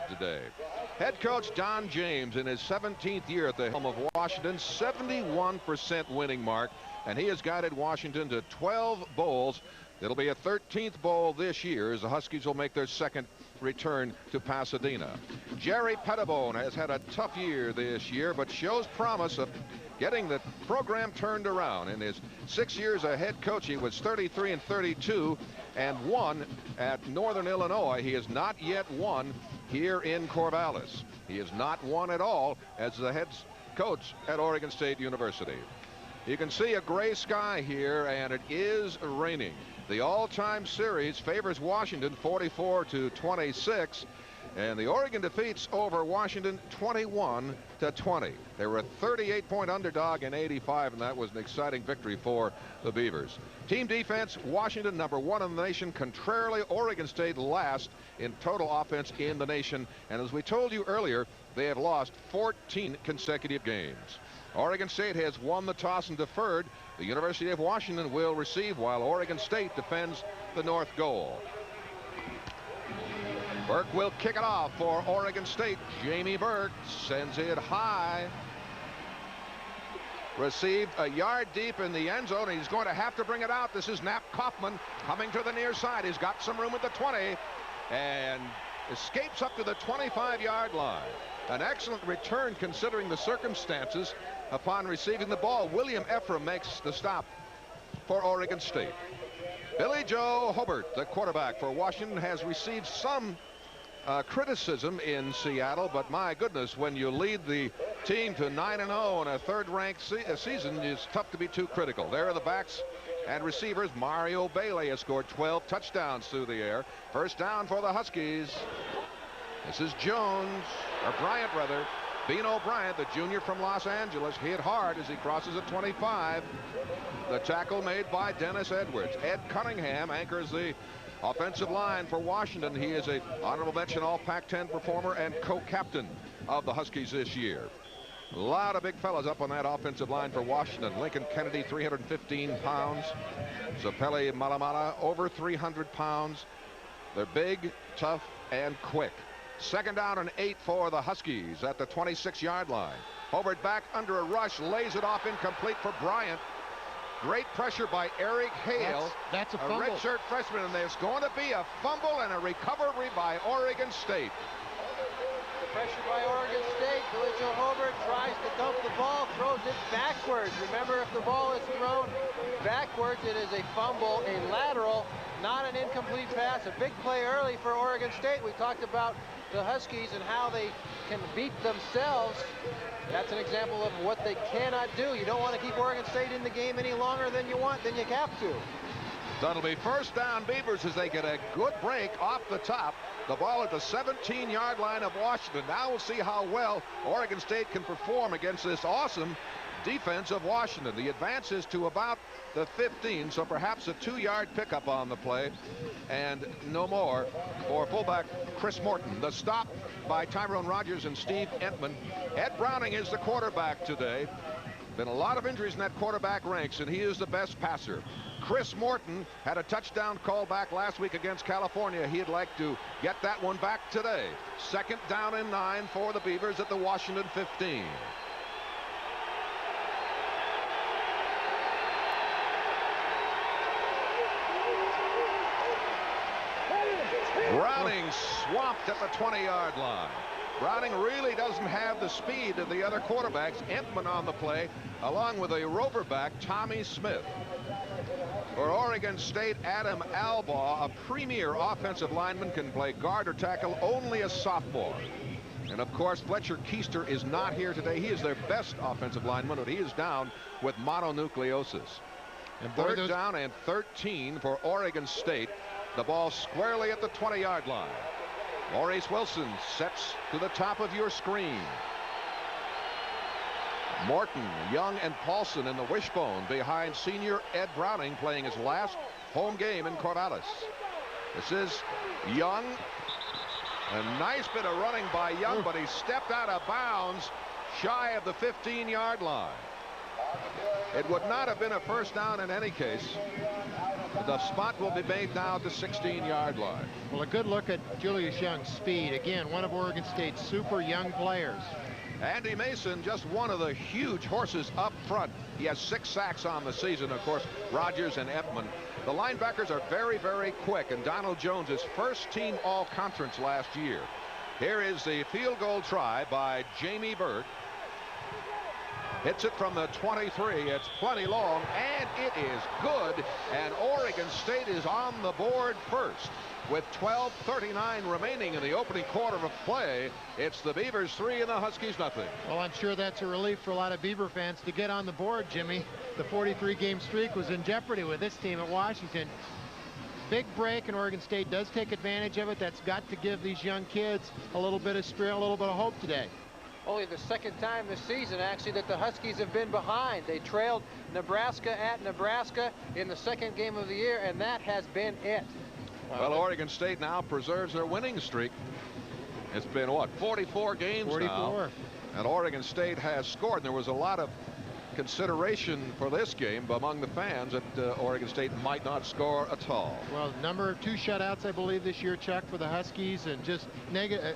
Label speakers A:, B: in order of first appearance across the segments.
A: today. Head coach Don James, in his 17th year at the helm of Washington, 71% winning mark, and he has guided Washington to 12 bowls. It'll be a 13th bowl this year as the Huskies will make their second return to Pasadena. Jerry Pettibone has had a tough year this year, but shows promise of getting the program turned around. In his 6 years as head coach, he was 33-32 and won at Northern Illinois. He has not yet won here in Corvallis. He has not won at all as the head coach at Oregon State University. You can see a gray sky here, and it is raining. The all-time series favors Washington 44-26, and the Oregon defeats over Washington 21-20. They were a 38-point underdog in '85, and that was an exciting victory for the Beavers. Team defense, Washington #1 in the nation. Contrarily, Oregon State last in total offense in the nation, and as we told you earlier, they have lost 14 consecutive games. Oregon State has won the toss and deferred. The University of Washington will receive while Oregon State defends the north goal. Burke will kick it off for Oregon State. Jamie Burke sends it high. Received a yard deep in the end zone. He's going to have to bring it out. This is Knapp Kaufman coming to the near side. He's got some room at the 20 and escapes up to the 25-yard line. An excellent return considering the circumstances upon receiving the ball. William Ephraim makes the stop for Oregon State. Billy Joe Hobart, the quarterback for Washington, has received some criticism in Seattle, but my goodness, when you lead the team to 9-0 in a third-ranked season, it's tough to be too critical. There are the backs and receivers. Mario Bailey has scored 12 touchdowns through the air. First down for the Huskies. This is Jones, or Bryant rather. Bino Bryant, the junior from Los Angeles, hit hard as he crosses at 25. The tackle made by Dennis Edwards. Ed Cunningham anchors the offensive line for Washington. He is an honorable mention all Pac-10 performer and co-captain of the Huskies this year. A lot of big fellas up on that offensive line for Washington. Lincoln Kennedy, 315 pounds. Zapelli Malamala, over 300 pounds. They're big, tough, and quick. Second down and 8 for the Huskies at the 26-yard line. Hobart back under a rush, lays it off incomplete for Bryant. Great pressure by Eric Hale.
B: That's a fumble.
A: Redshirt freshman, and there's going to be a fumble and a recovery by Oregon State.
C: Pressure by Oregon State. Billy Joe Hobart tries to dump the ball, throws it backwards. Remember, if the ball is thrown backwards, it is a fumble, a lateral, not an incomplete pass. A big play early for Oregon State. We talked about the Huskies and how they can beat themselves. That's an example of what they cannot do. You don't want to keep Oregon State in the game any longer than you have to.
A: So it'll be first down Beavers as they get a good break off the top. The ball at the 17-yard line of Washington. Now we'll see how well Oregon State can perform against this awesome defense of Washington. The advance is to about the 15, so perhaps a 2-yard pickup on the play and no more for fullback Chris Morton. The stop by Tyrone Rogers and Steve Entman. Ed Browning is the quarterback today. Been a lot of injuries in that quarterback ranks, and he is the best passer. Chris Morton had a touchdown call back last week against California. He'd like to get that one back today. Second down and 9 for the Beavers at the Washington 15. Browning swamped at the 20-yard line. Browning really doesn't have the speed of the other quarterbacks. Entman on the play, along with a rover back, Tommy Smith. For Oregon State, Adam Albaugh, a premier offensive lineman, can play guard or tackle, only a sophomore. And of course, Fletcher Keister is not here today. He is their best offensive lineman, but he is down with mononucleosis. And third down and 13 for Oregon State. The ball squarely at the 20-yard line. Maurice Wilson sets to the top of your screen. Morton, Young, and Paulson in the wishbone behind senior Ed Browning, playing his last home game in Corvallis. This is Young. A nice bit of running by Young, but he stepped out of bounds shy of the 15-yard line. It would not have been a first down in any case. The spot will be made now at the 16-yard line.
B: Well, a good look at Julius Young's speed. Again, one of Oregon State's super young players.
A: Andy Mason, just one of the huge horses up front. He has 6 sacks on the season. Of course, Rogers and Edmond. The linebackers are very, very quick, and Donald Jones is first team all-conference last year. Here is the field goal try by Jamie Burke. Hits it from the 23. It's plenty long, and it is good. And Oregon State is on the board first. With 12:39 remaining in the opening quarter of play, it's the Beavers 3 and the Huskies nothing.
B: Well, I'm sure that's a relief for a lot of Beaver fans to get on the board, Jimmy. The 43-game streak was in jeopardy with this team at Washington. Big break, and Oregon State does take advantage of it. That's got to give these young kids a little bit of spirit, a little bit of hope today.
C: Only the second time this season, actually, that the Huskies have been behind. They trailed Nebraska at Nebraska in the second game of the year, and that has been it.
A: Well, Oregon State now preserves their winning streak. It's been, what, 44 games
B: 44.
A: now. And Oregon State has scored. And there was a lot of consideration for this game among the fans that Oregon State might not score at all.
B: Well, number 2 shutouts, I believe, this year, Chuck, for the Huskies, and just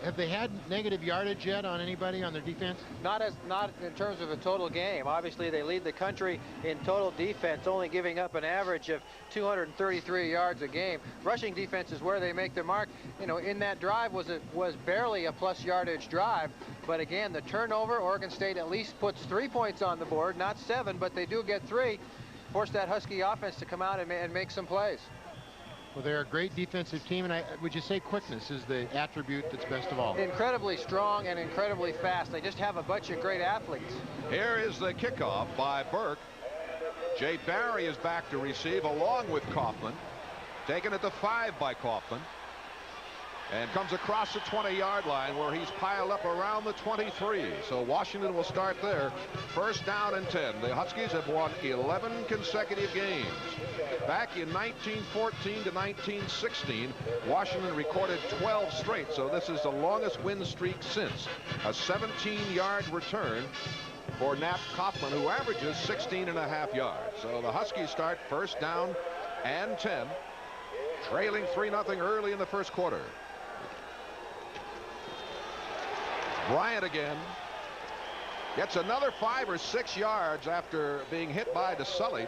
B: have they had negative yardage yet on anybody on their defense?
C: Not in terms of a total game. Obviously, they lead the country in total defense, only giving up an average of 233 yards a game. Rushing defense is where they make their mark. You know, in that drive was barely a plus yardage drive, but again, the turnover, Oregon State at least puts 3 points on the board, not 7, but they do get 3. Force that Husky offense to come out and make some plays.
B: Well, they're a great defensive team, and would you say quickness is the attribute that's best of all?
C: Incredibly strong and incredibly fast. They just have a bunch of great athletes.
A: Here is the kickoff by Burke. Jay Barry is back to receive along with Kaufman. Taken at the 5 by Kaufman. And comes across the 20-yard line where he's piled up around the 23. So Washington will start there. First down and 10. The Huskies have won 11 consecutive games. Back in 1914 to 1916, Washington recorded 12 straight. So this is the longest win streak since. A 17-yard return for Nap Kaufman, who averages 16.5 yards. So the Huskies start first down and 10, trailing 3-0 early in the first quarter. Bryant again gets another 5 or 6 yards after being hit by DeSully.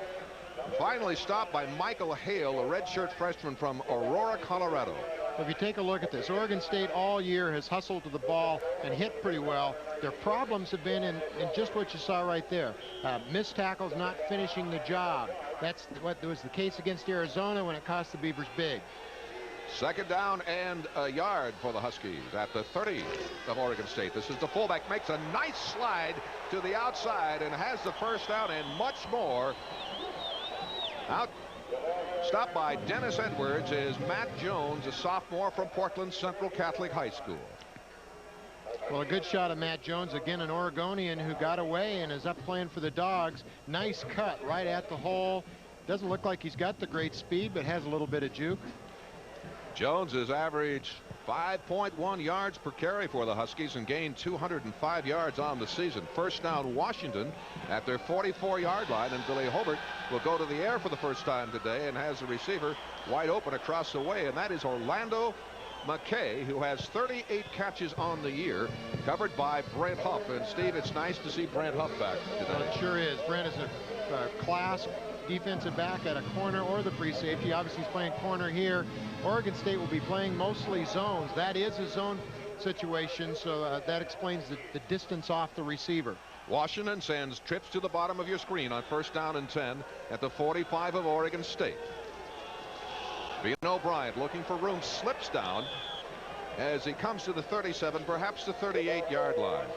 A: Finally stopped by Michael Hale, a redshirt freshman from Aurora, Colorado.
B: If you take a look at this, Oregon State all year has hustled to the ball and hit pretty well. Their problems have been in just what you saw right there. Missed tackles, not finishing the job. That's what was the case against Arizona when it cost the Beavers big.
A: Second down and a yard for the Huskies at the 30 of Oregon State. This is the fullback, makes a nice slide to the outside and has the first down and much more. Out. Stopped by Dennis Edwards is Matt Jones, a sophomore from Portland Central Catholic High School.
B: Well, a good shot of Matt Jones, again an Oregonian who got away and is up playing for the Dogs. Nice cut right at the hole. Doesn't look like he's got the great speed, but has a little bit of juke.
A: Jones has averaged 5.1 yards per carry for the Huskies and gained 205 yards on the season. First down Washington at their 44-yard line, and Billy Hobart will go to the air for the first time today and has the receiver wide open across the way, and that is Orlando McKay, who has 38 catches on the year, covered by Brent Huff. And Steve, it's nice to see Brent Huff back today.
B: Well, it sure is. Brent is a class defensive back at a corner or the free safety. Obviously he's playing corner here. Oregon State will be playing mostly zones. That is a zone situation, so that explains the distance off the receiver.
A: Washington sends trips to the bottom of your screen on first down and 10 at the 45 of Oregon State. Beano Bryant looking for room, slips down as he comes to the 37, perhaps the 38-yard line.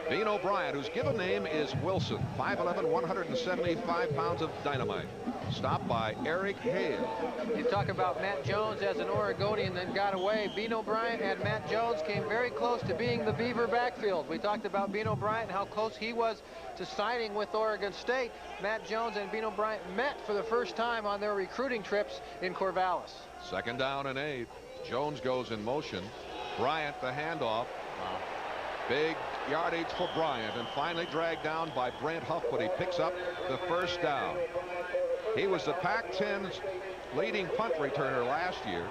A: Beano Bryant, whose given name is Wilson, 5'11", 175 pounds of dynamite. Stopped by Eric Hale.
C: You talk about Matt Jones as an Oregonian, then got away. Beano Bryant and Matt Jones came very close to being the Beaver backfield. We talked about Beano Bryant and how close he was to signing with Oregon State. Matt Jones and Beano Bryant met for the first time on their recruiting trips in Corvallis.
A: Second down and 8. Jones goes in motion. Bryant the handoff. Big yardage for Bryant, and finally dragged down by Brent Huff, but he picks up the first down. He was the Pac-10's leading punt returner last year,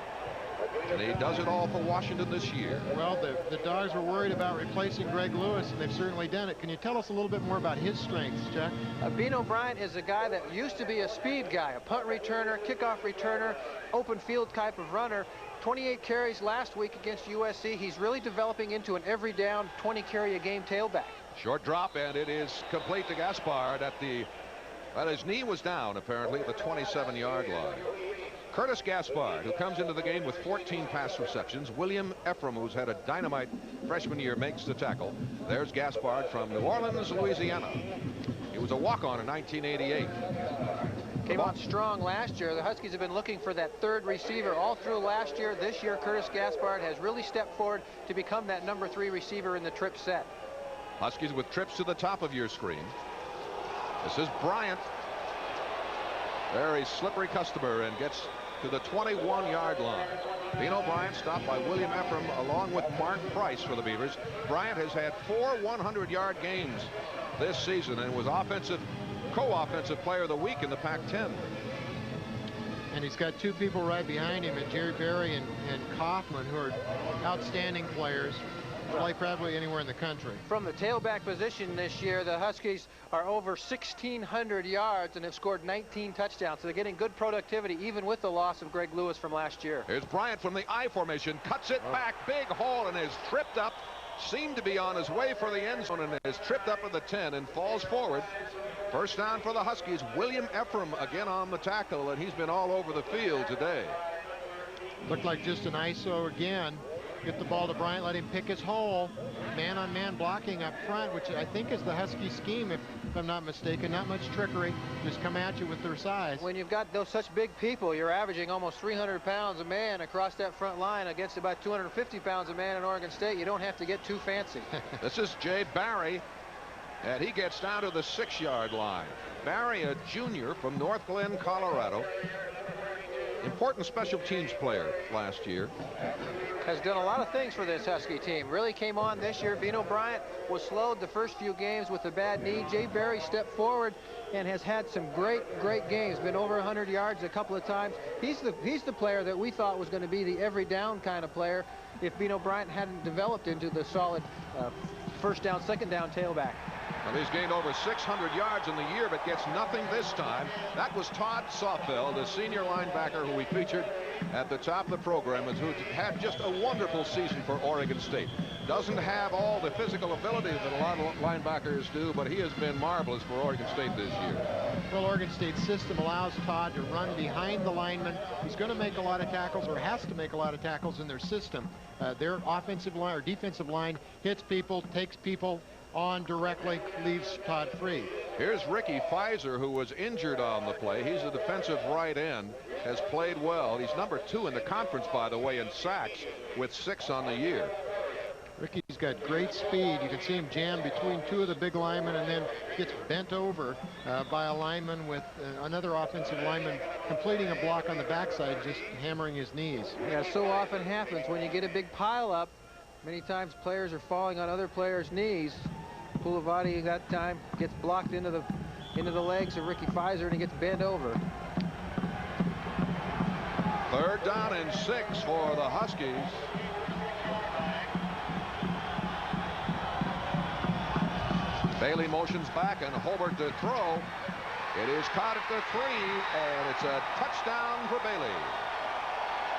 A: and he does it all for Washington this year.
B: Well, the Dogs were worried about replacing Greg Lewis, and they've certainly done it. Can you tell us a little bit more about his strengths, Chuck?
C: Bino Bryant is a guy that used to be a speed guy, a punt returner, kickoff returner, open field type of runner. 28 carries last week against USC. He's really developing into an every down 20 carry a game tailback.
A: Short drop, and it is complete to Gaspard at the, well, his knee was down apparently at the 27-yard line. Curtis Gaspard, who comes into the game with 14 pass receptions. William Ephraim, who's had a dynamite freshman year, makes the tackle. There's Gaspard from New Orleans, Louisiana. He was a walk-on in 1988.
C: Came on strong last year. The Huskies have been looking for that third receiver all through last year. This year, Curtis Gaspard has really stepped forward to become that number 3 receiver in the trip set.
A: Huskies with trips to the top of your screen. This is Bryant. Very slippery customer, and gets to the 21-yard line. Bino Bryant stopped by William Ephraim along with Mark Price for the Beavers. Bryant has had 4 100-yard games this season and was co-offensive player of the week in the Pac-10.
B: And he's got 2 people right behind him, and Jerry Berry and Kaufman, who are outstanding players. Play probably anywhere in the country.
C: From the tailback position this year, the Huskies are over 1,600 yards and have scored 19 touchdowns. So they're getting good productivity even with the loss of Greg Lewis from last year.
A: Here's Bryant from the I formation, cuts it back, big hole, and is tripped up. Seemed to be on his way for the end zone, and is tripped up at the 10 and falls forward. First down for the Huskies. William Ephraim again on the tackle, and he's been all over the field today.
B: Looked like just an ISO again. Get the ball to Bryant, let him pick his hole. Man-on-man blocking up front, which I think is the Husky scheme, if I'm not mistaken. Not much trickery. Just come at you with their size.
C: When you've got those such big people, you're averaging almost 300 pounds a man across that front line against about 250 pounds a man in Oregon State. You don't have to get too fancy.
A: This is Jay Barry, and he gets down to the 6-yard line. Barry, a junior from North Glen, Colorado. Important special teams player last year.
C: Has done a lot of things for this Husky team. Really came on this year. Bino Bryant was slowed the first few games with a bad knee. Jay Barry stepped forward and has had some great games. Been over 100 yards a couple of times. He's the player that we thought was going to be the every down kind of player if Bino Bryant hadn't developed into the solid first down, second down tailback.
A: Well, he's gained over 600 yards in the year, but gets nothing this time. That was Todd Sawfeld, the senior linebacker who we featured at the top of the program, and who had just a wonderful season for Oregon State. Doesn't have all the physical ability that a lot of linebackers do, but he has been marvelous for Oregon State this year.
B: Well, Oregon State's system allows Todd to run behind the lineman. He's going to make a lot of tackles, or has to make a lot of tackles in their system. Their offensive line or defensive line hits people, takes people on directly, leaves Todd free.
A: Here's Ricky Pfizer, who was injured on the play. He's a defensive right end, has played well. He's number 2 in the conference, by the way, in sacks, with 6 on the year.
B: Ricky's got great speed. You can see him jam between 2 of the big linemen and then gets bent over by a lineman with another offensive lineman completing a block on the backside, just hammering his knees.
C: Yeah, so often happens when you get a big pile up. Many times players are falling on other players' knees. Pulavati that time gets blocked into the legs of Ricky Pfizer, and he gets bent over.
A: 3rd down and 6 for the Huskies. Bailey motions back, and Hobart to throw. It is caught at the 3, and it's a touchdown for Bailey.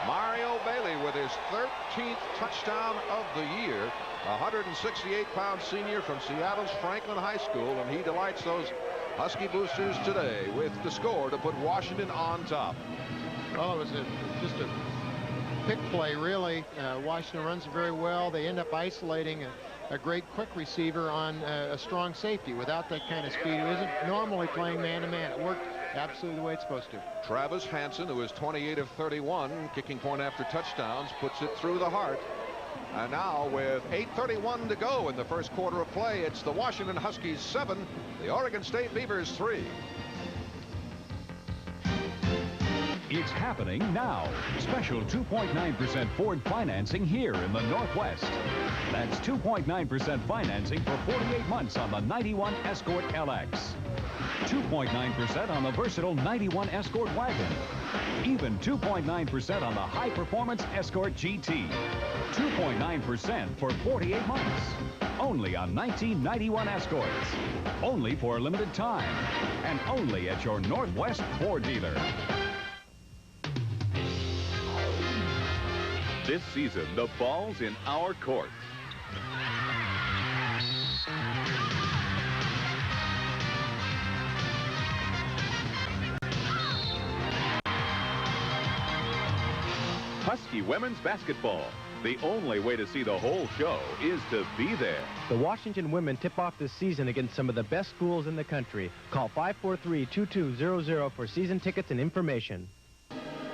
A: Mario Bailey with his 13th touchdown of the year. 168-pound senior from Seattle's Franklin High School, and he delights those Husky boosters today with the score to put Washington on top.
B: Oh, it was just a pick play, really. Washington runs very well. They end up isolating a great quick receiver on a strong safety without that kind of speed, who isn't normally playing man-to-man. It worked absolutely the way it's supposed to.
A: Travis Hansen, who is 28 of 31, kicking point after touchdowns, puts it through the heart. And now with 8:31 to go in the first quarter of play, it's the Washington Huskies 7, the Oregon State Beavers 3.
D: It's happening now. Special 2.9% Ford financing here in the Northwest. That's 2.9% financing for 48 months on the 91 Escort LX. 2.9% on the versatile 91 Escort wagon. Even 2.9% on the high-performance Escort GT. 2.9% for 48 months. Only on 1991 Escorts. Only for a limited time. And only at your Northwest Ford dealer.
E: This season, the ball's in our court. Husky women's basketball. The only way to see the whole show is to be there.
F: The Washington women tip off this season against some of the best schools in the country. Call 543-2200 for season tickets and information.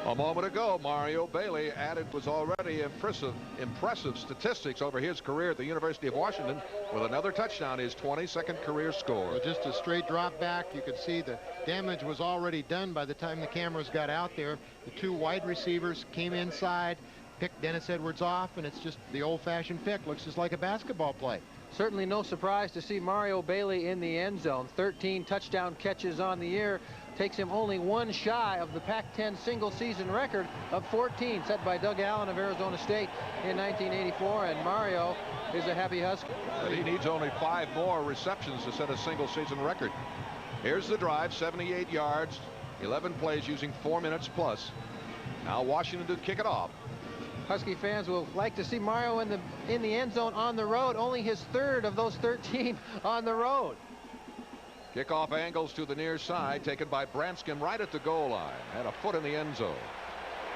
A: A moment ago, Mario Bailey added was already impressive statistics over his career at the University of Washington with another touchdown, his 22nd career score.
B: Well, just a straight drop back. You could see the damage was already done by the time the cameras got out there. The two wide receivers came inside, picked Dennis Edwards off, and it's just the old-fashioned pick. Looks just like a basketball play.
C: Certainly no surprise to see Mario Bailey in the end zone. 13 touchdown catches on the year. Takes him only one shy of the Pac-10 single-season record of 14 set by Doug Allen of Arizona State in 1984. And Mario is a happy Husky.
A: But he needs only 5 more receptions to set a single-season record. Here's the drive, 78 yards, 11 plays using 4 minutes plus. Now Washington to kick it off.
C: Husky fans will like to see Mario in the end zone on the road. Only his third of those 13 on the road.
A: Kickoff angles to the near side, taken by Branscombe right at the goal line. Had a foot in the end zone.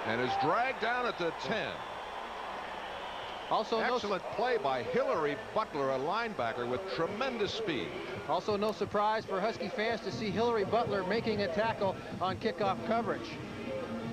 A: And is dragged down at the 10.
C: Also,
A: excellent play by Hillary Butler, a linebacker with tremendous speed.
C: Also, no surprise for Husky fans to see Hillary Butler making a tackle on kickoff coverage.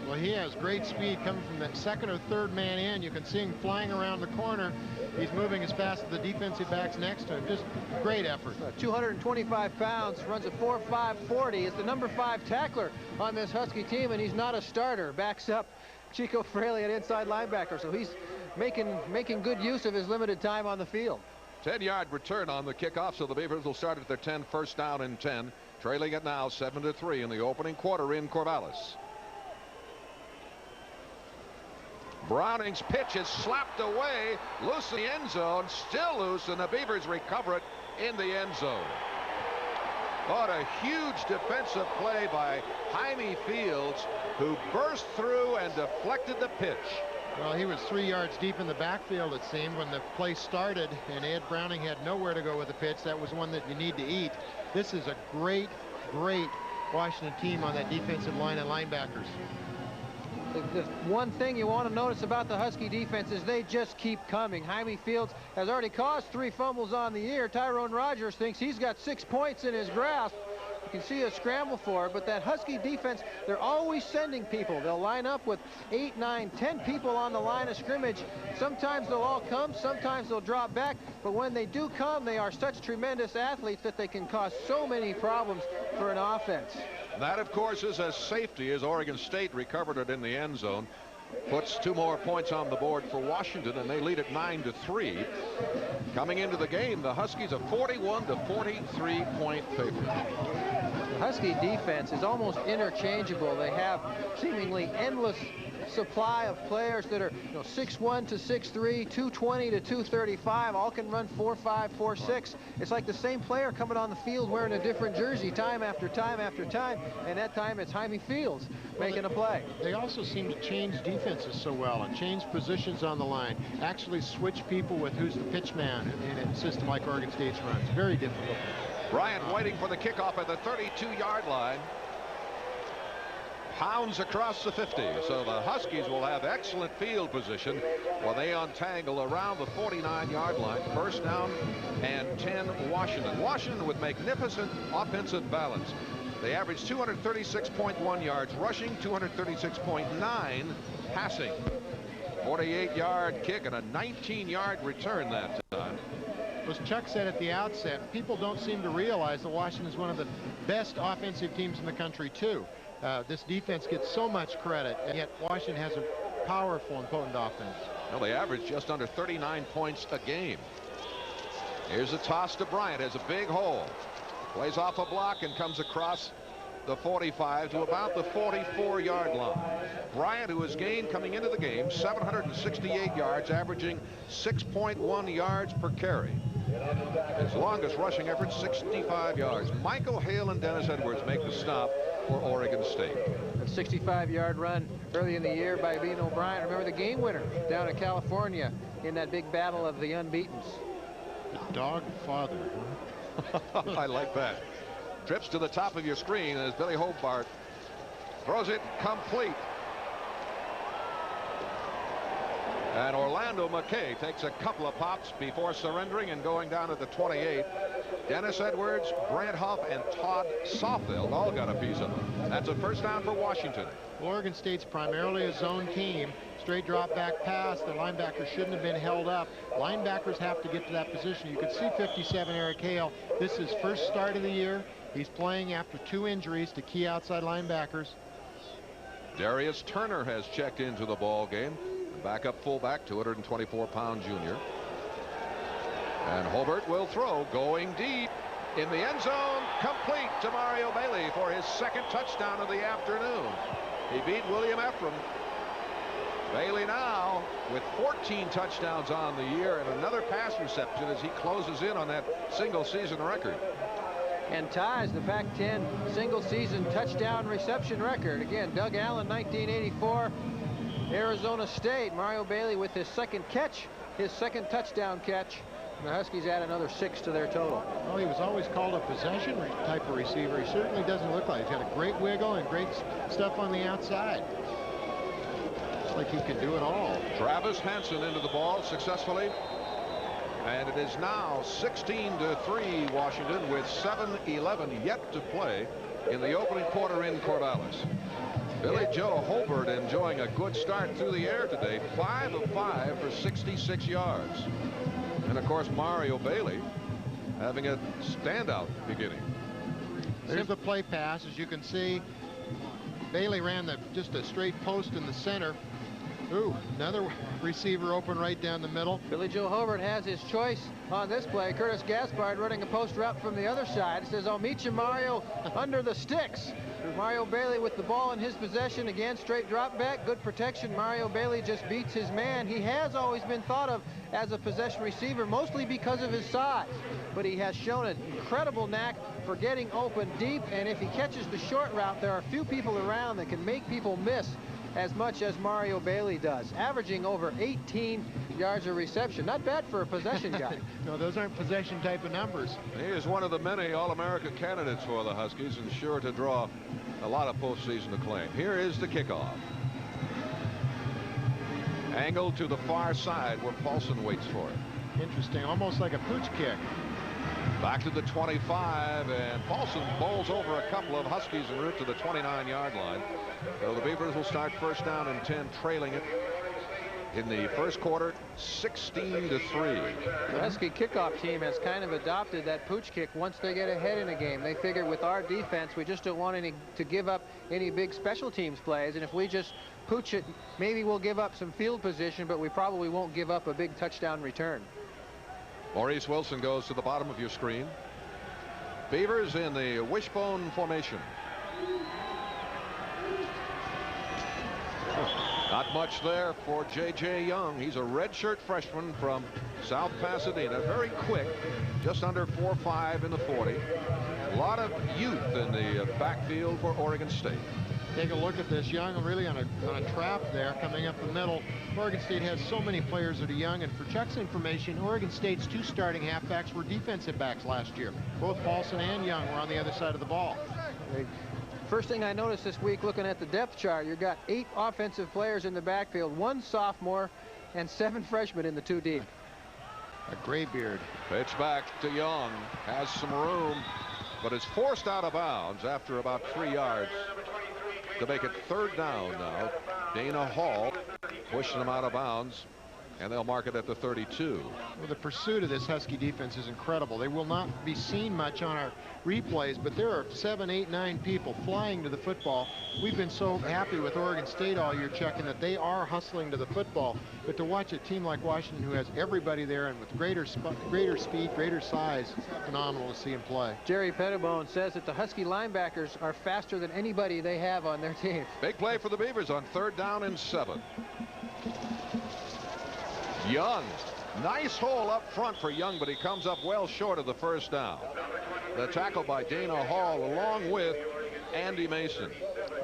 B: Well, he has great speed coming from that second or third man in. You can see him flying around the corner. He's moving as fast as the defensive backs next to him. Just great effort.
C: 225 pounds, runs a 4.5 40. Is the number 5 tackler on this Husky team, and he's not a starter. Backs up Chico Fraley at inside linebacker, so he's making good use of his limited time on the field.
A: 10-yard return on the kickoff, so the Beavers will start at their 10, first down and 10, trailing it now 7-3 in the opening quarter in Corvallis. Browning's pitch is slapped away, loose in the end zone, still loose, and the Beavers recover it in the end zone. What a huge defensive play by Jaime Fields, who burst through and deflected the pitch.
B: Well, he was 3 yards deep in the backfield, it seemed, when the play started, and Ed Browning had nowhere to go with the pitch. That was one that you need to eat. This is a great, great Washington team on that defensive line and linebackers.
C: The one thing you want to notice about the Husky defense is they just keep coming. Jaime Fields has already caused 3 fumbles on the year. Tyrone Rogers thinks he's got 6 points in his grasp. You can see a scramble for it, but that Husky defense, they're always sending people. They'll line up with 8, 9, 10 people on the line of scrimmage. Sometimes they'll all come, sometimes they'll drop back, but when they do come, they are such tremendous athletes that they can cause so many problems for an offense.
A: That, of course, is a safety as Oregon State recovered it in the end zone. Puts 2 more points on the board for Washington, and they lead at 9-3. Coming into the game, the Huskies a 41-43 point favorite.
C: The Husky defense is almost interchangeable. They have seemingly endless supply of players that are 6'1" to 6'3", 220 to 235, all can run 4.5, 4.6. It's like the same player coming on the field wearing a different jersey time after time after time, and that time it's Jaime Fields making a play.
B: They also seem to change defenses so well and change positions on the line, actually switch people with who's the pitch man in a system like Oregon State's runs. Very difficult.
A: Bryant waiting for the kickoff at the 32-yard line. Pounds across the 50, so the Huskies will have excellent field position while they untangle around the 49-yard line. First down and 10 Washington. Washington with magnificent offensive balance. They average 236.1 yards rushing, 236.9 passing. 48-yard kick and a 19-yard return that time.
B: As Chuck said at the outset, people don't seem to realize that Washington is one of the best offensive teams in the country, too. This defense gets so much credit, and yet Washington has a powerful and potent offense.
A: Well, they average just under 39 points a game. Here's a toss to Bryant. Has a big hole. Plays off a block and comes across the 45 to about the 44-yard line. Bryant, who has gained coming into the game 768 yards, averaging 6.1 yards per carry. His longest rushing effort, 65 yards. Michael Hale and Dennis Edwards make the stop for Oregon State.
C: A 65-yard run early in the year by Bean O'Brien. Remember the game winner down in California in that big battle of the unbeatens.
B: Dog father.
A: I like that. Trips to the top of your screen as Billy Hobart throws it complete. And Orlando McKay takes a couple of pops before surrendering and going down at the 28. Dennis Edwards, Brant Huff, and Todd Sawfield all got a piece of it. That's a first down for Washington.
B: Oregon State's primarily a zone team. Straight drop back pass. The linebackers shouldn't have been held up. Linebackers have to get to that position. You could see 57 Eric Hale. This is his first start of the year. He's playing after 2 injuries to key outside linebackers.
A: Darius Turner has checked into the ball game. Backup fullback, 224-pound junior. And Hobart will throw, going deep in the end zone, complete to Mario Bailey for his second touchdown of the afternoon. He beat William Ephraim. Bailey now with 14 touchdowns on the year and another pass reception as he closes in on that single season record.
C: And ties the Pac-10 single season touchdown reception record. Again, Doug Allen, 1984, Arizona State. Mario Bailey with his second catch, his second touchdown catch. The Huskies add another 6 to their total.
B: Well, he was always called a possession type of receiver. He certainly doesn't look like it. He's got a great wiggle and great stuff on the outside. Looks like he can do it all.
A: Travis Hansen into the ball successfully. And it is now 16-3 Washington with 7:11 yet to play in the opening quarter in Corvallis. Billy Joe Hobart enjoying a good start through the air today. 5 of 5 for 66 yards. And of course Mario Bailey having a standout beginning.
B: There's the play pass. As you can see, Bailey ran just a straight post in the center. Ooh, another receiver open right down the middle.
C: Billy Joe Hobart has his choice on this play. Curtis Gaspard running a post route from the other side. It says, I'll meet you, Mario, under the sticks. Mario Bailey with the ball in his possession. Again, straight drop back, good protection. Mario Bailey just beats his man. He has always been thought of as a possession receiver, mostly because of his size. But he has shown an incredible knack for getting open deep. And if he catches the short route, there are few people around that can make people miss as much as Mario Bailey does, averaging over 18 yards of reception. Not bad for a possession guy.
B: No, those aren't possession type of numbers.
A: He is one of the many All-America candidates for the Huskies and sure to draw a lot of postseason acclaim. Here is the kickoff. Angled to the far side where Paulson waits for it.
B: Interesting, almost like a pooch kick.
A: Back to the 25, and Paulson bowls over a couple of Huskies en route to the 29-yard line. So the Beavers will start first down and 10, trailing it in the first quarter, 16-3.
C: The Husky kickoff team has kind of adopted that pooch kick once they get ahead in a game. They figure with our defense, we just don't want to give up any big special teams plays, and if we just pooch it, maybe we'll give up some field position, but we probably won't give up a big touchdown return.
A: Maurice Wilson goes to the bottom of your screen. Beavers in the wishbone formation. Not much there for J.J. Young. He's a redshirt freshman from South Pasadena. Very quick, just under 4.5 in the 40. A lot of youth in the backfield for Oregon State.
B: Take a look at this. Young really on a trap there coming up the middle. Oregon State has so many players that are young, and for Chuck's information, Oregon State's 2 starting halfbacks were defensive backs last year. Both Paulson and Young were on the other side of the ball.
C: First thing I noticed this week looking at the depth chart, you've got 8 offensive players in the backfield, 1 sophomore and 7 freshmen in the 2 deep.
B: A gray beard.
A: Pitch back to Young. Has some room, but is forced out of bounds after about 3 yards to make it third down now. Dana Hall pushing him out of bounds. And they'll mark it at the 32.
B: Well, the pursuit of this Husky defense is incredible. They will not be seen much on our replays, but there are 7, 8, 9 people flying to the football. We've been so happy with Oregon State all year, checking that they are hustling to the football. But to watch a team like Washington, who has everybody there and with greater speed, greater size, phenomenal to see him play.
C: Jerry Pettibone says that the Husky linebackers are faster than anybody they have on their team.
A: Big play for the Beavers on 3rd down and 7. Young, nice hole up front for Young, but he comes up well short of the 1st down. The tackle by Dana Hall along with Andy Mason.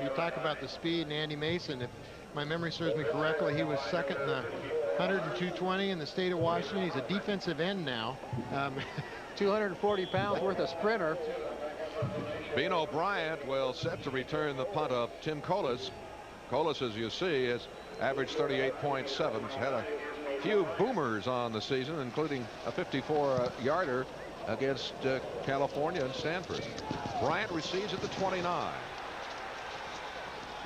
B: You talk about the speed and Andy Mason. If my memory serves me correctly, he was second in the 100 and 220 in the state of Washington. He's a defensive end now.
C: 240 pounds worth of sprinter.
A: Bino Bryant will set to return the punt of Tim Colas. Colas, as you see, has averaged 38.7. He's had a few boomers on the season, including a 54-yarder against California and Stanford. Bryant receives at the 29.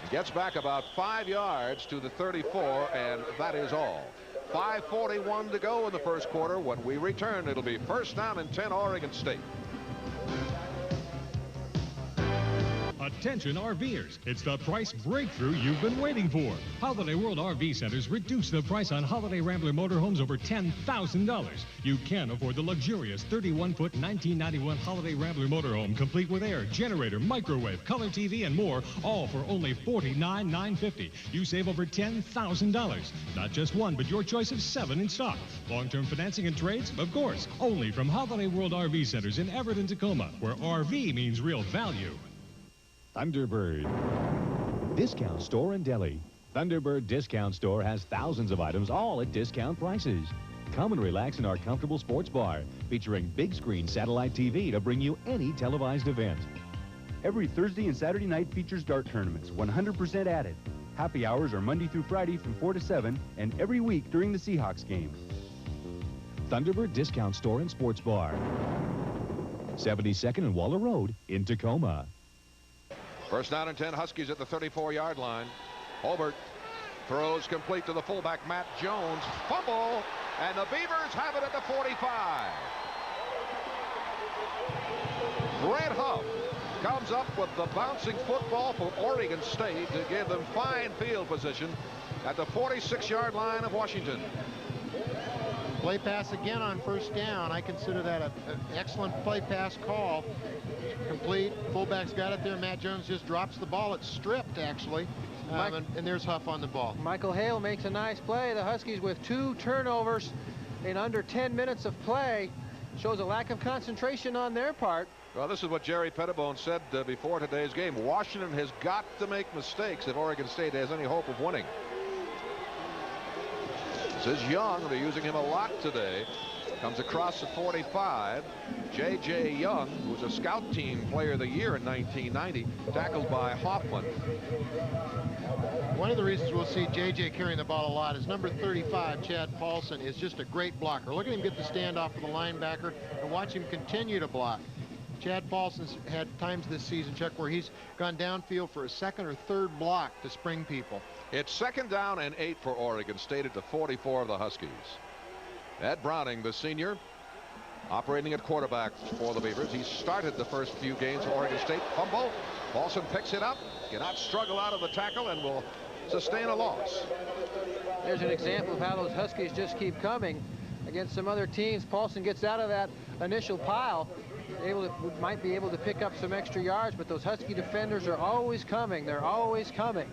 A: He gets back about 5 yards to the 34, and that is all. 5:41 to go in the 1st quarter. When we return, it'll be 1st down and 10, Oregon State.
G: Attention RVers, it's the price breakthrough you've been waiting for. Holiday World RV Centers reduced the price on Holiday Rambler motorhomes over $10,000. You can afford the luxurious 31-foot 1991 Holiday Rambler motorhome, complete with air, generator, microwave, color TV, and more, all for only $49,950. You save over $10,000. Not just one, but your choice of 7 in stock. Long-term financing and trades, of course, only from Holiday World RV Centers in Everett and Tacoma, where RV means real value.
D: Thunderbird Discount Store in Delhi. Thunderbird Discount Store has thousands of items, all at discount prices. Come and relax in our comfortable sports bar, featuring big screen satellite TV to bring you any televised event.
H: Every Thursday and Saturday night features dart tournaments, 100% added. Happy hours are Monday through Friday from 4 to 7, and every week during the Seahawks game.
D: Thunderbird Discount Store and Sports Bar. 72nd and Waller Road in Tacoma.
A: 1st down and 10, Huskies at the 34-yard line. Holbert throws complete to the fullback, Matt Jones. Fumble, and the Beavers have it at the 45. Brent Huff comes up with the bouncing football for Oregon State to give them fine field position at the 46-yard line of Washington.
B: Play pass again on 1st down. I consider that an excellent play pass call. Complete. Fullback's got it there. Matt Jones just drops the ball. It's stripped, actually. And there's Huff on the ball.
C: Michael Hale makes a nice play. The Huskies with 2 turnovers in under 10 minutes of play. Shows a lack of concentration on their part.
A: Well, this is what Jerry Pettibone said before today's game. Washington has got to make mistakes if Oregon State has any hope of winning. This is Young. They're using him a lot today. Comes across the 45. J.J. Young, who was a scout team player of the year in 1990, tackled by Hoffman.
B: One of the reasons we'll see J.J. carrying the ball a lot is number 35, Chad Paulson, is just a great blocker. Look at him get the standoff with the linebacker and watch him continue to block. Chad Paulson's had times this season, Chuck, where he's gone downfield for a 2nd or 3rd block to spring people.
A: It's 2nd down and 8 for Oregon State at the 44 of the Huskies. Ed Browning, the senior, operating at quarterback for the Beavers. He started the first few games for Oregon State. Fumble. Paulson picks it up. Cannot struggle out of the tackle and will sustain a loss.
C: There's an example of how those Huskies just keep coming against some other teams. Paulson gets out of that initial pile. Might be able to pick up some extra yards, but those Husky defenders are always coming. They're always coming.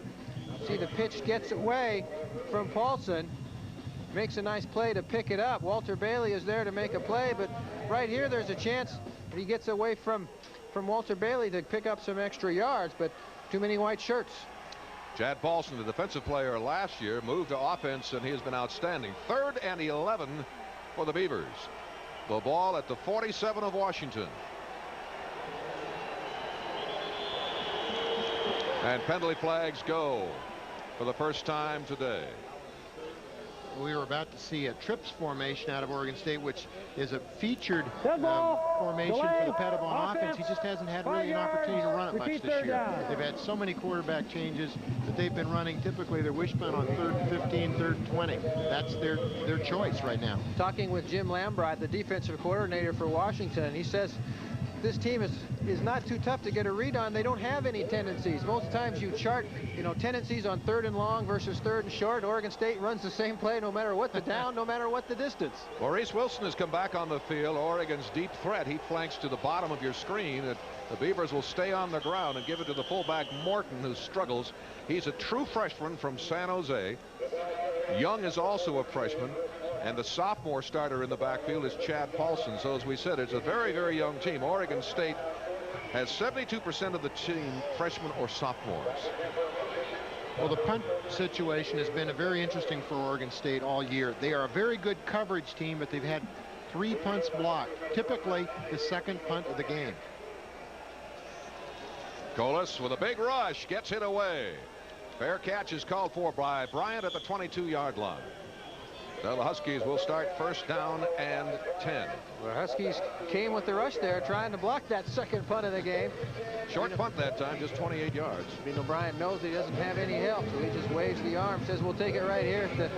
C: See, the pitch gets away from Paulson. Makes a nice play to pick it up. Walter Bailey is there to make a play, but right here there's a chance that he gets away from Walter Bailey to pick up some extra yards, but too many white shirts.
A: Chad Paulson, the defensive player last year, moved to offense, and he has been outstanding. 3rd and 11 for the Beavers. The ball at the 47 of Washington. And penalty flags go for the first time today.
B: we were about to see a trips formation out of Oregon State, which is a featured formation for the Pettibone offense. He just hasn't had really an opportunity to run it much this year. They've had so many quarterback changes that they've been running typically their wishbone on 3rd and 15, 3rd and 20. That's their choice right now.
C: Talking with Jim Lambright, the defensive coordinator for Washington, he says this team is not too tough to get a read on. They don't have any tendencies. Most times you chart, tendencies on 3rd and long versus 3rd and short. Oregon State runs the same play no matter what the down, no matter what the distance.
A: Maurice Wilson has come back on the field. Oregon's deep threat. He flanks to the bottom of your screen. The Beavers will stay on the ground and give it to the fullback Morton, who struggles. He's a true freshman from San Jose. Young is also a freshman. And the sophomore starter in the backfield is Chad Paulson. So as we said, it's a very, very young team. Oregon State has 72% of the team freshmen or sophomores.
B: Well, the punt situation has been very interesting for Oregon State all year. They are a very good coverage team, but they've had 3 punts blocked, typically the second punt of the game.
A: Golis with a big rush gets it away. Fair catch is called for by Bryant at the 22-yard line. Now the Huskies will start 1st down and 10.
C: The Huskies came with the rush there, trying to block that second punt of the game.
A: Short punt that time, just 28 yards.
C: Bean O'Brien knows he doesn't have any help, so he just waves the arm, says we'll take it right here at the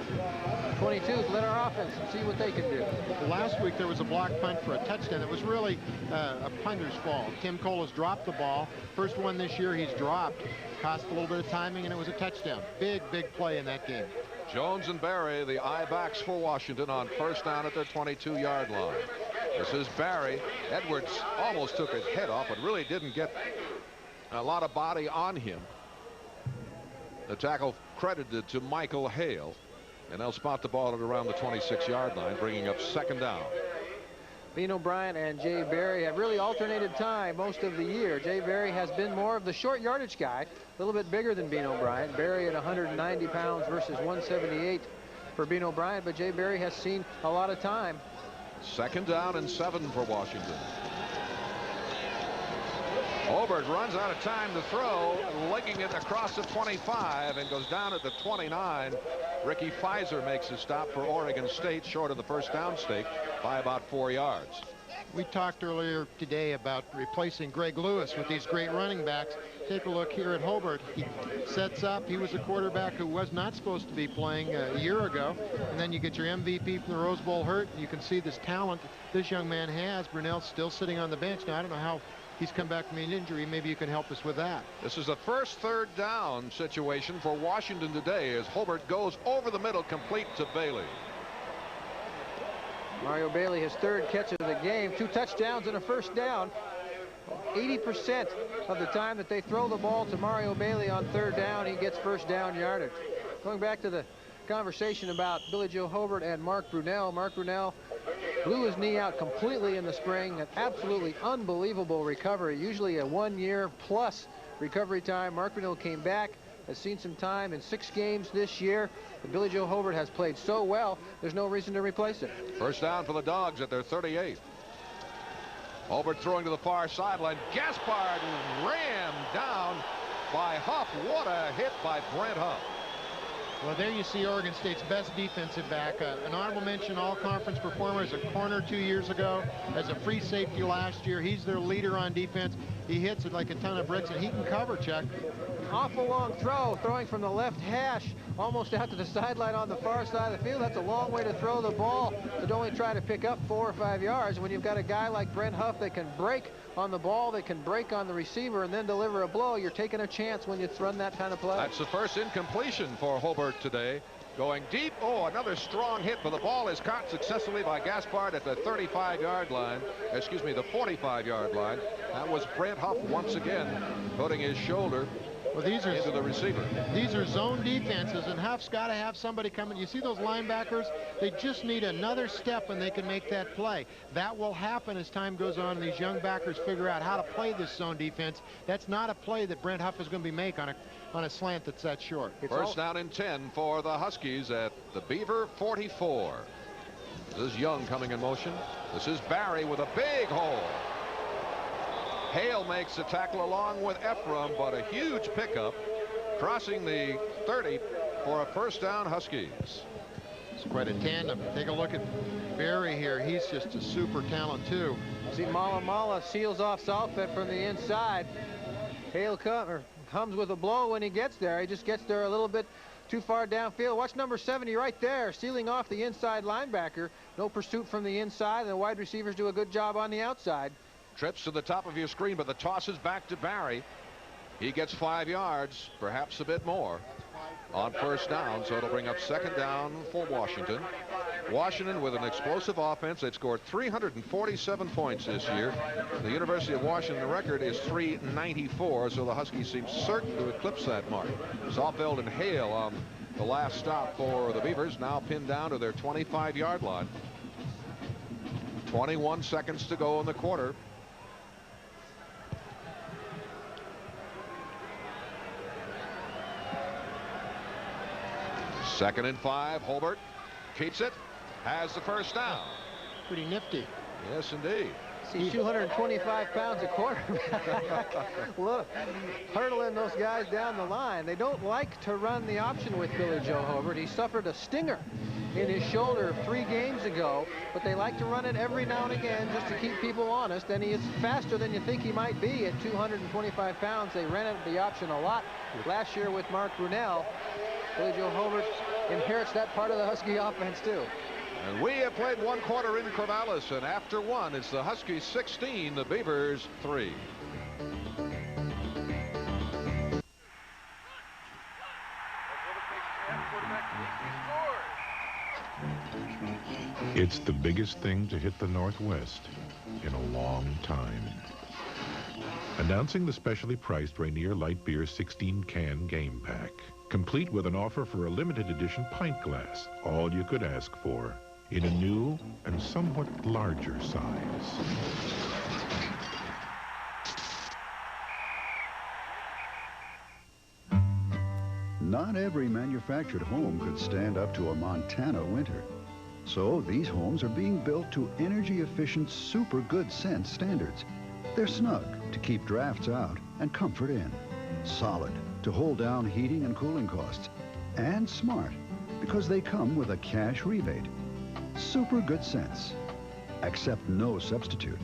C: 22. Let our offense see what they can do.
B: Last week there was a block punt for a touchdown. It was really a punter's fault. Tim Colas dropped the ball. First one this year he's dropped. Cost a little bit of timing, and it was a touchdown. Big play in that game.
A: Jones and Barry, the I-backs for Washington, on 1st down at their 22-yard line. This is Barry. Edwards almost took his head off, but really didn't get a lot of body on him. The tackle credited to Michael Hale, and they'll spot the ball at around the 26-yard line, bringing up 2nd down.
C: Bean O'Brien and Jay Barry have really alternated time most of the year. Jay Barry has been more of the short yardage guy, a little bit bigger than Bean O'Brien. Barry at 190 pounds versus 178 for Bean O'Brien, but Jay Barry has seen a lot of time.
A: 2nd down and 7 for Washington. Hobert runs out of time to throw, legging it across the 25 and goes down at the 29. Ricky Fizer makes a stop for Oregon State, short of the 1st down stake by about 4 yards.
B: We talked earlier today about replacing Greg Lewis with these great running backs. Take a look here at Hobert. He sets up. He was a quarterback who was not supposed to be playing a year ago. And then you get your MVP from the Rose Bowl hurt. You can see this talent this young man has. Brunell's still sitting on the bench. Now, I don't know how he's come back from an injury. Maybe you can help us with that.
A: This is the first 3rd down situation for Washington today as Hobert goes over the middle, complete to Bailey.
C: Mario Bailey, his 3rd catch of the game, 2 touchdowns and a 1st down. 80% of the time that they throw the ball to Mario Bailey on 3rd down, he gets 1st down yardage. Going back to the conversation about Billy Joe Hobert and Mark Brunell. Mark Brunell blew his knee out completely in the spring. An absolutely unbelievable recovery, usually a 1-year plus recovery time. Mark Brunell came back, has seen some time in 6 games this year. But Billy Joe Hobert has played so well, there's no reason to replace it.
A: 1st down for the Dogs at their 38. Hobert throwing to the far sideline. Gaspard rammed down by Huff. What a hit by Brent Huff.
B: Well, there you see Oregon State's best defensive back. An honorable mention all-conference performer as a corner 2 years ago, as a free safety last year. He's their leader on defense. He hits it like a ton of bricks, and he can cover, Chuck.
C: Awful long throw, throwing from the left hash, almost out to the sideline on the far side of the field. That's a long way to throw the ball, to only try to pick up 4 or 5 yards. When you've got a guy like Brent Huff that can break on the ball, that can break on the receiver and then deliver a blow, you're taking a chance when you run that kind of play.
A: That's the first incompletion for Hobert today. Going deep. Oh, another strong hit, but the ball is caught successfully by Gaspard at the 35-yard line. Excuse me, the 45-yard line. That was Brent Huff once again putting his shoulder into the receiver.
B: These are zone defenses, and Huff's got to have somebody coming. You see those linebackers? They just need another step and they can make that play. That will happen as time goes on. These young backers figure out how to play this zone defense. That's not a play that Brent Huff is going to be make on a slant that's that short.
A: First down and 10 for the Huskies at the Beaver 44. This is Young coming in motion. This is Barry with a big hole. Hale makes the tackle along with Ephraim, but a huge pickup crossing the 30 for a 1st down Huskies.
B: quite a tandem. Take a look at Barry here. He's just a super talent, too.
C: See, Mala seals off Salfett from the inside. Hale comes with a blow when he gets there. He just gets there a little bit too far downfield. Watch number 70 right there, sealing off the inside linebacker. No pursuit from the inside, and the wide receivers do a good job on the outside.
A: Trips to the top of your screen, but the toss is back to Barry. He gets 5 yards, perhaps a bit more, on first down, so it'll bring up second down for Washington. Washington with an explosive offense. They've scored 347 points this year. The University of Washington record is 394, so the Huskies seem certain to eclipse that mark. Saalfeld and Hale on the last stop for the Beavers, now pinned down to their 25-yard line. 21 seconds to go in the quarter. Second and 5. Holbert keeps it, has the first down.
B: Pretty nifty.
A: Yes, indeed.
C: See, 225 pounds a quarterback. Look, hurdling those guys down the line. They don't like to run the option with Billy Joe Hobert. He suffered a stinger in his shoulder 3 games ago, but they like to run it every now and again just to keep people honest, and he is faster than you think he might be at 225 pounds. They ran it the option a lot last year with Mark Brunell. Billy Joe Hobert inherits that part of the Husky offense, too.
A: And we have played 1 quarter in Corvallis, and after 1, it's the Huskies 16, the Beavers 3.
I: It's the biggest thing to hit the Northwest in a long time. Announcing the specially priced Rainier Light Beer 16-can game pack, complete with an offer for a limited edition pint glass, all you could ask for, in a new and somewhat larger size.
J: Not every manufactured home could stand up to a Montana winter. So these homes are being built to energy-efficient, super good sense standards. They're snug to keep drafts out and comfort in. Solid to hold down heating and cooling costs. And smart because they come with a cash rebate. Super good sense. Accept no substitute.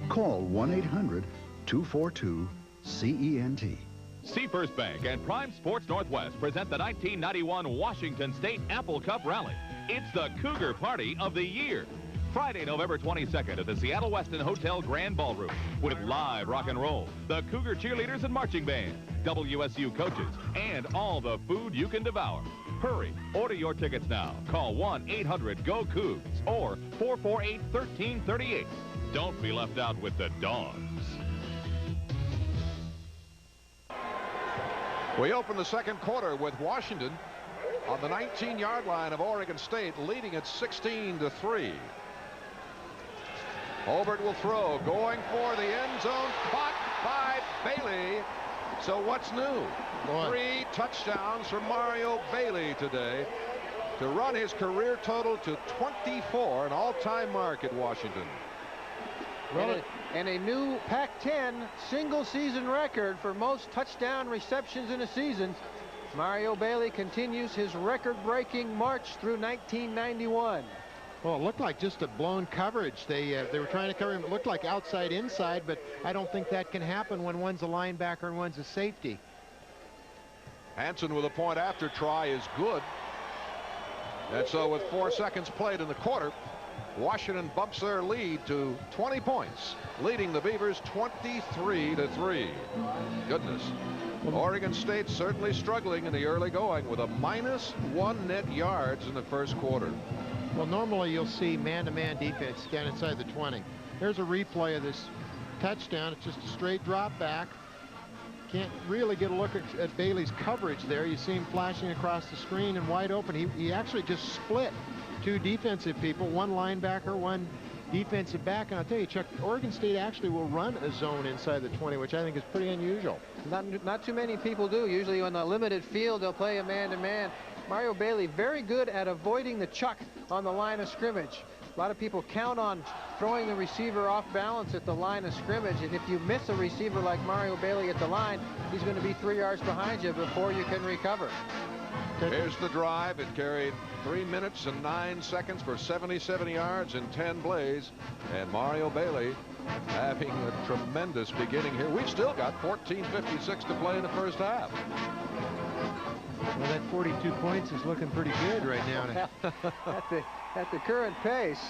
J: Call 1-800-242-CENT.
E: See First Bank and Prime Sports Northwest present the 1991 Washington State Apple Cup Rally. It's the Cougar Party of the Year. Friday, November 22nd at the Seattle Westin Hotel Grand Ballroom with live rock and roll, the Cougar cheerleaders and marching band, WSU coaches, and all the food you can devour. Hurry, order your tickets now. Call 1-800-GO-COUGS or 448-1338. Don't be left out with the dogs.
A: We open the second quarter with Washington on the 19-yard line of Oregon State, leading at 16-3. Hobert will throw, going for the end zone, caught by Bailey. So what's new? 3 touchdowns for Mario Bailey today to run his career total to 24, an all-time mark at Washington.
C: And a new Pac-10 single-season record for most touchdown receptions in a season. Mario Bailey continues his record-breaking march through 1991.
B: Well, it looked like just a blown coverage. They were trying to cover him. It looked like outside-inside, but I don't think that can happen when one's a linebacker and one's a safety.
A: Hansen with a point after try is good. And so with 4 seconds played in the quarter, Washington bumps their lead to 20 points, leading the Beavers 23-3. Goodness. Oregon State certainly struggling in the early going with a -1 net yards in the first quarter.
B: Well, normally you'll see man-to-man defense down inside the 20. There's a replay of this touchdown. It's just a straight drop back. Can't really get a look at Bailey's coverage there. You see him flashing across the screen and wide open. He actually just split 2 defensive people, 1 linebacker, 1 defensive back. And I'll tell you, Chuck, Oregon State actually will run a zone inside the 20, which I think is pretty unusual.
C: Not too many people do. Usually on the limited field, they'll play a man-to-man. Mario Bailey very good at avoiding the chuck on the line of scrimmage. A lot of people count on throwing the receiver off balance at the line of scrimmage, and if you miss a receiver like Mario Bailey at the line, he's going to be 3 yards behind you before you can recover.
A: Here's the drive. It carried 3 minutes and 9 seconds for 77 yards and 10 plays. And Mario Bailey having a tremendous beginning here. We've still got 14:56 to play in the first half.
B: Well, that 42 points is looking pretty good right now.
C: At the current pace.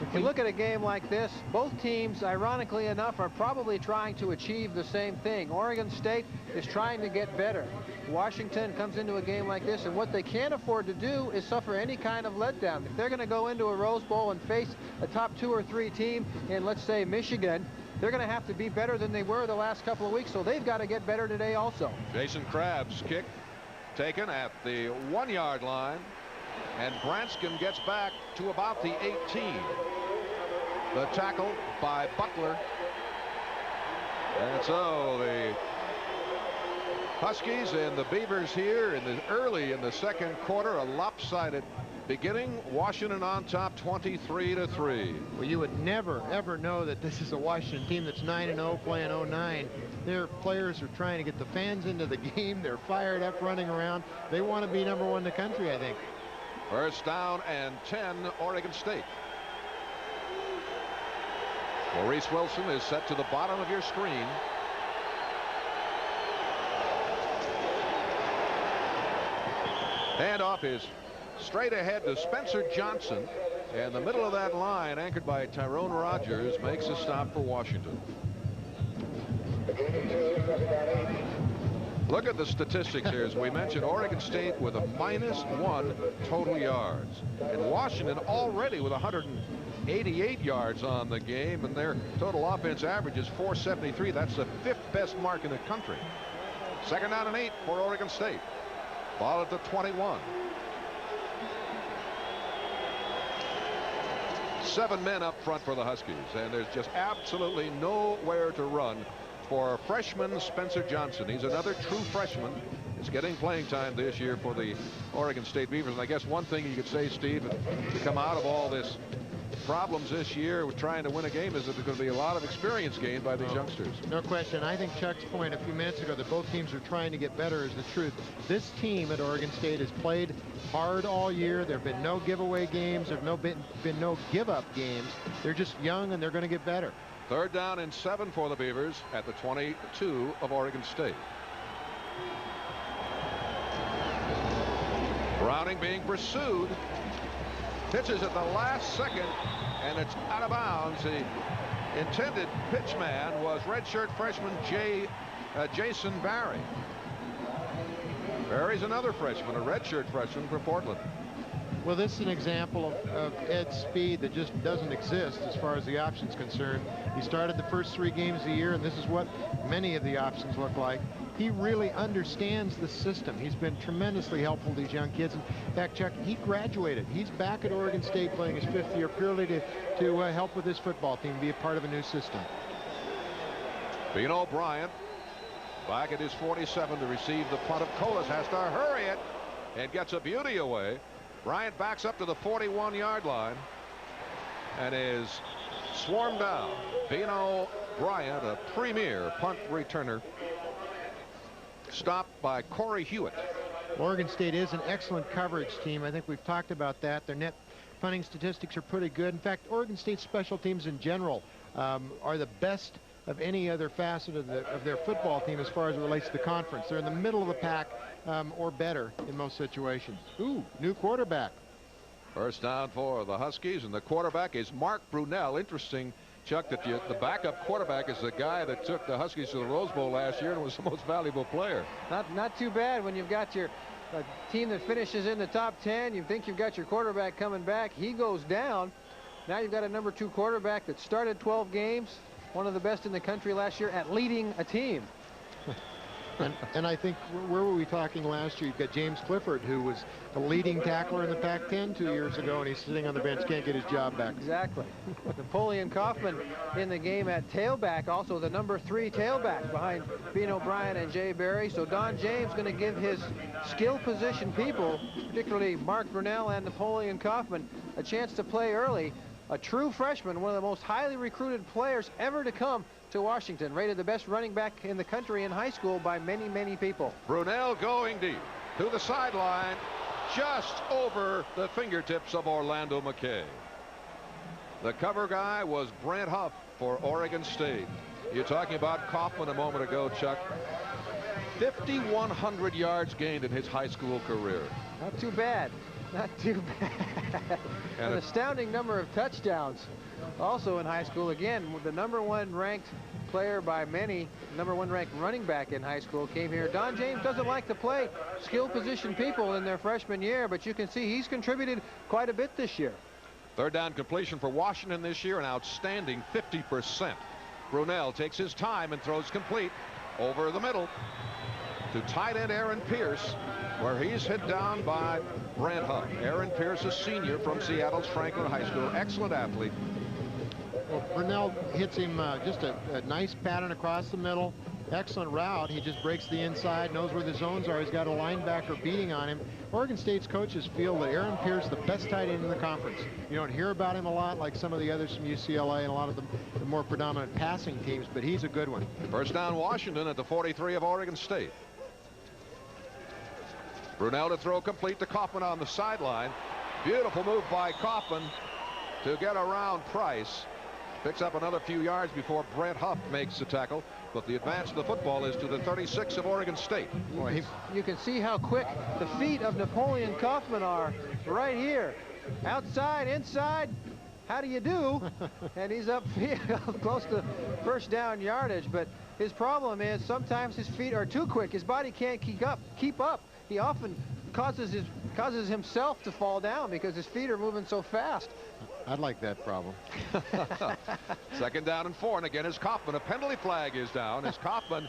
C: If you look at a game like this, both teams, ironically enough, are probably trying to achieve the same thing. Oregon State is trying to get better. Washington comes into a game like this, and what they can't afford to do is suffer any kind of letdown. If they're going to go into a Rose Bowl and face a top 2 or 3 team in, let's say, Michigan, they're going to have to be better than they were the last couple of weeks, so they've got to get better today also.
A: Jason Krabs' kick taken at the 1-yard line, and Branscombe gets back to about the 18. The tackle by Butler. And so the Huskies and the Beavers here early in the second quarter, a lopsided beginning. Washington on top 23-3.
B: Well, you would never ever know that this is a Washington team that's 9-0 playing 0-9. Their players are trying to get the fans into the game. They're fired up, running around. They want to be #1 in the country, I think.
A: First down and 10, Oregon State. Maurice Wilson is set to the bottom of your screen. Handoff is straight ahead to Spencer Johnson, and the middle of that line, anchored by Tyrone Rogers, makes a stop for Washington. Look at the statistics here. As we mentioned, Oregon State with a -1 total yards, and Washington already with 188 yards on the game, and their total offense average is 473. That's the 5th best mark in the country. Second down and 8 for Oregon State. Ball at the 21. 7 men up front for the Huskies, and there's just absolutely nowhere to run for freshman Spencer Johnson. He's another true freshman. Is getting playing time this year for the Oregon State Beavers. And I guess one thing you could say, Steve, to come out of all this problems this year with trying to win a game is that there's going to be a lot of experience gained by these youngsters.
B: No question. I think Chuck's point a few minutes ago that both teams are trying to get better is the truth. This team at Oregon State has played hard all year. There have been no giveaway games. There have been no give-up games. They're just young, and they're going to get better.
A: Third down and 7 for the Beavers at the 22 of Oregon State. Browning being pursued. Pitches at the last second, and it's out of bounds. The intended pitchman was redshirt freshman Jason Barry. Barry's another freshman, a redshirt freshman for Portland.
B: Well, this is an example of Ed's speed that just doesn't exist as far as the option's concerned. He started the first 3 games of the year, and this is what many of the options look like. He really understands the system. He's been tremendously helpful to these young kids. In fact, Chuck, he graduated. He's back at Oregon State playing his 5th year purely to help with his football team, be a part of a new system.
A: Bino Bryant back at his 47 to receive the punt. Of Colas has to hurry it and gets a beauty away. Bryant backs up to the 41-yard line and is swarmed down. Bino Bryant, a premier punt returner, stopped by Corey Hewitt.
B: Oregon State is an excellent coverage team. I think we've talked about that. Their net punting statistics are pretty good. In fact, Oregon State's special teams in general are the best of any other facet of their football team as far as it relates to the conference. They're in the middle of the pack or better in most situations. Ooh, new quarterback.
A: First down for the Huskies, and the quarterback is Mark Brunell. Interesting, Chuck, that the backup quarterback is the guy that took the Huskies to the Rose Bowl last year and was the most valuable player.
C: Not too bad when you've got your team that finishes in the top 10. You think you've got your quarterback coming back. He goes down. Now you've got a number 2 quarterback that started 12 games, one of the best in the country last year at leading a team.
B: And I think, where were we talking last year? You've got James Clifford, who was the leading tackler in the Pac-10 2 years ago, and he's sitting on the bench, can't get his job back.
C: Exactly. Napoleon Kaufman in the game at tailback, also the number 3 tailback behind Bino Bryant and Jay Barry. So Don James going to give his skill position people, particularly Mark Brunell and Napoleon Kaufman, a chance to play early. A true freshman, one of the most highly recruited players ever to come to Washington, rated the best running back in the country in high school by many, many people.
A: Brunell going deep. to the sideline, just over the fingertips of Orlando McKay. The cover guy was Brent Huff for Oregon State. You're talking about Kaufman a moment ago, Chuck. 5,100 yards gained in his high school career.
C: Not too bad. Not too bad.
A: And
C: an astounding number of touchdowns. Also in high school, again, the #1 ranked player by many, #1 ranked running back in high school came here. Don James doesn't like to play skill position people in their freshman year, but you can see he's contributed quite a bit this year.
A: Third down completion for Washington this year, an outstanding 50%. Brunell takes his time and throws complete over the middle to tight end Aaron Pierce, where he's hit down by Brent Huff. Aaron Pierce, a senior from Seattle's Franklin High School, excellent athlete.
B: Well, Brunell hits him just a nice pattern across the middle. Excellent route. He just breaks the inside, knows where the zones are. He's got a linebacker beating on him. Oregon State's coaches feel that Aaron Pierce is the best tight end in the conference. You don't hear about him a lot like some of the others from UCLA and a lot of the more predominant passing teams, but he's a good one.
A: First down Washington at the 43 of Oregon State. Brunell to throw complete to Kaufman on the sideline. Beautiful move by Kaufman to get around Price. Picks up another few yards before Brent Huff makes the tackle, but the advance of the football is to the 36 of Oregon State.
C: Boy, you can see how quick the feet of Napoleon Kaufman are right here. Outside, inside, how do you do? And he's upfield close to first down yardage, but his problem is sometimes his feet are too quick. His body can't keep up. He often causes himself to fall down because his feet are moving so fast.
B: I'd like that problem.
A: Second down and 4, and again is Kaufman. A penalty flag is down as Kaufman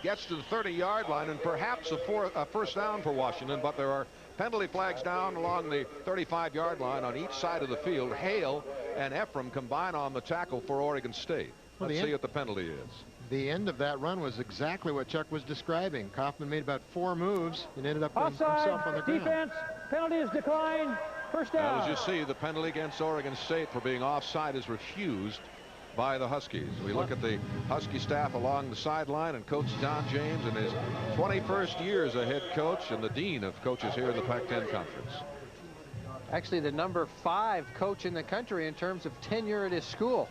A: gets to the 30-yard line, and perhaps a first down for Washington, but there are penalty flags down along the 35-yard line on each side of the field. Hale and Ephraim combine on the tackle for Oregon State. Let's see what the penalty is.
B: The end of that run was exactly what Chuck was describing. Kaufman made about 4 moves and ended up putting himself on the ground.
K: Defense, penalty is declined. First down.
A: As you see, the penalty against Oregon State for being offside is refused by the Huskies. We look at the Husky staff along the sideline, and Coach Don James in his 21st year as a head coach and the dean of coaches here in the Pac-10 Conference.
C: Actually, the #5 coach in the country in terms of tenure at his school.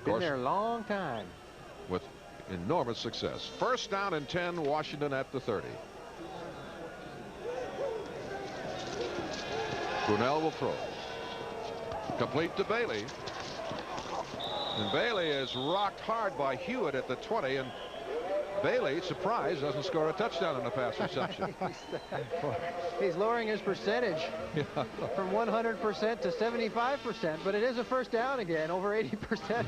C: Been there a long time.
A: With enormous success. First down and 10, Washington at the 30. Brunell will throw. Complete to Bailey. And Bailey is rocked hard by Hewitt at the 20, and Bailey, surprised, doesn't score a touchdown on the pass reception.
C: He's lowering his percentage from 100% to 75%, but it is a first down again. Over 80%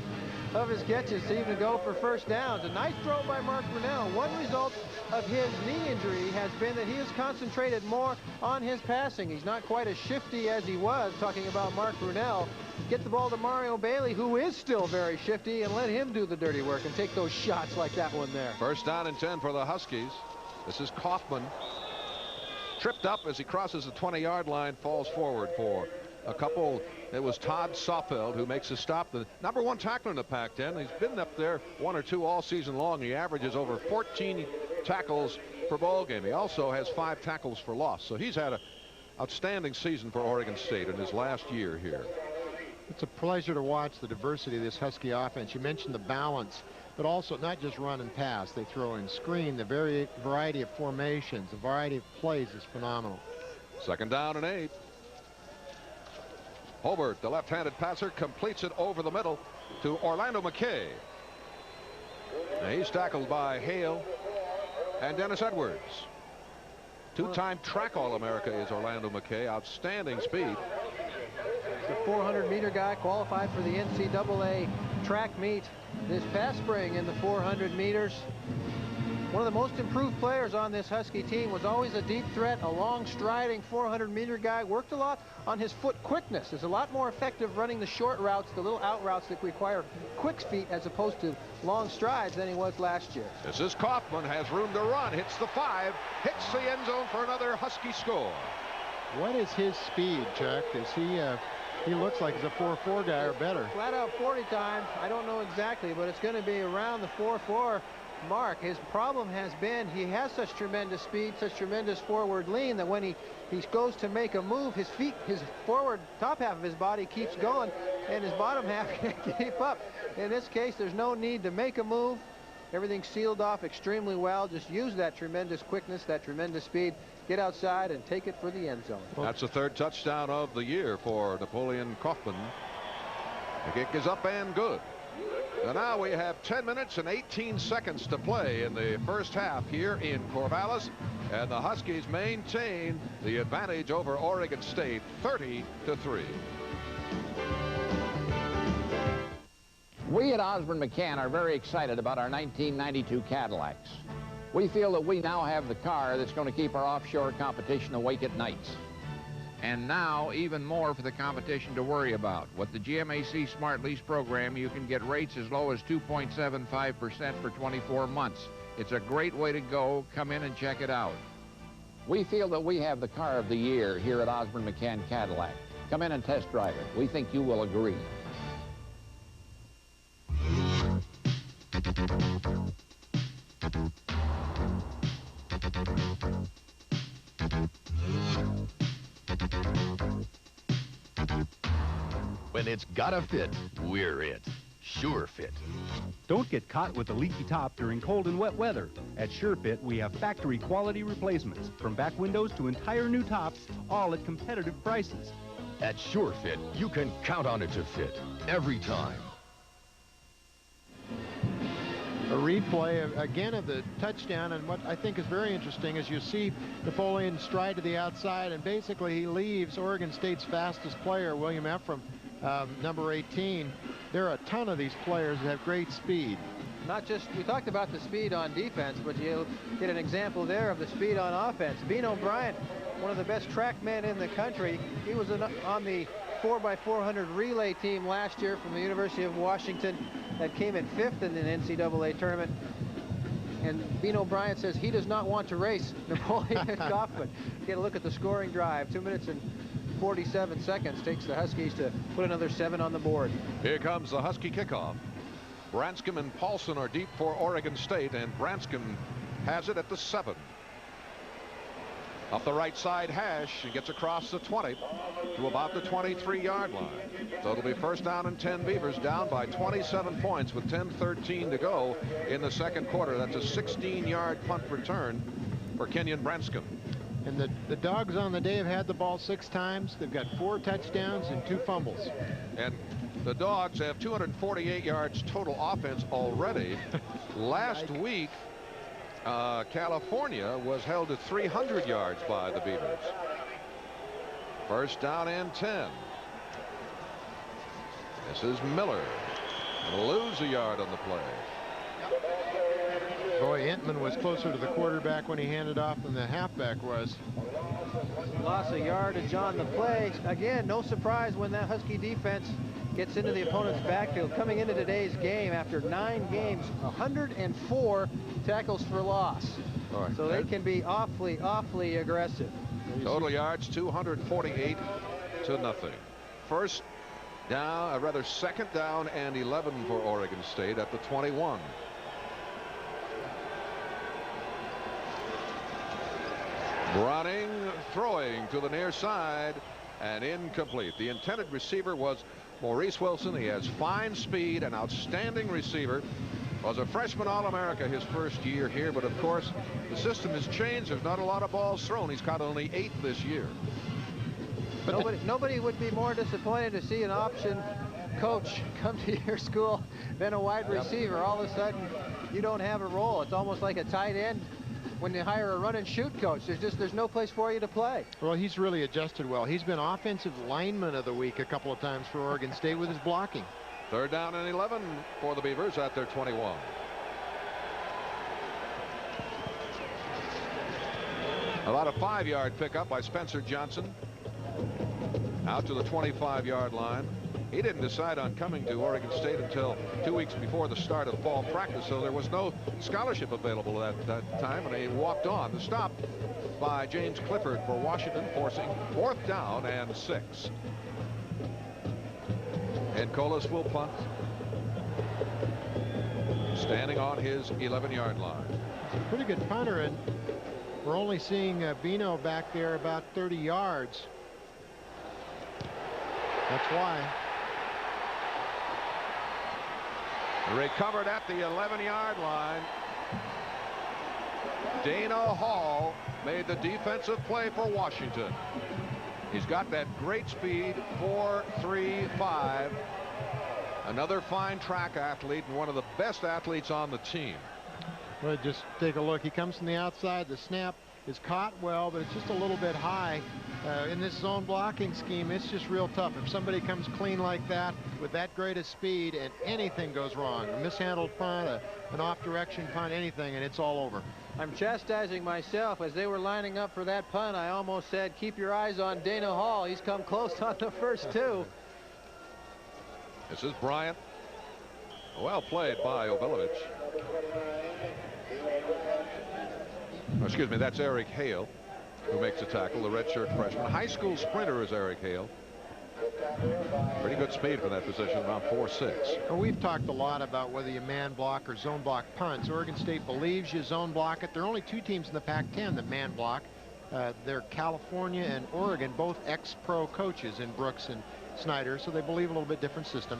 C: of his catches seem to go for first downs. A nice throw by Mark Brunell. One result of his knee injury has been that he has concentrated more on his passing. He's not quite as shifty as he was, talking about Mark Brunell. Get the ball to Mario Bailey, who is still very shifty, and let him do the dirty work and take those shots like that one there.
A: First down and 10 for the Huskies. This is Kaufman. Tripped up as he crosses the 20-yard line, falls forward for a couple. It was Todd Sofeld who makes a stop. The #1 tackler in the Pac-10. He's been up there 1 or 2 all season long. He averages over 14 tackles per ball game. He also has 5 tackles for loss. So he's had an outstanding season for Oregon State in his last year here.
B: It's a pleasure to watch the diversity of this Husky offense. You mentioned the balance, but also not just run and pass. They throw in screen. The variety of formations, the variety of plays is phenomenal.
A: Second down and 8. Hobart, the left-handed passer, completes it over the middle to Orlando McKay. Now he's tackled by Hale and Dennis Edwards. 2-time track All-America is Orlando McKay. Outstanding speed.
C: The 400-meter guy qualified for the NCAA track meet this past spring in the 400 meters. One of the most improved players on this Husky team, was always a deep threat, a long striding 400-meter guy. Worked a lot on his foot quickness. Is a lot more effective running the short routes, the little out routes that require quick feet as opposed to long strides than he was last year.
A: This is Kaufman, has room to run, hits the 5, hits the end zone for another Husky score.
B: What is his speed, Chuck? Is he looks like he's a 4.4 guy or better.
C: Flat out 40 time. I don't know exactly, but it's going to be around the 4.4 mark. His problem has been he has such tremendous speed, such tremendous forward lean that when he goes to make a move, his feet, his forward top half of his body keeps going and his bottom half can't keep up. In this case, there's no need to make a move. Everything's sealed off extremely well. Just use that tremendous quickness, that tremendous speed, get outside and take it for the end zone.
A: That's the third touchdown of the year for Napoleon Kaufman. The kick is up and good. And now we have 10 minutes and 18 seconds to play in the first half here in Corvallis, and the Huskies maintain the advantage over Oregon State 30-3.
L: We at Osborne McCann are very excited about our 1992 Cadillacs. We feel that we now have the car that's going to keep our offshore competition awake at nights. And now, even more for the competition to worry about. With the GMAC Smart Lease program, you can get rates as low as 2.75% for 24 months. It's a great way to go. Come in and check it out. We feel that we have the car of the year here at Osborne McCann Cadillac. Come in and test drive it. We think you will agree.
M: When it's gotta fit, we're it. Sure Fit.
H: Don't get caught with a leaky top during cold and wet weather. At Sure Fit, we have factory quality replacements, from back windows to entire new tops, all at competitive prices.
M: At Sure Fit, you can count on it to fit every time.
B: A replay again of the touchdown, and what I think is very interesting is you see Napoleon stride to the outside, and basically he leaves Oregon State's fastest player, William Ephraim, number 18. There are a ton of these players that have great speed.
C: Not just, we talked about the speed on defense, but you get an example there of the speed on offense. Bean O'Brien, one of the best track men in the country, he was on the 4x400 relay team last year from the University of Washington that came in 5th in an NCAA tournament. And Bean O'Brien says he does not want to race Napoleon Kaufman. Get a look at the scoring drive. 2 minutes and 47 seconds takes the Huskies to put another 7 on the board.
A: Here comes the Husky kickoff. Branscombe and Paulson are deep for Oregon State, and Branscombe has it at the 7. Up the right side hash, and gets across the 20 to about the 23-yard line. So it'll be first down and 10 Beavers, down by 27 points with 10:13 to go in the second quarter. That's a 16-yard punt return for Kenyon Branscombe.
B: And the Dogs on the day have had the ball 6 times. They've got 4 touchdowns and 2 fumbles.
A: And the Dogs have 248 yards total offense already. Last week, California was held to 300 yards by the Beavers. First down and 10. This is Miller. He'll lose a yard on the play.
B: Boy, Entman was closer to the quarterback when he handed off than the halfback was.
C: Loss of yardage on the play. Again, no surprise when that Husky defense gets into the opponent's backfield. Coming into today's game after 9 games, 104 tackles for loss. Right. So they can be awfully, awfully aggressive.
A: Total yards 248 to nothing. First down, rather second down and 11 for Oregon State at the 21. Running, throwing to the near side, and incomplete. The intended receiver was Maurice Wilson. He has fine speed, an outstanding receiver. Was a freshman All-America his first year here, but of course the system has changed. There's not a lot of balls thrown. He's caught only 8 this year.
C: But nobody would be more disappointed to see an option coach come to your school than a wide receiver. All of a sudden you don't have a role. It's almost like a tight end when you hire a run and shoot coach. There's no place for you to play.
B: Well, he's really adjusted well. He's been offensive lineman of the week a couple of times for Oregon State with his blocking.
A: Third down and 11 for the Beavers at their 21. About a 5-yard pickup by Spencer Johnson. Out to the 25-yard line. He didn't decide on coming to Oregon State until 2 weeks before the start of fall practice, so there was no scholarship available at that time, and he walked on. The stop by James Clifford for Washington, forcing 4th down and 6. And Colas will punt. standing on his 11-yard line.
B: He's a pretty good punter, and we're only seeing Bino back there about 30 yards. That's why.
A: Recovered at the 11-yard line. Dana Hall made the defensive play for Washington. He's got that great speed, 4.35. Another fine track athlete and one of the best athletes on the team.
B: Well, just take a look. He comes from the outside. The snap is caught well, but it's just a little bit high. In this zone blocking scheme, it's just real tough. If somebody comes clean like that with that great of speed and anything goes wrong, a mishandled punt, an off-direction punt, anything, and it's all over.
C: I'm chastising myself. As they were lining up for that punt, I almost said, keep your eyes on Dana Hall. He's come close on the first two.
A: This is Bryant. Well played by Obelovich. Oh, excuse me, that's Eric Hale who makes the tackle, the redshirt freshman. High school sprinter is Eric Hale. Pretty good speed for that position, around 4.6.
B: Well, we've talked a lot about whether you man block or zone block punts. Oregon State believes you zone block it. There are only two teams in the Pac-10 that man block. They're California and Oregon, both ex-pro coaches in Brooks and Snyder, so they believe a little bit different system.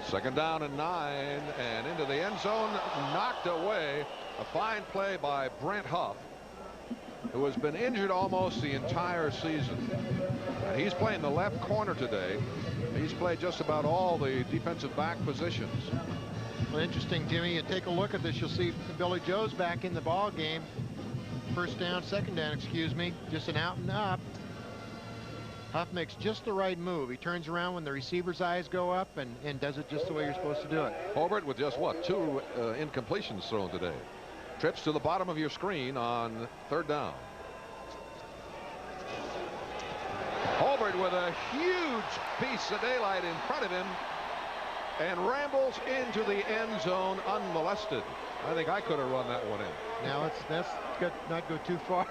A: Second down and 9, and into the end zone, knocked away. A fine play by Brent Huff, who has been injured almost the entire season. And he's playing the left corner today. He's played just about all the defensive back positions.
B: Well, interesting, Jimmy. You take a look at this, you'll see Billy Joe's back in the ball game. First down, second down, excuse me. Just an out and up. Huff makes just the right move. He turns around when the receiver's eyes go up and does it just the way you're supposed to do it.
A: Hobert with just what, 2 incompletions thrown today. Trips to the bottom of your screen on third down. Hobert with a huge piece of daylight in front of him and rambles into the end zone unmolested. I think I could have run that one in.
B: Now that's not go too far.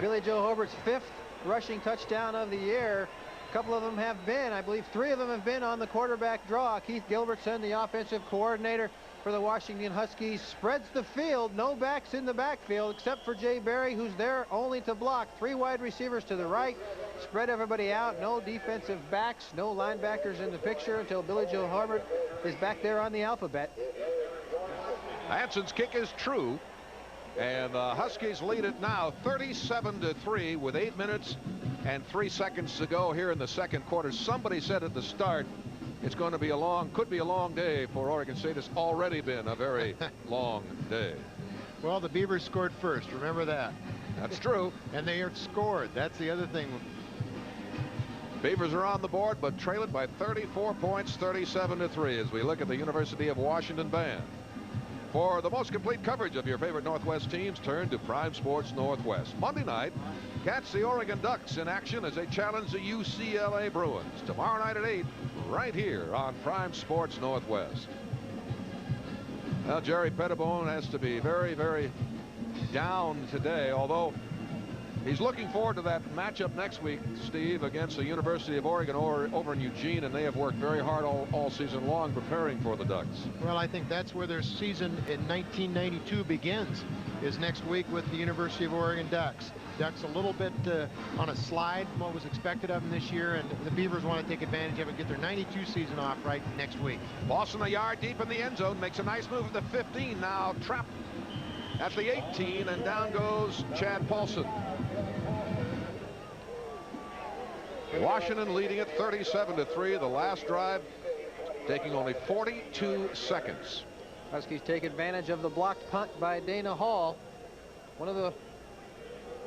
C: Billy Joe Hobert's 5th rushing touchdown of the year. A couple of them have been, I believe 3 of them have been on the quarterback draw. Keith Gilbertson, the offensive coordinator for the Washington Huskies, spreads the field. No backs in the backfield except for Jay Barry, who's there only to block. 3 wide receivers to the right. Spread everybody out. No defensive backs. No linebackers in the picture until Billy Joe Hobert is back there on the alphabet.
A: Hanson's kick is true. And the Huskies lead it now 37-3 with 8 minutes and 3 seconds to go here in the second quarter. Somebody said at the start it's going to be could be a long day for Oregon State. It's already been a very long day.
B: Well, the Beavers scored first. Remember that.
A: That's true.
B: And they are scored. That's the other thing.
A: Beavers are on the board, but trail it by 34 points, 37-3 as we look at the University of Washington band. For the most complete coverage of your favorite Northwest teams, turn to Prime Sports Northwest. Monday night, catch the Oregon Ducks in action as they challenge the UCLA Bruins. Tomorrow night at 8, right here on Prime Sports Northwest. Well, Jerry Pettibone has to be very, very down today, although he's looking forward to that matchup next week, Steve, against the University of Oregon over in Eugene, and they have worked very hard all season long preparing for the Ducks.
B: Well, I think that's where their season in 1992 begins, is next week with the University of Oregon Ducks. Ducks a little bit on a slide from what was expected of them this year, and the Beavers want to take advantage of it, get their 92 season off right next week.
A: Boston a yard deep in the end zone, makes a nice move at the 15, now trapped at the 18, and down goes Chad Paulson. Washington leading it 37-3. The last drive taking only 42 seconds.
C: Huskies take advantage of the blocked punt by Dana Hall. One of the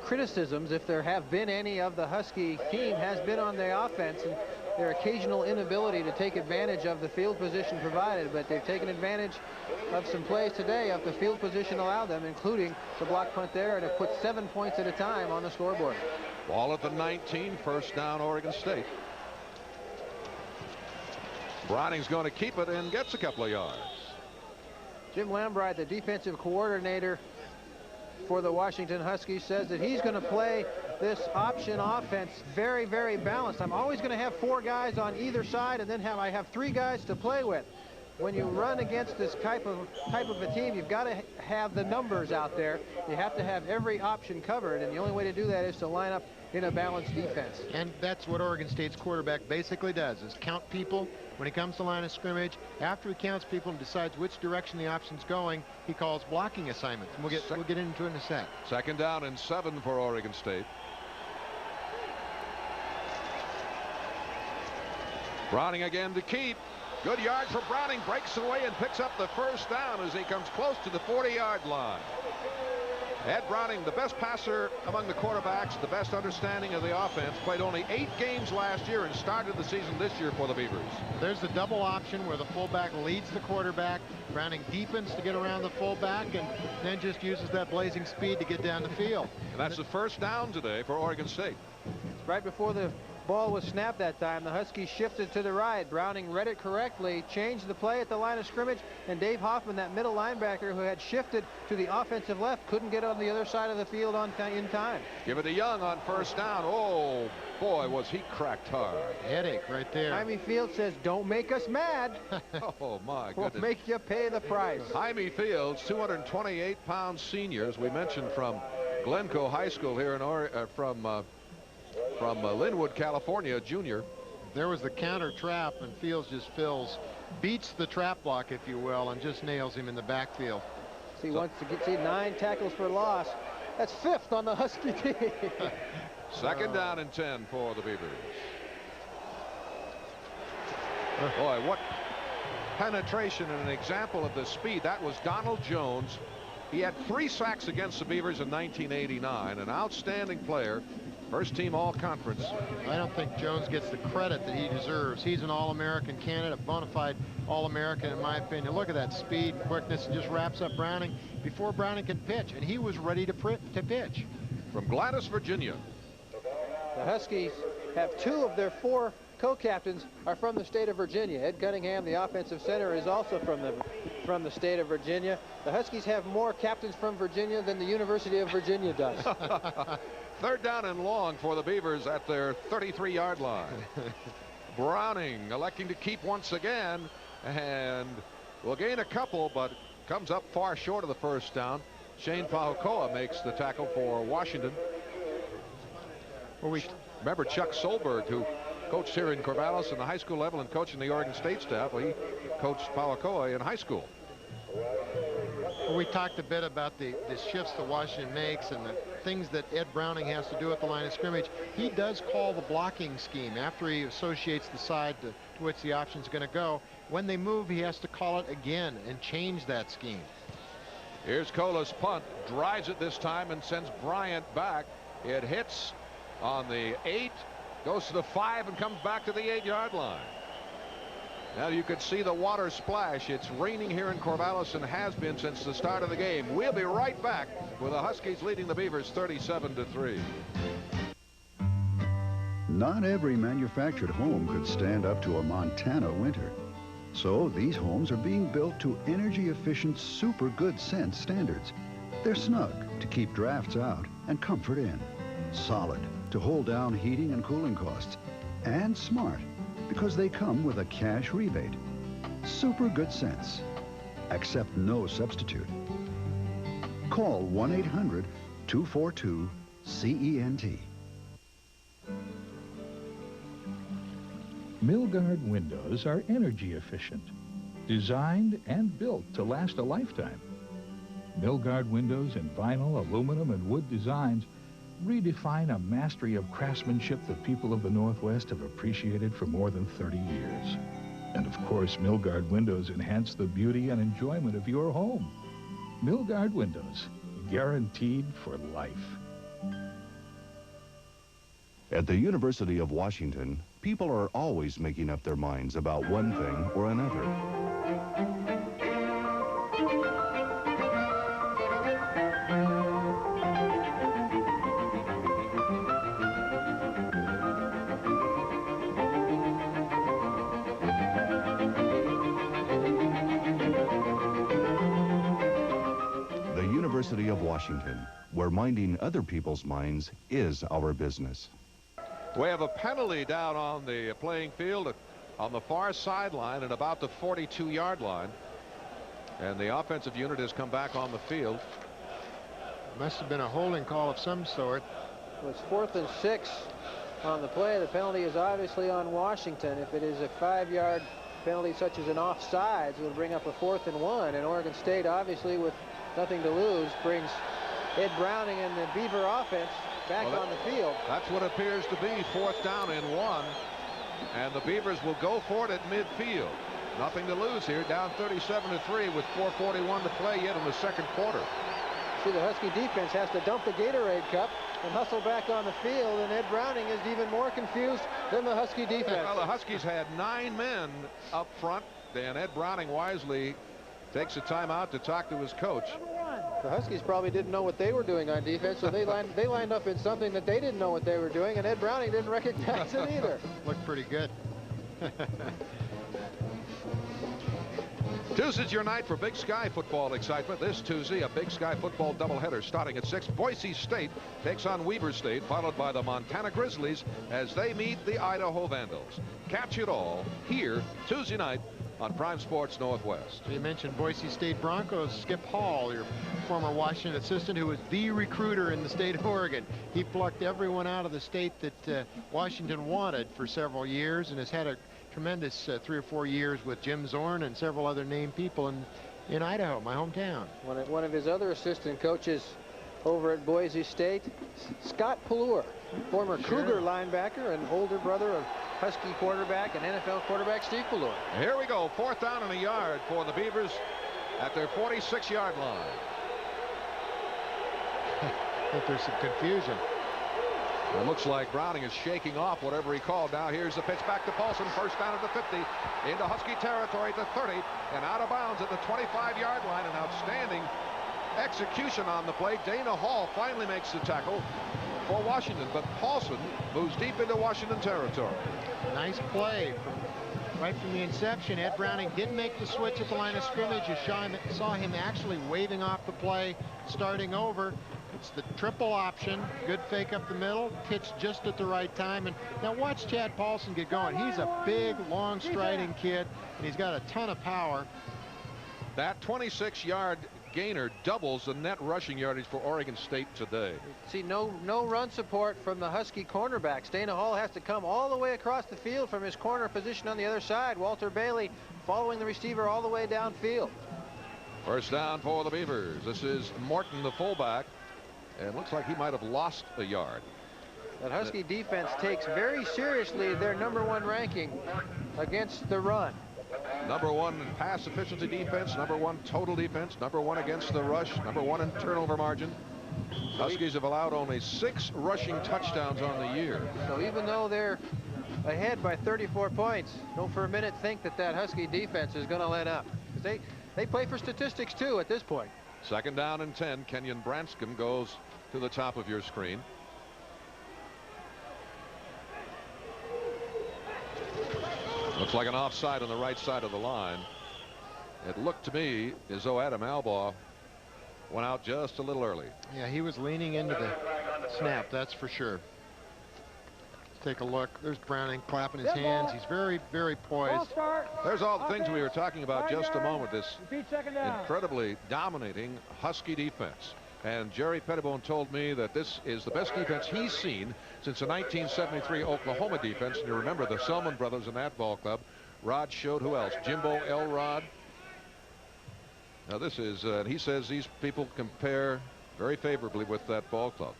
C: criticisms, if there have been any, of the Husky team has been on the offense and their occasional inability to take advantage of the field position provided, but they've taken advantage of some plays today of the field position allowed them, including the block punt there, and have put 7 points at a time on the scoreboard.
A: Ball at the 19, first down Oregon State. Browning's going to keep it and gets a couple of yards.
C: Jim Lambright, the defensive coordinator for the Washington Huskies, says that he's going to play this option offense very, very balanced. I'm always going to have 4 guys on either side, and then I have 3 guys to play with. when you run against this type of a team, you've got to have the numbers out there. You have to have every option covered, and the only way to do that is to line up in a balanced defense.
B: And that's what Oregon State's quarterback basically does, is count people when he comes to line of scrimmage. After he counts people and decides which direction the option's going, he calls blocking assignments. And we'll get into it in a sec.
A: 2nd down and 7 for Oregon State. Browning again to keep. Good yard for Browning. Breaks away and picks up the 1st down as he comes close to the 40-yard line. Ed Browning, the best passer among the quarterbacks, the best understanding of the offense, played only 8 games last year and started the season this year for the Beavers. There's the double option where the fullback leads the quarterback. Browning deepens to get around the fullback and then just uses that blazing speed to get down the field. And that's the 1st down today for Oregon State.
C: Right before the ball was snapped that time, the Huskies shifted to the right. Browning read it correctly, changed the play at the line of scrimmage, and Dave Hoffman, that middle linebacker who had shifted to the offensive left, couldn't get on the other side of the field in time.
A: Give it to Young on 1st down. Oh, boy, was he cracked hard.
B: Headache right there.
C: Jaime Fields says, don't make us mad.
A: Oh, my goodness.
C: We'll make you pay the price.
A: Jaime Fields, 228-pound seniors. We mentioned from Glencoe High School here in from Linwood, California, junior.
B: There was the counter trap, and Fields just beats the trap block, if you will, and just nails him in the backfield.
C: See, wants to see 9 tackles for loss. That's 5th on the Husky team.
A: 2nd down and 10 for the Beavers. Boy, what penetration and an example of the speed. That was Donald Jones. He had 3 sacks against the Beavers in 1989. An outstanding player. 1st team all-conference.
B: I don't think Jones gets the credit that he deserves. He's an All-American candidate, a bona fide All-American in my opinion. Look at that speed and quickness. It just wraps up Browning before Browning can pitch, and he was ready to pitch.
A: From Gladys, Virginia.
C: The Huskies have 2 of their 4 co-captains are from the state of Virginia. Ed Cunningham, the offensive center, is also from the state of Virginia. The Huskies have more captains from Virginia than the University of Virginia does.
A: 3rd down and long for the Beavers at their 33-yard line. Browning electing to keep once again, and will gain a couple, but comes up far short of the 1st down. Shane Pahokoa makes the tackle for Washington. Well, we remember Chuck Solberg, who coached here in Corvallis in the high school level and coaching the Oregon State staff. Well, he coached Pahokoa in high school.
B: Well, we talked a bit about the shifts that Washington makes and the things that Ed Browning has to do at the line of scrimmage. He does call the blocking scheme after he associates the side to which the option is going to go. When they move, he has to call it again and change that scheme.
A: Here's Cola's punt. Drives it this time and sends Bryant back. It hits on the 8, goes to the 5, and comes back to the 8-yard line. Now you could see the water splash. It's raining here in Corvallis and has been since the start of the game. We'll be right back with the Huskies leading the Beavers 37-3.
J: Not every manufactured home could stand up to a Montana winter. So these homes are being built to energy-efficient, super good sense standards. They're snug to keep drafts out and comfort in. Solid to hold down heating and cooling costs. And smart because they come with a cash rebate. Super good sense. Accept no substitute. Call 1-800-242-CENT.
N: Milgard windows are energy efficient, designed and built to last a lifetime. Milgard windows in vinyl, aluminum, and wood designs redefine a mastery of craftsmanship that people of the Northwest have appreciated for more than 30 years. And of course, Milgard windows enhance the beauty and enjoyment of your home. Milgard windows, guaranteed for life.
O: At the University of Washington, people are always making up their minds about one thing or another. University of Washington, where minding other people's minds is our business.
A: We have a penalty down on the playing field. A on the far sideline at about the 42-yard line. And the offensive unit has come back on the field.
B: Must have been a holding call of some sort.
C: It was 4th and 6 on the play. The penalty is obviously on Washington. If it is a 5-yard penalty such as an offsides, it would bring up a 4th and 1. And Oregon State, obviously with nothing to lose, brings Ed Browning and the Beaver offense back on the field.
A: That's what appears to be 4th down and 1. And the Beavers will go for it at midfield. Nothing to lose here, down 37-3 with 4:41 to play yet in the second quarter.
C: See, the Husky defense has to dump the Gatorade cup and hustle back on the field, and Ed Browning is even more confused than the Husky defense.
A: Well, the Huskies had 9 men up front, and Ed Browning wisely takes a timeout to talk to his coach.
C: The Huskies probably didn't know what they were doing on defense, so they lined up in something that they didn't know what they were doing, and Ed Browning didn't recognize it either.
B: Looked pretty good.
A: Tuesday's your night for Big Sky football excitement. This Tuesday, a Big Sky football doubleheader starting at 6. Boise State takes on Weber State, followed by the Montana Grizzlies as they meet the Idaho Vandals. Catch it all here Tuesday night on Prime Sports Northwest.
B: You mentioned Boise State Broncos. Skip Hall, your former Washington assistant, who was the recruiter in the state of Oregon. He plucked everyone out of the state that Washington wanted for several years and has had a tremendous 3 or 4 years with Jim Zorn and several other named people in Idaho, my hometown.
C: One of his other assistant coaches over at Boise State, Scott Pallure, former Cougar linebacker and older brother of Husky quarterback and NFL quarterback Steve Pallure.
A: Here we go, 4th down and a yard for the Beavers at their 46-yard line.
B: I think there's some confusion.
A: It looks like Browning is shaking off whatever he called. Now here's the pitch back to Paulson. First down at the 50, into Husky territory at the 30, and out of bounds at the 25-yard line. An outstanding execution on the play. Dana Hall finally makes the tackle for Washington, but Paulson moves deep into Washington territory.
B: Nice play right from the inception. Ed Browning didn't make the switch at the line of scrimmage. You saw him actually waving off the play, starting over. It's the triple option. Good fake up the middle, pitch just at the right time. And now watch Chad Paulson get going. He's a big, long striding kid, and he's got a ton of power.
A: That 26-yard gainer doubles the net rushing yardage for Oregon State today.
C: See, no run support from the Husky cornerbacks. Dana Hall has to come all the way across the field from his corner position on the other side. Walter Bailey following the receiver all the way downfield.
A: First down for the Beavers. This is Morton, the fullback, and looks like he might have lost a yard.
C: That Husky defense takes very seriously their #1 ranking against the run.
A: #1 in pass efficiency defense, #1 total defense, #1 against the rush, #1 in turnover margin. Huskies have allowed only 6 rushing touchdowns on the year.
C: So even though they're ahead by 34 points, don't for a minute think that Husky defense is going to let up. They play for statistics too at this point.
A: Second down and 10. Kenyon Branscombe goes to the top of your screen. Looks like an offside on the right side of the line. It looked to me as though Adam Albaugh went out just a little early.
B: Yeah, he was leaning into the snap, that's for sure. Let's take a look. There's Browning clapping his hands. He's very, very poised.
A: There's all the things we were talking about just a moment. This incredibly dominating Husky defense. And Jerry Pettibone told me that this is the best defense he's seen since the 1973 Oklahoma defense. And you remember the Selman brothers in that ball club. Rod showed who else? Jimbo Elrod. Now this is, he says these people compare very favorably with that ball club.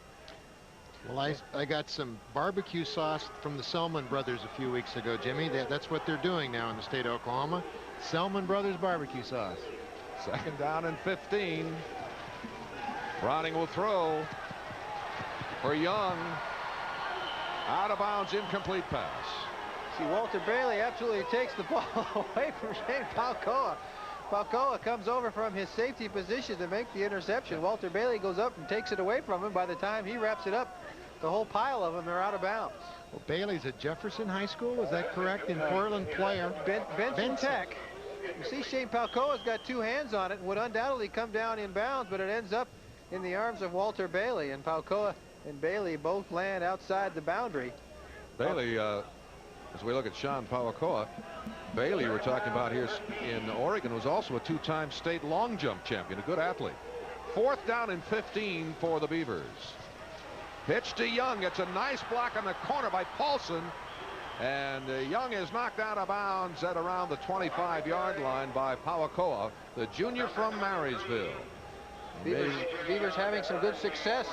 B: Well, I got some barbecue sauce from the Selman brothers a few weeks ago, Jimmy. That's what they're doing now in the state of Oklahoma. Selman brothers barbecue sauce.
A: Second down and 15. Browning will throw for Young. Out of bounds, incomplete pass.
C: See, Walter Bailey absolutely takes the ball away from Shane Palcoa. Palcoa comes over from his safety position to make the interception. Walter Bailey goes up and takes it away from him. By the time he wraps it up, the whole pile of them are out of bounds.
B: Well, Bailey's at Jefferson High School, is that correct? In Portland player.
C: Benson Tech. You see Shane Palcoa's got 2 hands on it and would undoubtedly come down in bounds, but it ends up in the arms of Walter Bailey, and Palcoa and Bailey both land outside the boundary.
A: Bailey As we look at Sean Pauakoa, Bailey, we're talking about here in Oregon, was also a two-time state long jump champion, a good athlete. 4th down and 15 for the Beavers. Pitch to Young. It's a nice block on the corner by Paulson. And Young is knocked out of bounds at around the 25-yard line by Pauakoa, the junior from Marysville.
C: Beavers having some good success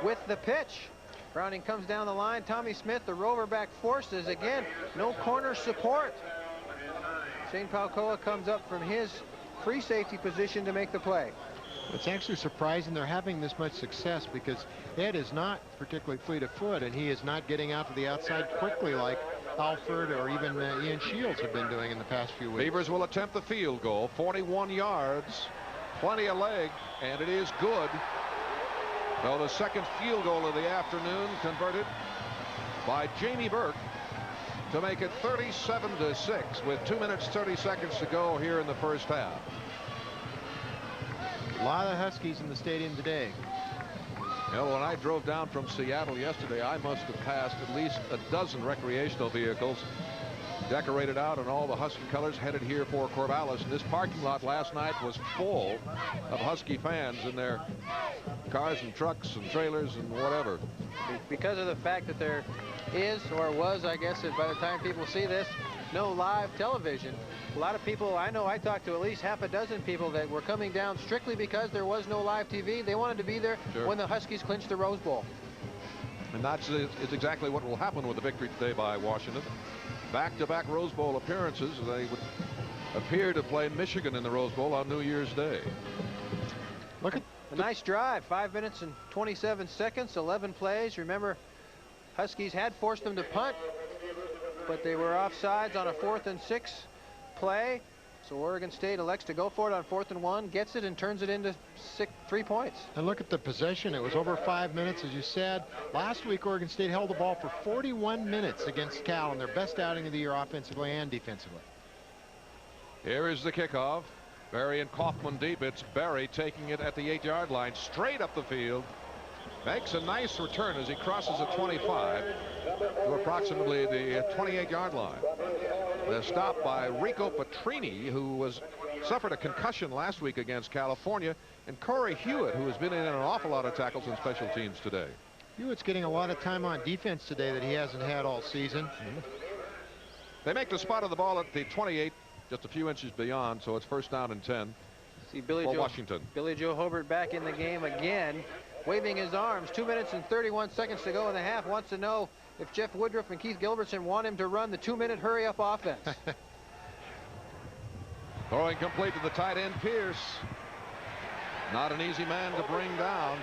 C: with the pitch. Browning comes down the line. Tommy Smith, the rover back, forces again. No corner support. Shane Pauakoa comes up from his free safety position to make the play.
B: It's actually surprising they're having this much success because Ed is not particularly fleet of foot, and he is not getting out to the outside quickly like Alford or even Ian Shields have been doing in the past few weeks.
A: Beavers will attempt the field goal, 41 yards, plenty of leg, and it is good. Though the second field goal of the afternoon converted by Jamie Burke to make it 37-6 with 2 minutes 30 seconds to go here in the first half.
B: A lot of Huskies in the stadium today.
A: You know, when I drove down from Seattle yesterday, I must have passed at least a dozen recreational vehicles decorated out in all the Husky colors headed here for Corvallis. And this parking lot last night was full of Husky fans in their cars and trucks and trailers and whatever.
C: Because of the fact that there is, or was, I guess, by the time people see this, no live television. A lot of people, I know I talked to at least half a dozen people that were coming down strictly because there was no live TV. They wanted to be there when the Huskies clinched the Rose Bowl.
A: And that's exactly what will happen with the victory today by Washington. Back-to-back Rose Bowl appearances. They would appear to play Michigan in the Rose Bowl on New Year's Day.
C: Look at a nice drive. 5 minutes and 27 seconds, 11 plays. Remember, Huskies had forced them to punt, but they were offsides on a 4th and 6 play. So Oregon State elects to go for it on 4th and 1, gets it and turns it into 3 points.
B: And look at the possession. It was over 5 minutes, as you said. Last week, Oregon State held the ball for 41 minutes against Cal in their best outing of the year offensively and defensively.
A: Here is the kickoff. Berry and Kaufman deep. It's Berry taking it at the 8-yard line, straight up the field. Makes a nice return as he crosses the 25 to approximately the 28-yard line. The stop by Rico Petrini, who suffered a concussion last week against California, and Corey Hewitt, who has been in an awful lot of tackles and special teams today.
B: Hewitt's getting a lot of time on defense today that he hasn't had all season.
A: They make the spot of the ball at the 28, just a few inches beyond, so it's 1st down and 10
C: for
A: Washington.
C: Billy Joe Hobart back in the game again, waving his arms. 2 minutes and 31 seconds to go in the half. Wants to know if Jeff Woodruff and Keith Gilbertson want him to run the 2-minute hurry-up offense.
A: Throwing complete to the tight end, Pierce. Not an easy man to bring down.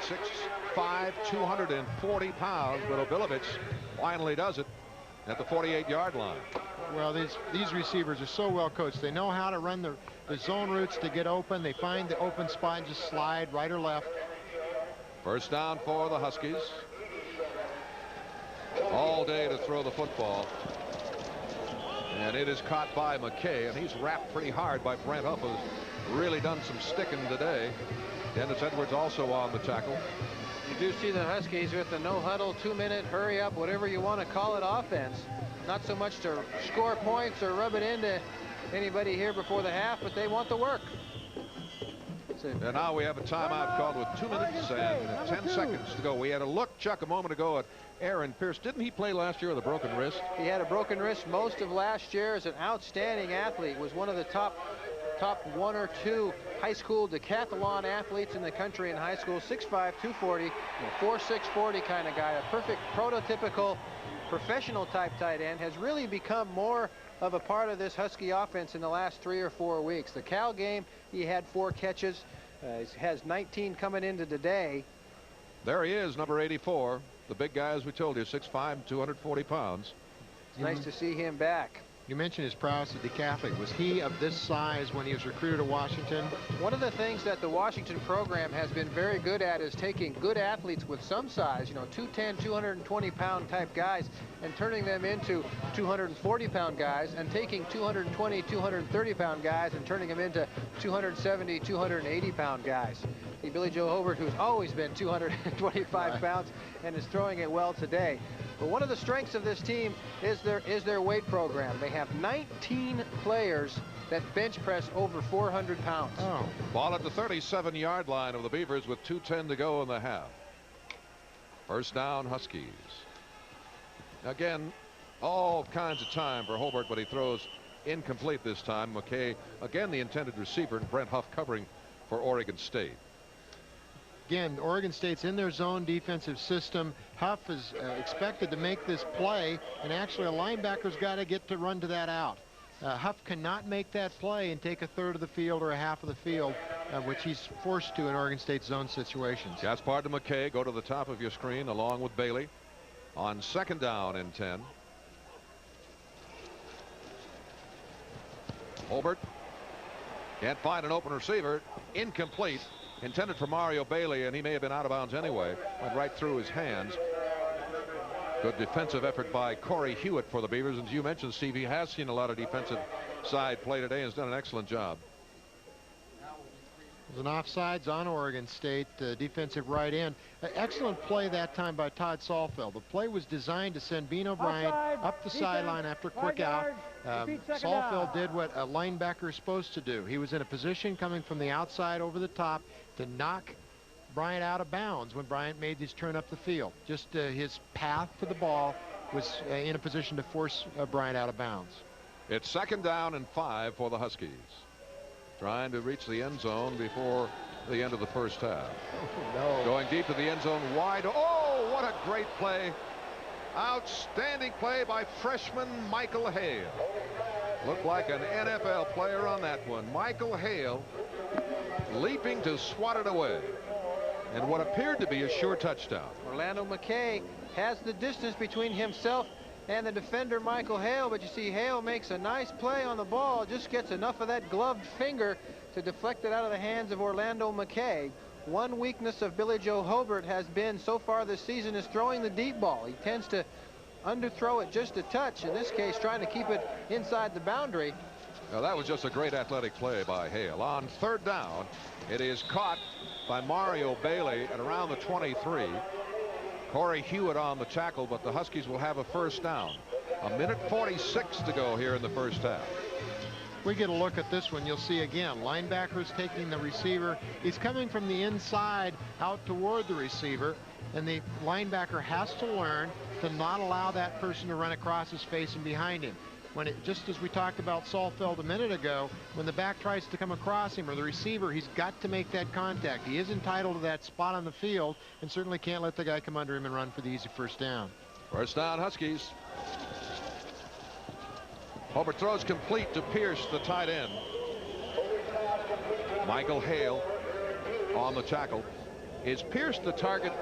A: 6'5", 240 pounds, but Obilovich finally does it at the 48-yard line.
B: Well, these receivers are so well coached. They know how to run the zone routes to get open. They find the open spot and just slide right or left.
A: 1st down for the Huskies. All day to throw the football. And it is caught by McKay, and he's wrapped pretty hard by Brent Huff, who's really done some sticking today. Dennis Edwards also on the tackle.
C: You do see the Huskies with the no-huddle, 2-minute hurry-up, whatever you want to call it, offense. Not so much to score points or rub it into anybody here before the half, but they want the work.
A: And now we have a timeout called with 2 minutes and 10 seconds to go. We had a look, Chuck, a moment ago at Aaron Pierce. Didn't he play last year with a broken wrist?
C: He had a broken wrist most of last year. As an outstanding athlete, was one of the top 1 or 2 high school decathlon athletes in the country in high school. 6'5", 240, 4'6", 40 kind of guy. A perfect prototypical professional type tight end. Has really become more of a part of this Husky offense in the last 3 or 4 weeks. The Cal game, he had 4 catches. He has 19 coming into today.
A: There he is, number 84. The big guy, as we told you, 6'5", 240 pounds.
C: It's nice to see him back.
B: You mentioned his prowess at decathlete. Was he of this size when he was recruited to Washington?
C: One of the things that the Washington program has been very good at is taking good athletes with some size, 210, 220-pound type guys, and turning them into 240-pound guys, and taking 220, 230-pound guys and turning them into 270, 280-pound guys. See Billy Joe Hobart, who's always been 225 pounds and is throwing it well today. But one of the strengths of this team is their weight program. They have 19 players that bench press over 400 pounds.
A: Oh. Ball at the 37-yard line of the Beavers with 2:10 to go in the half. First down, Huskies. Again, all kinds of time for Hobart, but he throws incomplete this time. McKay, again, the intended receiver, and Brent Huff covering for Oregon State.
B: Again, Oregon State's in their zone defensive system. Huff is expected to make this play, and actually a linebacker's got to get to run to that out. Huff cannot make that play and take a third of the field or a half of the field, which he's forced to in Oregon State's zone situations.
A: Gaspard to McKay. Go to the top of your screen along with Bailey on second down and 10. Hobart can't find an open receiver. Incomplete. Intended for Mario Bailey, and he may have been out of bounds anyway. Went right through his hands. Good defensive effort by Corey Hewitt for the Beavers. And as you mentioned, Steve, he has seen a lot of defensive side play today and has done an excellent job.
B: There's an offsides on Oregon State, defensive right end. Excellent play that time by Todd Saulfeld. The play was designed to send Bean O'Brien up the sideline after a quick out. Saulfeld did what a linebacker is supposed to do. He was in a position coming from the outside over the top to knock Bryant out of bounds when Bryant made his turn up the field. Just his path to the ball was in a position to force Bryant out of bounds.
A: It's second down and 5 for the Huskies. Trying to reach the end zone before the end of the first half.
C: Oh, no.
A: Going deep to the end zone, wide. Oh, what a great play. Outstanding play by freshman Michael Hale. Looked like an NFL player on that one. Michael Hale leaping to swat it away. And what appeared to be a sure touchdown.
C: Orlando McKay has the distance between himself and the defender Michael Hale, but you see Hale makes a nice play on the ball, just gets enough of that gloved finger to deflect it out of the hands of Orlando McKay. One weakness of Billy Joe Hobart has been so far this season is throwing the deep ball. He tends to underthrow it just a touch, in this case trying to keep it inside the boundary.
A: Now that was just a great athletic play by Hale. On third down, it is caught by Mario Bailey at around the 23. Corey Hewitt on the tackle, but the Huskies will have a first down. A minute 46 to go here in the first half.
B: We get a look at this one. You'll see again linebackers taking the receiver. He's coming from the inside out toward the receiver, and the linebacker has to learn to not allow that person to run across his face and behind him. When it, just as we talked about Saulfeld a minute ago, when the back tries to come across him or the receiver, he's got to make that contact. He is entitled to that spot on the field and certainly can't let the guy come under him and run for the easy first down.
A: First down, Huskies. Hobart throws complete to Pierce, the tight end. Michael Hale on the tackle. Is Pierce the target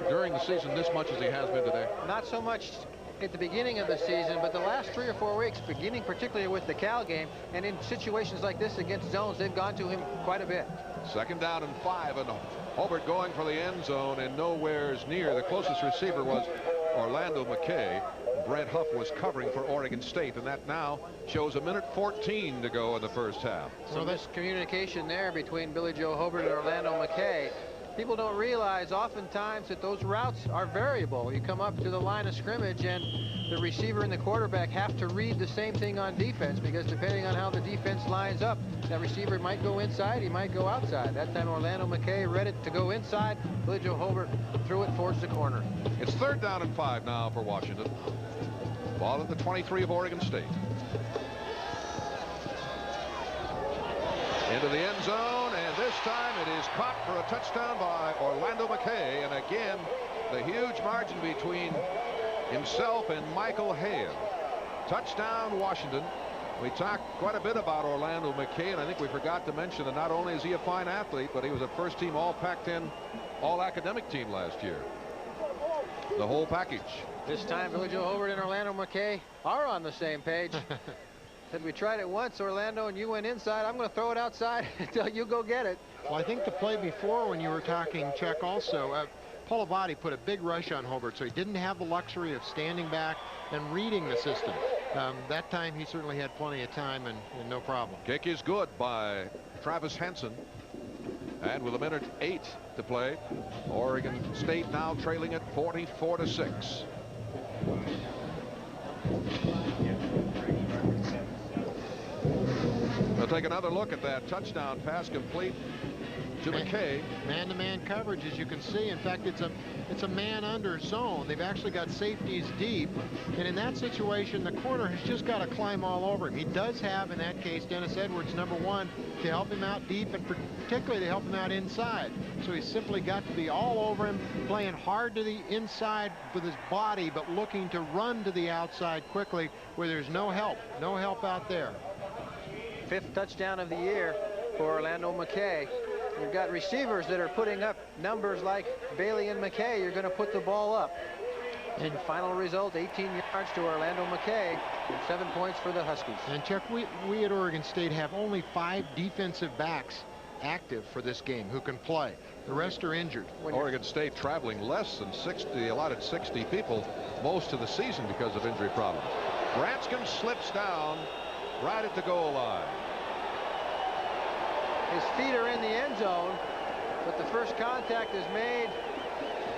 A: during the season this much as he has been today?
C: Not so much at the beginning of the season, but the last 3 or 4 weeks, beginning particularly with the Cal game, and in situations like this against zones, they've gone to him quite a bit.
A: Second down and 5, and Hobart going for the end zone and nowhere's near. The closest receiver was Orlando McKay. Brent Huff was covering for Oregon State, and that now shows a minute 14 to go in the first half.
C: So miscommunication there between Billy Joe Hobart and Orlando McKay. People don't realize oftentimes that those routes are variable. You come up to the line of scrimmage and the receiver and the quarterback have to read the same thing on defense, because depending on how the defense lines up, that receiver might go inside, he might go outside. That time Orlando McKay read it to go inside. Billy Joe Hobart threw it towards the corner.
A: It's third down and 5 now for Washington. Ball at the 23 of Oregon State. Into the end zone, and this time it is caught for a touchdown by Orlando McKay. And again, the huge margin between himself and Michael Hale. Touchdown, Washington. We talked quite a bit about Orlando McKay, and I think we forgot to mention that not only is he a fine athlete, but he was a first-team All-Pac-10 All-Academic team last year. The whole package.
C: This time, Billy Joe Hobart and Orlando McKay are on the same page. Said we tried it once, Orlando, and you went inside. I'm going to throw it outside until you go get it.
B: Well, I think the play before when you were talking, Chuck, also, Paul Avati put a big rush on Hobart, so he didn't have the luxury of standing back and reading the system. That time he certainly had plenty of time and no problem.
A: Kick is good by Travis Hansen. And with a minute 8 to play, Oregon State now trailing at 44-6. We'll take another look at that touchdown pass complete to McKay.
B: Man-to-man coverage, as you can see. In fact, it's a man under zone. They've actually got safeties deep, and in that situation, the corner has just got to climb all over him. He does have, in that case, Dennis Edwards, number one, to help him out deep, and particularly to help him out inside. So he's simply got to be all over him, playing hard to the inside with his body, but looking to run to the outside quickly where there's no help out there.
C: 5th touchdown of the year for Orlando McKay. You've got receivers that are putting up numbers like Bailey and McKay. You're going to put the ball up. And the final result, 18 yards to Orlando McKay, and 7 points for the Huskies.
B: And Chuck, we at Oregon State have only 5 defensive backs active for this game who can play. The rest are injured.
A: Oregon State traveling less than 60, allotted 60 people most of the season because of injury problems. Branscombe slips down right at the goal line.
C: His feet are in the end zone, but the first contact is made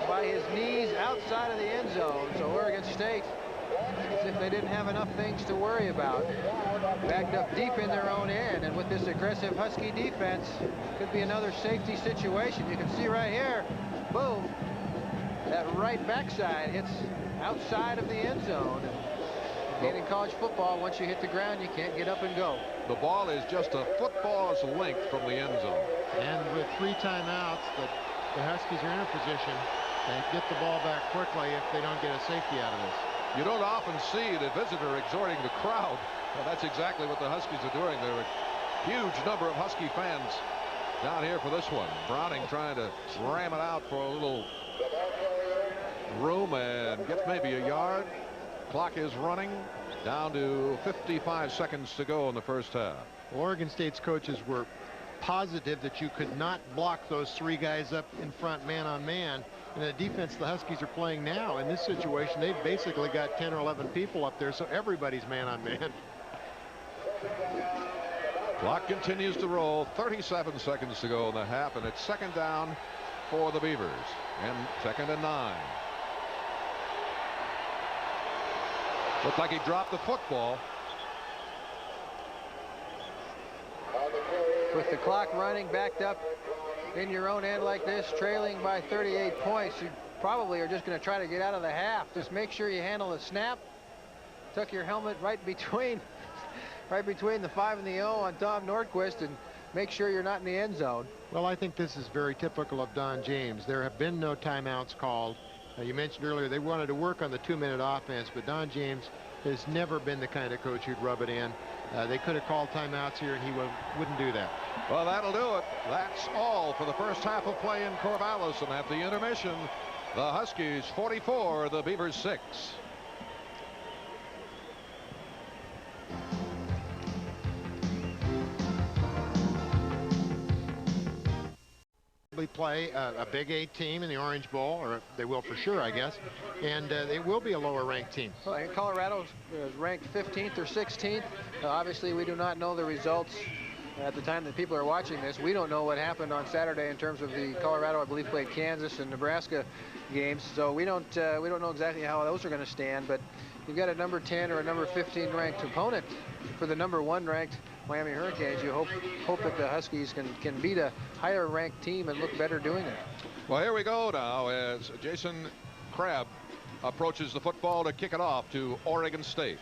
C: by his knees outside of the end zone. So Oregon State, as if they didn't have enough things to worry about, backed up deep in their own end, and with this aggressive Husky defense, could be another safety situation. You can see right here, boom, that right backside hits outside of the end zone. And in college football, once you hit the ground, you can't get up and go.
A: The ball is just a football's length from the end zone.
B: And with 3 timeouts, the Huskies are in a position to get the ball back quickly if they don't get a safety out of this.
A: You don't often see the visitor exhorting the crowd. Well, that's exactly what the Huskies are doing. There are a huge number of Husky fans down here for this one. Browning trying to ram it out for a little room and gets maybe a yard. Clock is running down to 55 seconds to go in the first half.
B: Oregon State's coaches were positive that you could not block those 3 guys up in front man on man. And the defense the Huskies are playing now in this situation, they've basically got 10 or 11 people up there, so everybody's man on man.
A: Clock continues to roll. 37 seconds to go in the half, and it's 2nd down for the Beavers and 2nd and 9. Looked like he dropped the football.
C: With the clock running backed up in your own end like this, trailing by 38 points, you probably are just going to try to get out of the half. Just make sure you handle the snap. Tuck your helmet right between the 5 and the 0 on Tom Nordquist, and make sure you're not in the end zone.
B: Well, I think this is very typical of Don James. There have been no timeouts called. You mentioned earlier they wanted to work on the 2-minute offense, but Don James has never been the kind of coach who'd rub it in. They could have called timeouts here, and he wouldn't do that.
A: Well, that'll do it. That's all for the first half of play in Corvallis. And at the intermission, the Huskies 44, the Beavers 6.
B: Play a Big 8 team in the Orange Bowl, or they will for sure, I guess, and they will be a lower ranked team.
C: Well, Colorado is ranked 15th or 16th. Obviously, we do not know the results at the time that people are watching this. We don't know what happened on Saturday in terms of the Colorado, I believe, played Kansas and Nebraska games, so we don't know exactly how those are going to stand. But you've got a number 10 or a number 15 ranked opponent for the number 1 ranked Miami Hurricanes. You hope that the Huskies can beat a higher ranked team and look better doing it.
A: Well, here we go now as Jason Crabb approaches the football to kick it off to Oregon State.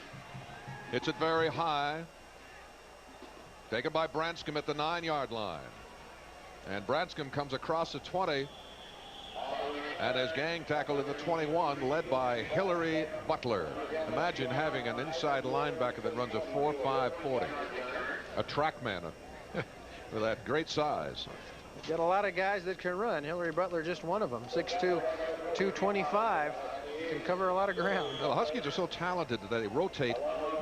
A: Hits it very high. Taken by Branscombe at the 9-yard line. And Branscombe comes across the 20 and is gang tackled in the 21, led by Hillary Butler. Imagine having an inside linebacker that runs a 4.5 40. A track man with that great size.
C: You've got a lot of guys that can run. Hillary Butler just one of them. 6'2", 225. Can cover a lot of ground.
A: Well, the Huskies are so talented that they rotate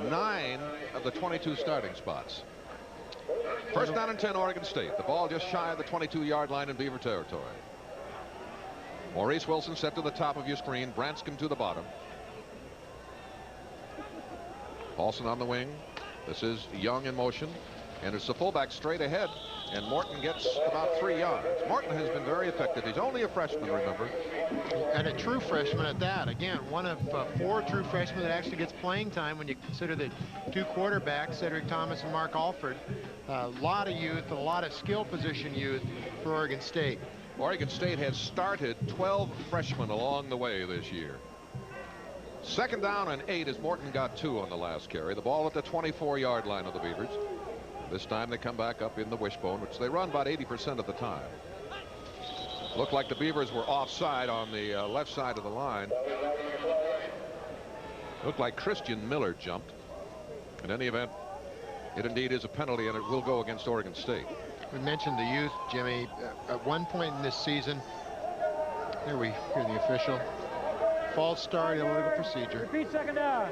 A: 9 of the 22 starting spots. First down and 10, Oregon State. The ball just shy of the 22-yard line in Beaver territory. Maurice Wilson set to the top of your screen. Branscombe to the bottom. Paulson on the wing. This is Young in motion. And it's the fullback straight ahead. And Morton gets about 3 yards. Morton has been very effective. He's only a freshman, remember.
B: And a true freshman at that. Again, one of 4 true freshmen that actually gets playing time when you consider the 2 quarterbacks, Cedric Thomas and Mark Alford. A lot of youth, a lot of skill position youth for Oregon State.
A: Oregon State has started 12 freshmen along the way this year. 2nd down and 8 as Morton got 2 on the last carry. The ball at the 24-yard line of the Beavers. This time they come back up in the wishbone, which they run about 80% of the time. Looked like the Beavers were offside on the left side of the line. Looked like Christian Miller jumped. In any event, it indeed is a penalty, and it will go against Oregon State.
B: We mentioned the youth, Jimmy. At one point in this season, here we hear the official. False start, illegal procedure.
K: Repeat 2nd down.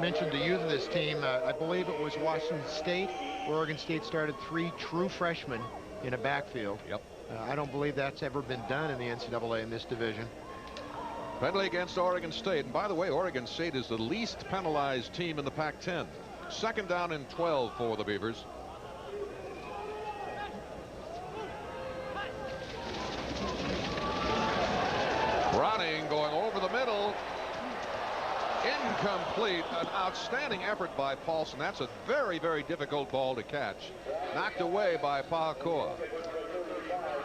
B: Mentioned the youth of this team. I believe it was Washington State, where Oregon State started 3 true freshmen in a backfield.
A: Yep.
B: I don't believe that's ever been done in the NCAA in this division.
A: Penalty against Oregon State. And by the way, Oregon State is the least penalized team in the Pac-10. 2nd down and 12 for the Beavers. Browning going over the middle. Incomplete. An outstanding effort by Paulson. That's a very, very difficult ball to catch. Knocked away by Pacoa.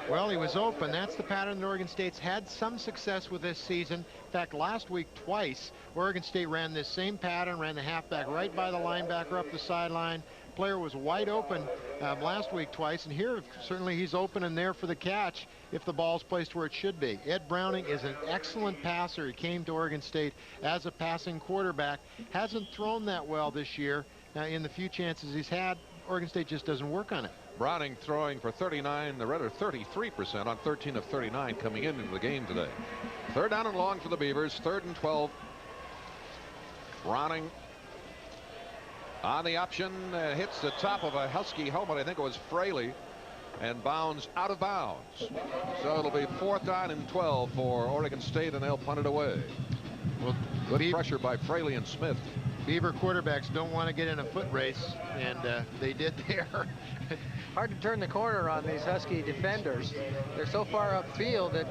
B: Well, he was open. That's the pattern that Oregon State's had some success with this season. In fact, last week twice, Oregon State ran this same pattern, ran the halfback right by the linebacker up the sideline. Player was wide open last week twice, and here certainly he's open and there for the catch if the ball's placed where it should be. Ed Browning is an excellent passer. He came to Oregon State as a passing quarterback. Hasn't thrown that well this year. In the few chances he's had, Oregon State just doesn't work on it.
A: Browning throwing for 39, the Redder 33% on 13 of 39 coming into the game today. 3rd down and long for the Beavers. 3rd and 12. Browning on the option, hits the top of a Husky helmet. I think it was Fraley, and bounds out of bounds. So it'll be 4th down and 12 for Oregon State, and they'll punt it away.
B: Well,
A: good pressure by Fraley and Smith.
B: Beaver quarterbacks don't want to get in a foot race, and they did there.
C: Hard to turn the corner on these Husky defenders. They're so far upfield that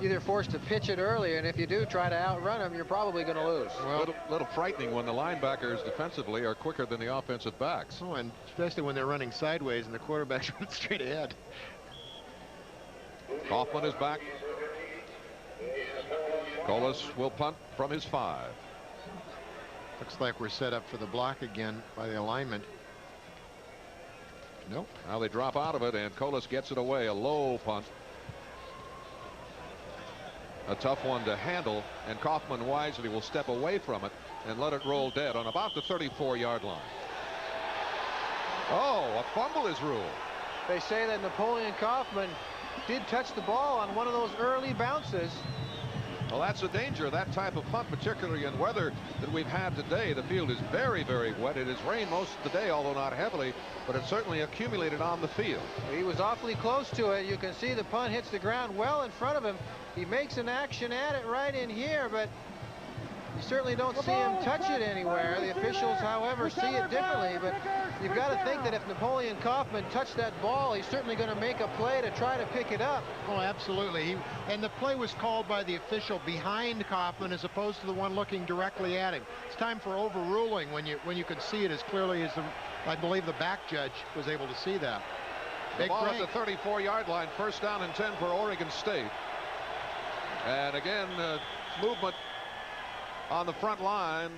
C: either forced to pitch it early, and if you do try to outrun them, you're probably going to lose.
A: Well, little frightening when the linebackers defensively are quicker than the offensive backs.
B: Oh, and especially when they're running sideways and the quarterback's running straight ahead.
A: Kaufman is back. Colas will punt from his 5.
B: Looks like we're set up for the block again by the alignment. Nope.
A: Now they drop out of it, and Colas gets it away. A low punt. A tough one to handle, and Kaufman wisely will step away from it and let it roll dead on about the 34-yard line. Oh, a fumble is ruled.
C: They say that Napoleon Kaufman did touch the ball on one of those early bounces.
A: Well, that's the danger of that type of punt, particularly in weather that we've had today. The field is very, very wet. It has rained most of the day, although not heavily, but it certainly accumulated on the field.
C: He was awfully close to it. You can see the punt hits the ground well in front of him. He makes an action at it right in here, but you certainly don't see him touch it anywhere. The officials, however, see it differently, but you've got to think that if Napoleon Kaufman touched that ball, he's certainly going to make a play to try to pick it up.
B: Oh, absolutely. And the play was called by the official behind Kaufman as opposed to the one looking directly at him. It's time for overruling when you can see it as clearly as I believe the back judge was able to see that.
A: The ball at the 34-yard line, 1st down and 10 for Oregon State. And again, movement on the front line,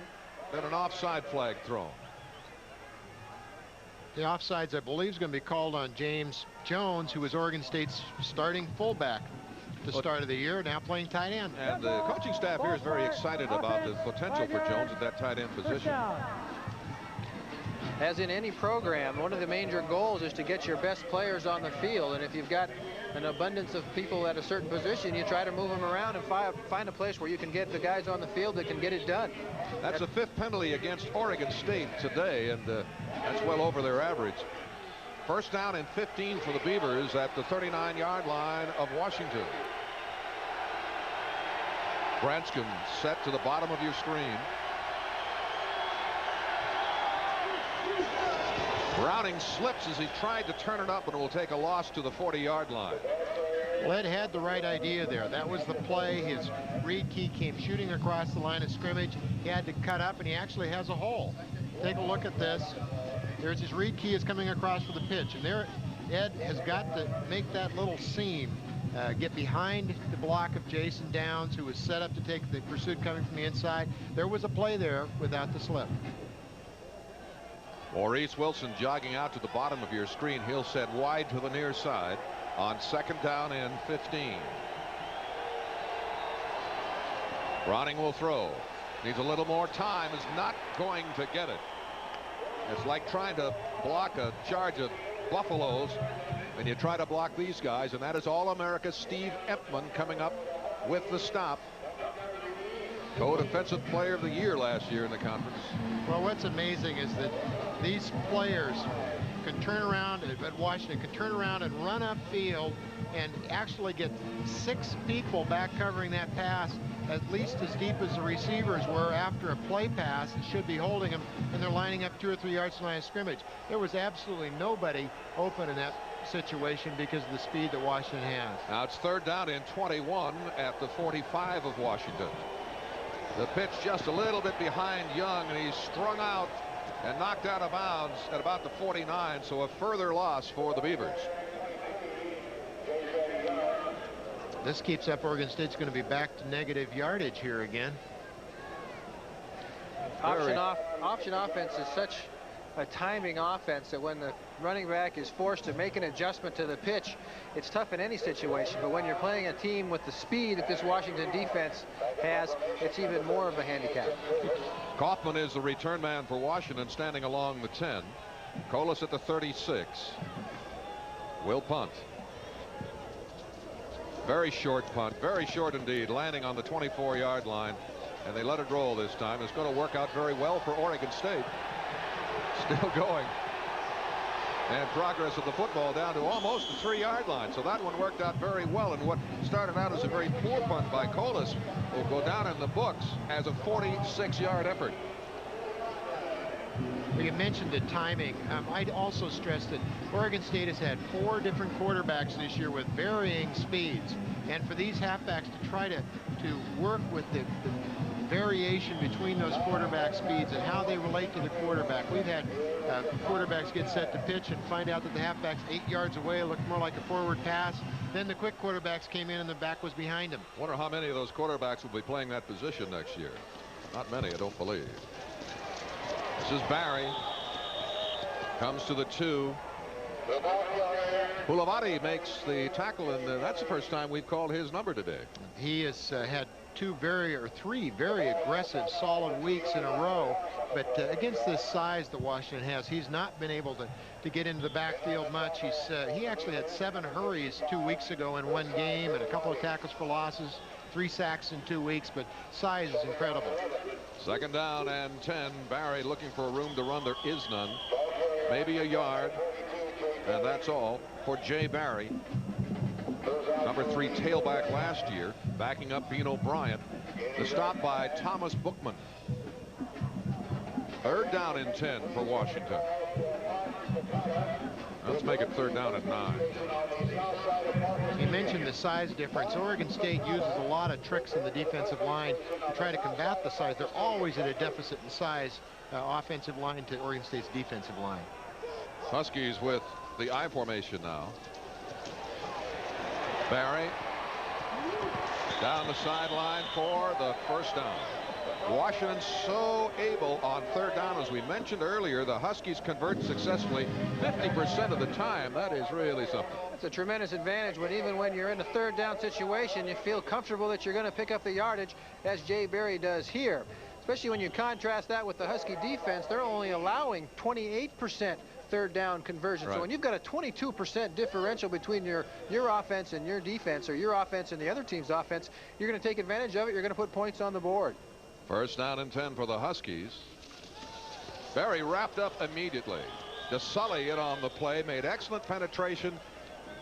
A: then an offside flag thrown.
B: The offsides, I believe, is going to be called on James Jones, who was Oregon State's starting fullback at the start of the year, now playing tight end.
A: And the coaching staff here is very excited about the potential for Jones at that tight end position.
C: As in any program, one of the major goals is to get your best players on the field, and if you've got an abundance of people at a certain position, you try to move them around and find a place where you can get the guys on the field that can get it done.
A: That's the 5th penalty against Oregon State today, and that's well over their average. 1st down and 15 for the Beavers at the 39-yard line of Washington. Branscombe set to the bottom of your screen. Browning slips as he tried to turn it up, and will take a loss to the 40-yard line.
B: Led had the right idea there. That was the play. His read key came shooting across the line of scrimmage. He had to cut up, and he actually has a hole. Take a look at this. There's his read key is coming across for the pitch, and there Ed has got to make that little seam, get behind the block of Jason Downs, who was set up to take the pursuit coming from the inside. There was a play there without the slip.
A: Maurice Wilson jogging out to the bottom of your screen. He'll set wide to the near side on 2nd down and 15. Browning will throw. Needs a little more time. Is not going to get it. It's like trying to block a charge of buffaloes when you try to block these guys, and that is All-America Steve Empman coming up with the stop. Co-Defensive Player of the Year last year in the conference.
B: Well, what's amazing is that these players can turn around at Washington, can turn around and run upfield and actually get 6 people back covering that pass at least as deep as the receivers were after a play pass. It should be holding them, and they're lining up 2 or 3 yards from the line of scrimmage. There was absolutely nobody open in that situation because of the speed that Washington has.
A: Now it's 3rd down and 21 at the 45 of Washington. The pitch just a little bit behind Young, and he's strung out and knocked out of bounds at about the 49, so a further loss for the Beavers.
B: This keeps up. Oregon State's going to be back to negative yardage here again.
C: Option offense is such a timing offense that when the running back is forced to make an adjustment to the pitch, it's tough in any situation. But when you're playing a team with the speed that this Washington defense has, it's even more of a handicap.
A: Kaufman is the return man for Washington, standing along the 10. Colas at the 36. Will punt. Very short punt, very short indeed, landing on the 24-yard line, and they let it roll this time. It's going to work out very well for Oregon State. Still going, and progress of the football down to almost the 3-yard line. So that one worked out very well, and what started out as a very poor punt by Colas will go down in the books as a 46-yard effort.
B: You mentioned the timing. I'd also stress that Oregon State has had 4 different quarterbacks this year with varying speeds, and for these halfbacks to try to work with the variation between those quarterback speeds and how they relate to the quarterback. We've had quarterbacks get set to pitch and find out that the halfback's 8 yards away, looked more like a forward pass. Then the quick quarterbacks came in and the back was behind him.
A: Wonder how many of those quarterbacks will be playing that position next year. Not many, I don't believe. This is Barry. Comes to the 2. Hulavati makes the tackle, and that's the first time we've called his number today.
B: He has had 3 very aggressive, solid weeks in a row, but against this size that Washington has, he's not been able to get into the backfield much. He actually had 7 hurries 2 weeks ago in one game, and a couple of tackles for losses, 3 sacks in 2 weeks, but size is incredible.
A: 2nd down and 10. Barry looking for a room to run. There is none. Maybe a yard, and that's all for Jay Barry. Number 3 tailback last year, backing up Bean O'Brien. The stop by Thomas Bookman. 3rd down and 10 for Washington. Let's make it 3rd down and 9.
B: You mentioned the size difference. Oregon State uses a lot of tricks in the defensive line to try to combat the size. They're always at a deficit in size, offensive line to Oregon State's defensive line.
A: Huskies with the I formation now. Barry down the sideline for the 1st down. Washington so able on 3rd down. As we mentioned earlier, the Huskies convert successfully 50% of the time. That is really something.
C: It's a tremendous advantage even when you're in a 3rd down situation, you feel comfortable that you're going to pick up the yardage, as Jay Barry does here. Especially when you contrast that with the Husky defense. They're only allowing 28% 3rd down conversion. Right. So when you've got a 22% differential between your offense and your defense, or your offense and the other team's offense, you're going to take advantage of it. You're going to put points on the board.
A: 1st down and 10 for the Huskies. Barry wrapped up immediately. DeSully in on the play, made excellent penetration,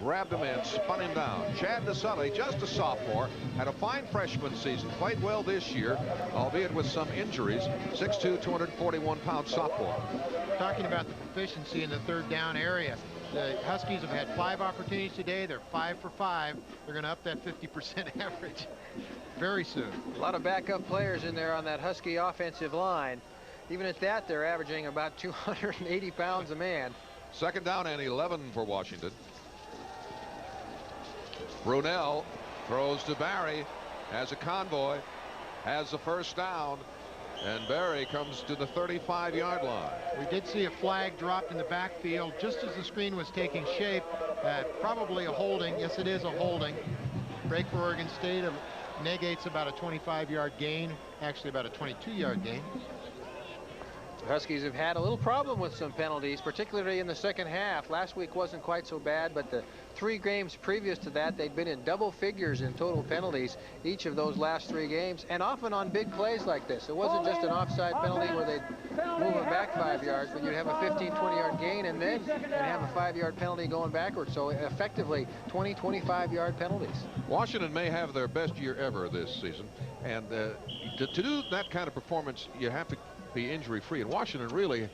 A: grabbed him in, spun him down. Chad Naselli, just a sophomore, had a fine freshman season, played well this year, albeit with some injuries. 6'2", 241-pound sophomore.
B: Talking about the proficiency in the third down area. The Huskies have had 5 opportunities today. They're 5 for 5. They're going to up that 50% average very soon.
C: A lot of backup players in there on that Husky offensive line. Even at that, they're averaging about 280 pounds a man.
A: Second down and 11 for Washington. Brunell throws to Barry, has a convoy, has the first down, and Barry comes to the 35-yard line.
B: We did see a flag dropped in the backfield just as the screen was taking shape. Probably a holding. Yes, it is a holding. Break for Oregon State negates about a 25-yard gain, actually about a 22-yard gain.
C: The Huskies have had a little problem with some penalties, particularly in the second half. Last week wasn't quite so bad, but the 3 games previous to that, they'd been in double figures in total penalties each of those last 3 games, and often on big plays like this. It wasn't just an offside penalty where they'd move it back 5 yards, but you'd have a 15, 20-yard gain and then have a 5-yard penalty going backwards. So effectively 20, 25-yard penalties.
A: Washington may have their best year ever this season, and to do that kind of performance, you have to be injury-free. And Washington really,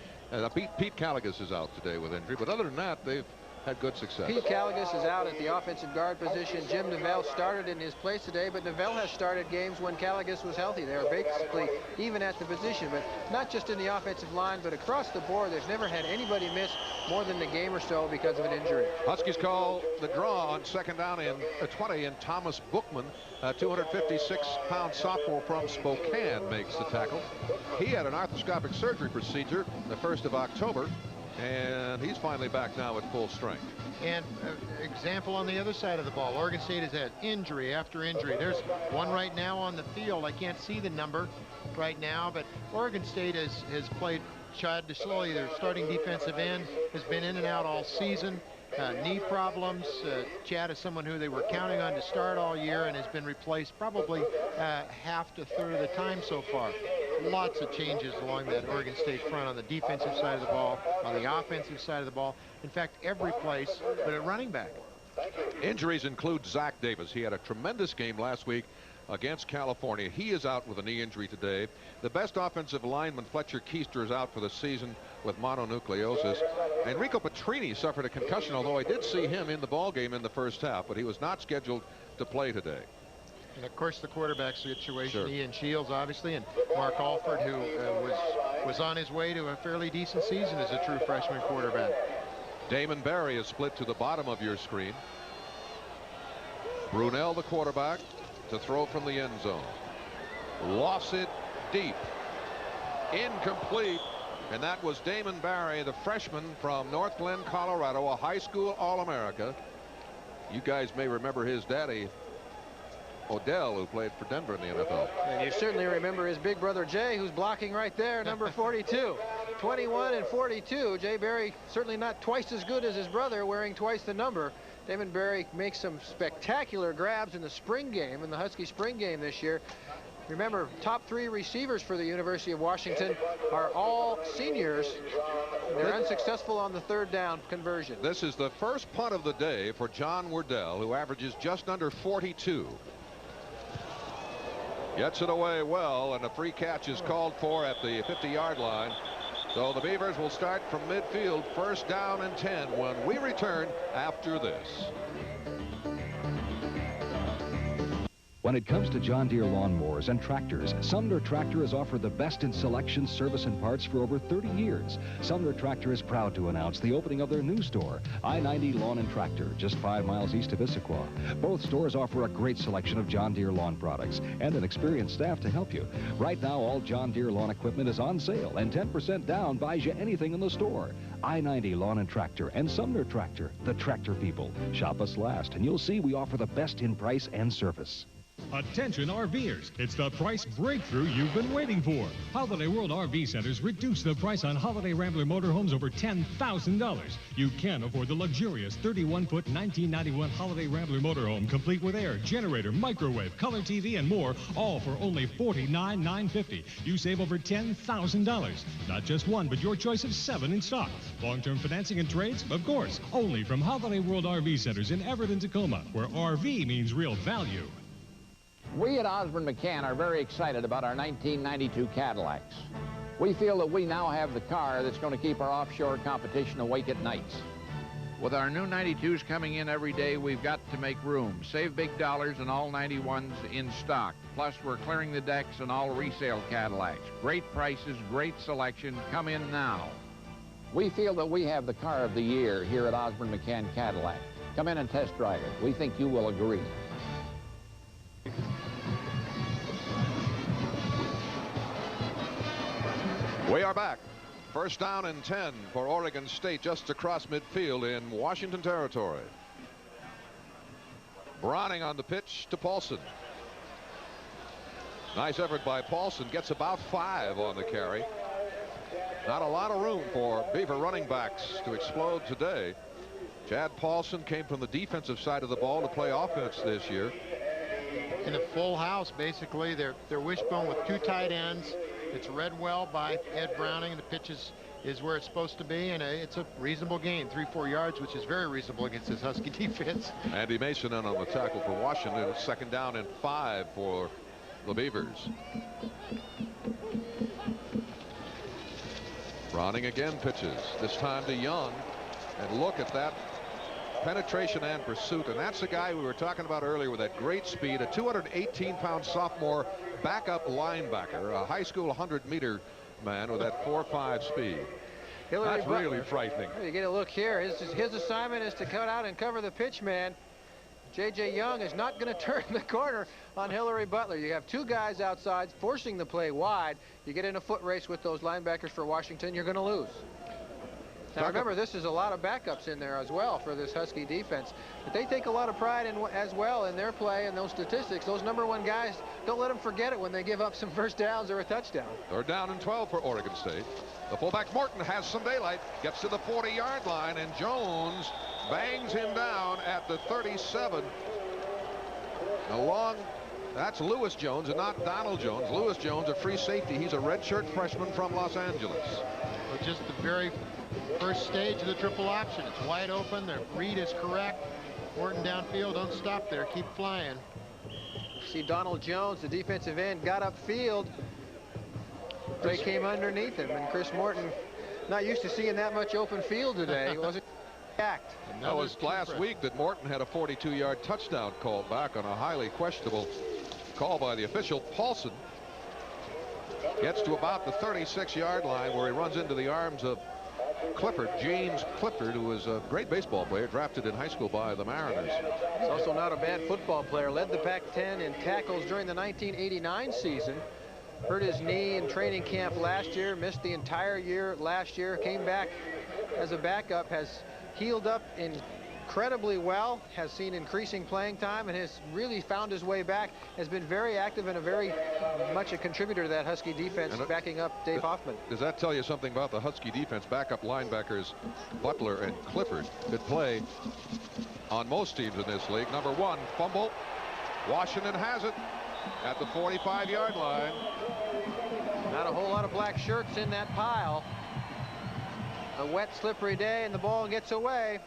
A: Pete Caligas is out today with injury, but other than that, they've had good success.
C: Pete Caligas is out at the offensive guard position. Jim Nevelle started in his place today, but Nevelle has started games when Caligas was healthy. They are basically even at the position, but not just in the offensive line, but across the board. There's never had anybody miss more than a game or so because of an injury.
A: Huskies call the draw on second down in 20, and Thomas Bookman, a 256-pound sophomore from Spokane, makes the tackle. He had an arthroscopic surgery procedure the 1st of October, and he's finally back now at full strength.
B: And example on the other side of the ball, Oregon State has had injury after injury. There's one right now on the field. I can't see the number right now, but Oregon State has played Chad Naselli, their starting defensive end, has been in and out all season. Knee problems. Chad is someone who they were counting on to start all year and has been replaced probably half to third of the time so far. Lots of changes along that Oregon State front on the defensive side of the ball, on the offensive side of the ball. In fact, every place but at running back.
A: Injuries include Zach Davis. He had a tremendous game last week against California. He is out with a knee injury today. The best offensive lineman, Fletcher Keister, is out for the season with mononucleosis. Enrico Petrini suffered a concussion, although I did see him in the ball game in the first half, but he was not scheduled to play today.
B: And of course the quarterback situation,
A: sure.
B: Ian Shields obviously, and Mark Alford, who was on his way to a fairly decent season as a true freshman quarterback.
A: Damon Barry is split to the bottom of your screen. Brunell, the quarterback, to throw from the end zone. Lost it deep. Incomplete. And that was Damon Barry, the freshman from North Glen, Colorado, a high school All-America. You guys may remember his daddy, Odell, who played for Denver in the NFL.
C: And you certainly remember his big brother Jay, who's blocking right there, number 42. 21 and 42. Jay Barry certainly not twice as good as his brother, wearing twice the number. Damon Barry makes some spectacular grabs in the spring game, in the Husky spring game this year. Remember, top 3 receivers for the University of Washington are all seniors. They're unsuccessful on the third down conversion.
A: This is the first punt of the day for John Wardell, who averages just under 42. Gets it away well, and a free catch is called for at the 50-yard line. So the Beavers will start from midfield, first down and 10 when we return after this.
D: When it comes to John Deere lawnmowers and tractors, Sumner Tractor has offered the best in selection, service, and parts for over 30 years. Sumner Tractor is proud to announce the opening of their new store, I-90 Lawn and Tractor, just 5 miles east of Issaquah. Both stores offer a great selection of John Deere lawn products and an experienced staff to help you. Right now, all John Deere lawn equipment is on sale, and 10% down buys you anything in the store. I-90 Lawn and Tractor and Sumner Tractor, the tractor people. Shop us last, and you'll see we offer the best in price and service.
G: Attention RVers, it's the price breakthrough you've been waiting for. Holiday World RV Centers reduced the price on Holiday Rambler motorhomes over $10,000. You can afford the luxurious 31-foot 1991 Holiday Rambler motorhome, complete with air, generator, microwave, color TV, and more, all for only $49,950. You save over $10,000. Not just one, but your choice of 7 in stock. Long-term financing and trades, of course, only from Holiday World RV Centers in Everett and Tacoma, where RV means real value.
L: We at Osborne McCann are very excited about our 1992 Cadillacs. We feel that we now have the car that's going to keep our offshore competition awake at nights. With our new 92s coming in every day, we've got to make room. Save big dollars on all 91s in stock. Plus, we're clearing the decks on all resale Cadillacs. Great prices, great selection. Come in now. We feel that we have the car of the year here at Osborne McCann Cadillac. Come in and test drive it. We think you will agree.
A: We are back. First down and 10 for Oregon State, just across midfield in Washington territory. Browning on the pitch to Paulson. Nice effort by Paulson. Gets about 5 on the carry. Not a lot of room for Beaver running backs to explode today. Chad Paulson came from the defensive side of the ball to play offense this year.
B: In a full house, basically. They're wishbone with 2 tight ends. It's read well by Ed Browning. The pitch is where it's supposed to be, and it's a reasonable gain, 3-4 yards, which is very reasonable against this Husky defense.
A: Andy Mason in on the tackle for Washington. Second down and 5 for the Beavers. Browning again pitches, this time to Young, and look at that penetration and pursuit, and that's the guy we were talking about earlier with that great speed, a 218-pound sophomore backup linebacker, a high school 100-meter man with that 4.5 speed. That's really frightening.
C: You get a look here. His assignment is to cut out and cover the pitch man. J.J. Young is not going to turn the corner on Hillary Butler. You have 2 guys outside forcing the play wide. You get in a foot race with those linebackers for Washington, you're going to lose. Now remember, this is a lot of backups in there as well for this Husky defense. But they take a lot of pride in as well in their play and those statistics. Those #1 guys, don't let them forget it when they give up some first downs or a touchdown.
A: They're down and 12 for Oregon State. The fullback Morton has some daylight, gets to the 40-yard line, and Jones bangs him down at the 37. That's Lewis Jones and not Donald Jones. Lewis Jones, a free safety. He's a redshirt freshman from Los Angeles.
B: Well, just the very first stage of the triple option. It's wide open. The read is correct. Morton downfield. Don't stop there. Keep flying.
C: See Donald Jones, the defensive end, got upfield. Play came underneath him, and Chris Morton, not used to seeing that much open field today. He wasn't act.
A: That was last week that Morton had a 42-yard touchdown called back on a highly questionable call by the official. Paulson gets to about the 36-yard line where he runs into the arms of Clifford, James Clifford, who was a great baseball player, drafted in high school by the Mariners.
C: He's also not a bad football player. Led the Pac-10 in tackles during the 1989 season. Hurt his knee in training camp last year, missed the entire year last year, came back as a backup, has healed up incredibly well, has seen increasing playing time, and has really found his way back, has been very active and a very much a contributor to that Husky defense, backing up Dave Hoffman.
A: Does that tell you something about the Husky defense? Backup linebackers Butler and Clifford could play on most teams in this league. #1, fumble. Washington has it at the 45-yard line.
C: Not a whole lot of black shirts in that pile. A wet, slippery day, and the ball gets away.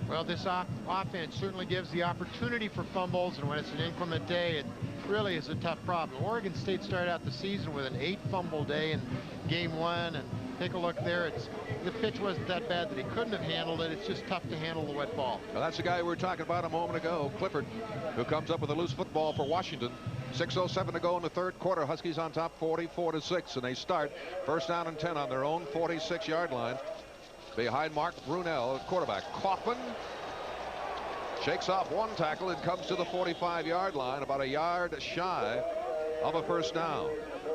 B: Well, this offense certainly gives the opportunity for fumbles, and when it's an inclement day, it really is a tough problem. Oregon State started out the season with an 8-fumble day in game 1, and take a look there. The pitch wasn't that bad that he couldn't have handled it. It's just tough to handle the wet ball.
A: Well, that's the guy we were talking about a moment ago, Clifford, who comes up with a loose football for Washington. 6:07 to go in the third quarter. Huskies on top 44-6, and they start first down and 10 on their own 46-yard line. Behind Mark Brunell, quarterback. Kaufman shakes off one tackle and comes to the 45-yard line, about a yard shy of a first down.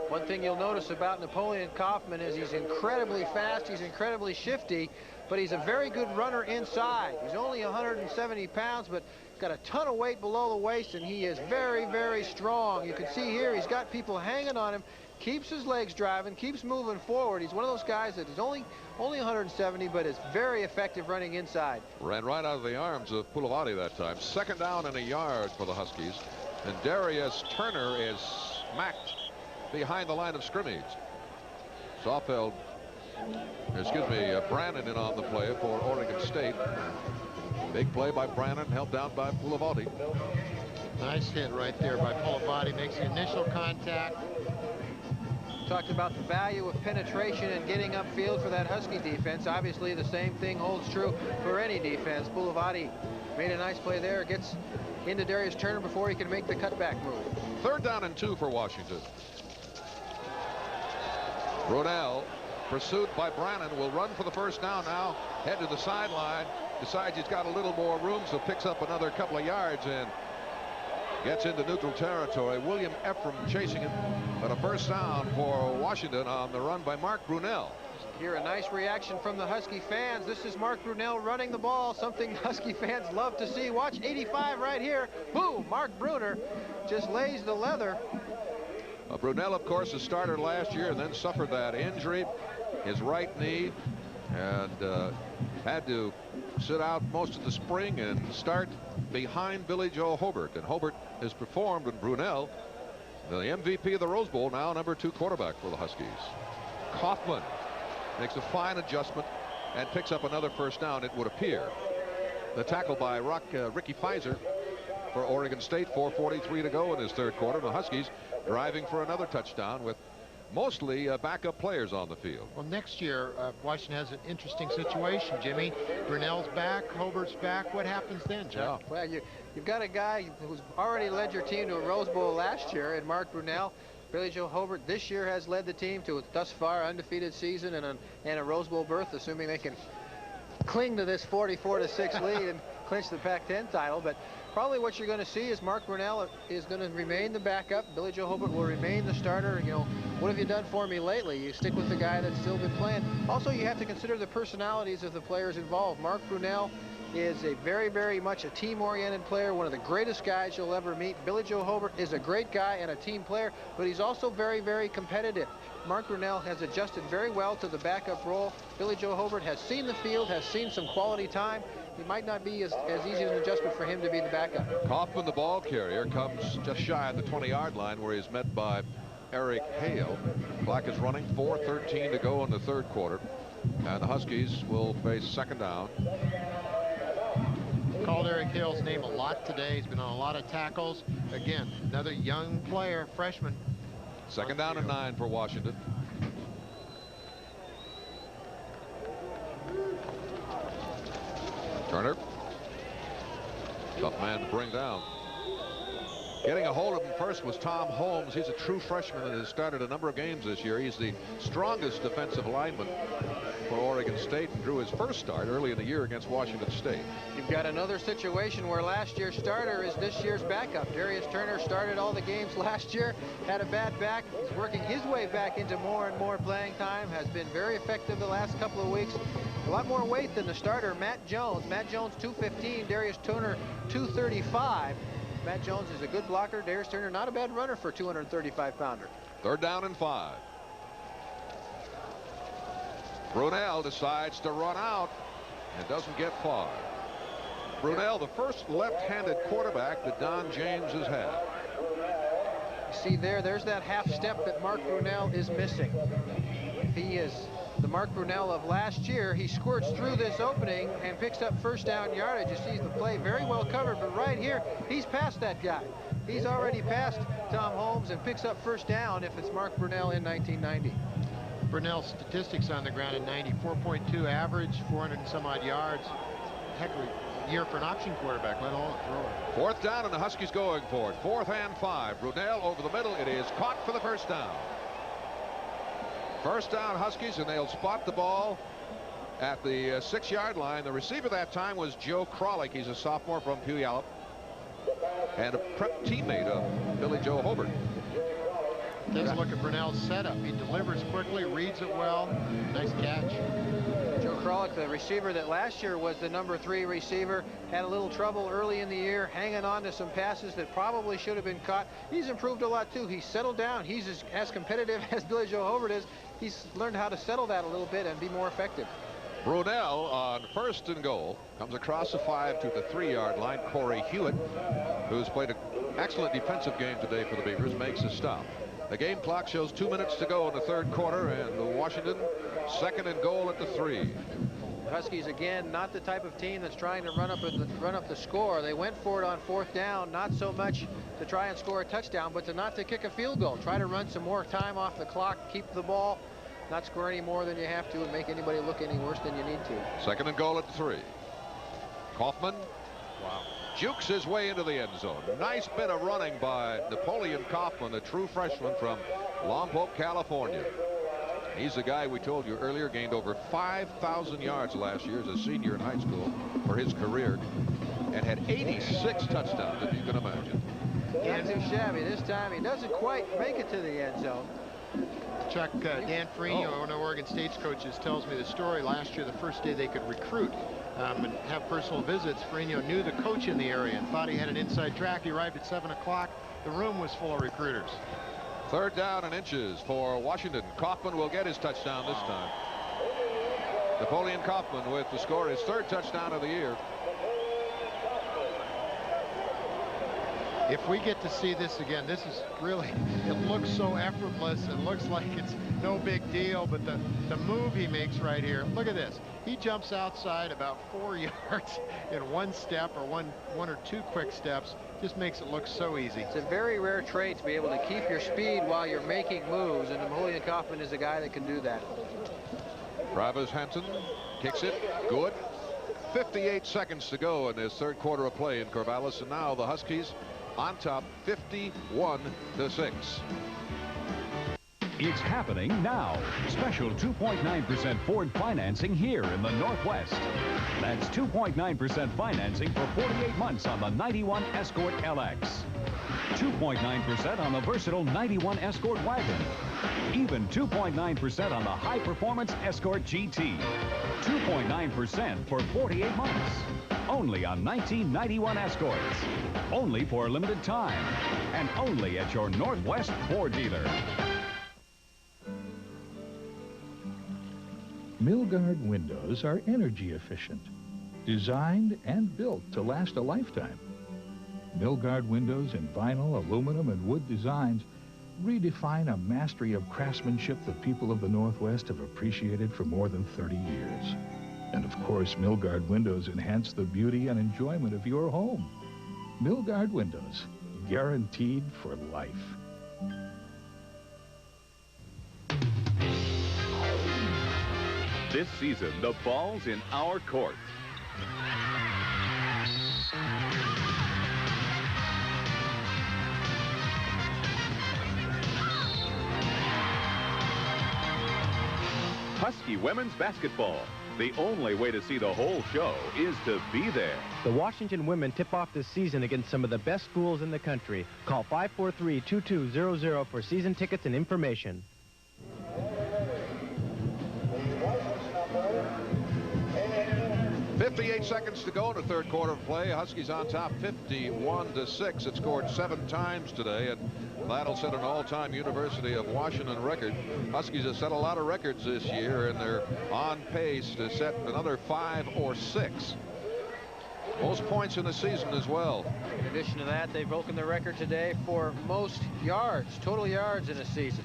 C: One thing you'll notice about Napoleon Kaufman is he's incredibly fast, he's incredibly shifty, but he's a very good runner inside. He's only 170 pounds, but got a ton of weight below the waist, and he is very, very strong. You can see here he's got people hanging on him, keeps his legs driving, keeps moving forward. He's one of those guys that is only 170, but is very effective running inside.
A: Ran right out of the arms of Pulavati that time. 2nd down and a yard for the Huskies. And Darius Turner is smacked behind the line of scrimmage. Brannon in on the play for Oregon State. Big play by Brannon, held down by Pulavati.
B: Nice hit right there by Pulavati. Makes the initial contact.
C: Talked about the value of penetration and getting upfield for that Husky defense. Obviously, the same thing holds true for any defense. Pulavati made a nice play there. Gets into Darius Turner before he can make the cutback move.
A: 3rd down and 2 for Washington. Brunell, pursued by Brannon, will run for the first down now. Head to the sideline. Decides he's got a little more room, so picks up another couple of yards and gets into neutral territory. William Ephraim chasing him, but a first down for Washington on the run by Mark Brunell.
C: Here, a nice reaction from the Husky fans. This is Mark Brunell running the ball, something Husky fans love to see. Watch 85 right here. Boom! Mark Bruner just lays the leather.
A: Brunell, of course, a starter last year and then suffered that injury, his right knee, and had to sit out most of the spring and start behind Billy Joe Hobert. And Hobert has performed, and Brunell, the MVP of the Rose Bowl, now number 2 quarterback for the Huskies. Kaufman makes a fine adjustment and picks up another first down, it would appear. The tackle by Ricky Pfizer for Oregon State. 4:43 to go in his 3rd quarter. The Huskies driving for another touchdown with mostly backup players on the field.
B: Well, next year, Washington has an interesting situation, Jimmy. Brunell's back, Hobart's back. What happens then, Jeff?
C: Yeah. Well, you've got a guy who's already led your team to a Rose Bowl last year, and Mark Brunell. Billy Joe Hobert this year has led the team to a thus far undefeated season and a Rose Bowl berth, assuming they can cling to this 44-6 lead and clinch the Pac-10 title. But probably what you're going to see is Mark Brunell is going to remain the backup. Billy Joe Hobert will remain the starter. You know, what have you done for me lately? You stick with the guy that's still been playing. Also, you have to consider the personalities of the players involved. Mark Brunell is a very, very much a team-oriented player, one of the greatest guys you'll ever meet. Billy Joe Hobert is a great guy and a team player, but he's also very, very competitive. Mark Brunell has adjusted very well to the backup role. Billy Joe Hobert has seen the field, has seen some quality time. It might not be as easy an adjustment for him to be the backup.
A: Kaufman, the ball carrier, comes just shy of the 20-yard line where he's met by Eric Hale. Clock is running, 4:13 to go in the 3rd quarter. And the Huskies will face 2nd down.
B: Called Eric Hale's name a lot today. He's been on a lot of tackles. Again, another young player, freshman.
A: 2nd down and 9 for Washington. Turner. Tough man to bring down. Getting a hold of him first was Tom Holmes. He's a true freshman and has started a number of games this year. He's the strongest defensive lineman for Oregon State and drew his first start early in the year against Washington State.
C: You've got another situation where last year's starter is this year's backup. Darius Turner started all the games last year, had a bad back. He's working his way back into more and more playing time, has been very effective the last couple of weeks. A lot more weight than the starter, Matt Jones. Matt Jones, 215, Darius Turner, 235. Matt Jones is a good blocker. Darius Turner, not a bad runner for a 235-pounder.
A: 3rd down and 5. Brunell decides to run out and doesn't get far. Brunell, the first left-handed quarterback that Don James has had.
C: See there's that half step that Mark Brunell is missing. If he is the Mark Brunell of last year, he squirts through this opening and picks up first down yardage. You see the play very well covered, but right here, he's past that guy. He's already passed Tom Holmes and picks up first down if it's Mark Brunell in 1990.
B: Brunell's statistics on the ground in 90, 4.2 average, 400 and some odd yards. Heck of a year for an option quarterback, let alone a thrower.
A: 4th down and the Huskies going for it. 4th and 5. Brunell over the middle. It is caught for the first down. First down Huskies, and they'll spot the ball at the 6-yard line. The receiver that time was Joe Kralik. He's a sophomore from Puyallup and a prep teammate of Billy Joe Hobert.
B: Takes a look at Brunell's setup. He delivers quickly, reads it well. Nice catch.
C: Joe Kralik Pollock, the receiver that last year was the #3 receiver, had a little trouble early in the year, hanging on to some passes that probably should have been caught. He's improved a lot, too. He's settled down. He's as competitive as Billy Joe Hobert is. He's learned how to settle that a little bit and be more effective.
A: Brunel on 1st and goal comes across the 5 to the 3-yard line. Corey Hewitt, who's played an excellent defensive game today for the Beavers, makes a stop. The game clock shows 2 minutes to go in the 3rd quarter, and Washington 2nd and goal at the 3.
C: The Huskies, again, not the type of team that's trying to run up the score. They went for it on 4th down, not so much to try and score a touchdown, but not to kick a field goal. Try to run some more time off the clock, keep the ball, not score any more than you have to, and make anybody look any worse than you need to.
A: 2nd and goal at the 3. Kaufman.
C: Wow.
A: Jukes his way into the end zone. Nice bit of running by Napoleon Kaufman, a true freshman from Lompoc, California. He's the guy we told you earlier gained over 5,000 yards last year as a senior in high school for his career, and had 86 touchdowns, if you can imagine.
C: Not too shabby. This time he doesn't quite make it to the end zone.
B: Chuck, Dan Ferrigno, one of Oregon State's coaches, tells me the story. Last year, the first day they could recruit and have personal visits, Ferrigno knew the coach in the area and thought he had an inside track. He arrived at 7 o'clock. The room was full of recruiters.
A: 3rd down and inches for Washington. Kaufman will get his touchdown this time. Napoleon Kaufman with the score, his 3rd touchdown of the year.
B: If we get to see this again, this is really, it looks so effortless. It looks like it's no big deal, but the move he makes right here, look at this. He jumps outside about 4 yards in 1 step or one or 2 quick steps. Just makes it look so easy.
C: It's a very rare trait to be able to keep your speed while you're making moves, and Napoleon Kaufman is a guy that can do that.
A: Travis Hansen kicks it. Good. 58 seconds to go in this 3rd quarter of play in Corvallis, and now the Huskies on top 51-6.
D: It's happening now. Special 2.9% Ford financing here in the Northwest. That's 2.9% financing for 48 months on the 91 Escort LX. 2.9% on the versatile 91 Escort wagon. Even 2.9% on the high-performance Escort GT. 2.9% for 48 months. Only on 1991 Escorts. Only for a limited time. And only at your Northwest Ford dealer.
N: Milgard windows are energy efficient, designed and built to last a lifetime. Milgard windows in vinyl, aluminum, and wood designs redefine a mastery of craftsmanship the people of the Northwest have appreciated for more than 30 years. And of course, Milgard windows enhance the beauty and enjoyment of your home. Milgard windows, guaranteed for life.
E: This season, the ball's in our court. Husky women's basketball. The only way to see the whole show is to be there.
F: The Washington women tip off this season against some of the best schools in the country. Call 543-2200 for season tickets and information.
A: 58 seconds to go in the 3rd quarter of play. Huskies on top 51-6. It scored 7 times today, and that'll set an all-time University of Washington record. Huskies have set a lot of records this year, and they're on pace to set another 5 or 6. Most points in the season as well.
C: In addition to that, they've broken the record today for most yards, total yards in a season.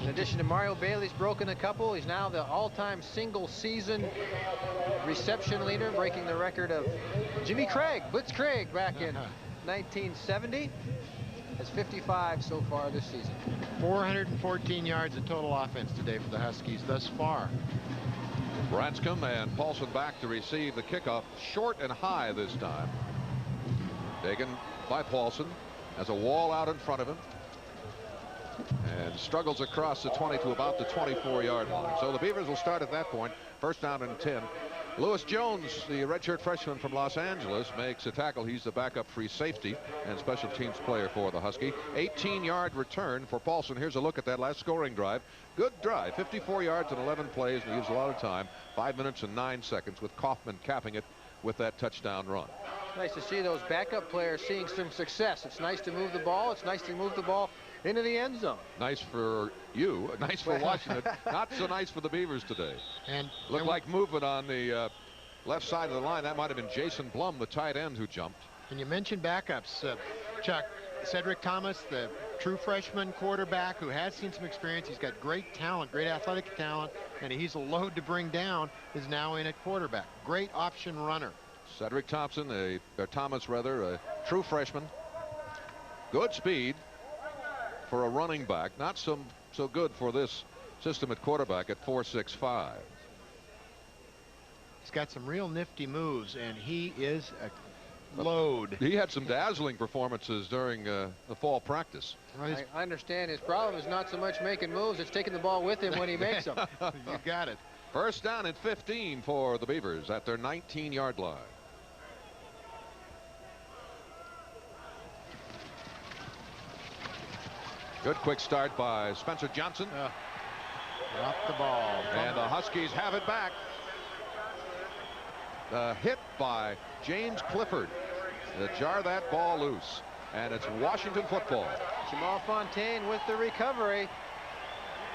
C: In addition to Mario Bailey's broken a couple, he's now the all-time single-season reception leader, breaking the record of Jimmy Craig, Blitz Craig, back in 1970. Has 55 so far this season.
B: 414 yards of total offense today for the Huskies thus far.
A: Branscombe and Paulson back to receive the kickoff, short and high this time. Taken by Paulson, has a wall out in front of him, and struggles across the 20 to about the 24-yard line. So the Beavers will start at that point, 1st down and 10 Lewis Jones, the redshirt freshman from Los Angeles, makes a tackle. He's the backup free safety and special teams player for the Husky. 18-yard return for Paulson. Here's a look at that last scoring drive. Good drive, 54 yards and 11 plays, and he used a lot of time. 5 minutes and 9 seconds with Kaufman capping it with that touchdown run.
C: Nice to see those backup players seeing some success. It's nice to move the ball. It's nice to move the ball into the end zone.
A: Nice for you, nice for Washington. Not so nice for the Beavers today.
B: And
A: looked like movement on the left side of the line. That might have been Jason Blum, the tight end, who jumped.
B: And you mentioned backups, Chuck. Cedric Thomas, the true freshman quarterback who has seen some experience. He's got great talent, great athletic talent, and he's a load to bring down, is now in at quarterback. Great option runner.
A: Cedric Thompson, Thomas rather, a true freshman. Good speed for a running back. Not so good for this system at quarterback at 4.65.
B: He's got some real nifty moves, and he is a load.
A: He had some dazzling performances during the fall practice.
C: I understand his problem is not so much making moves, it's taking the ball with him when he makes them.
B: You got it.
A: First down and 15 for the Beavers at their 19-yard line. Good quick start by Spencer Johnson.
B: Off the ball.
A: And the Huskies have it back. Hit by James Clifford to jar that ball loose. And it's Washington football.
C: Jamal Fontaine with the recovery.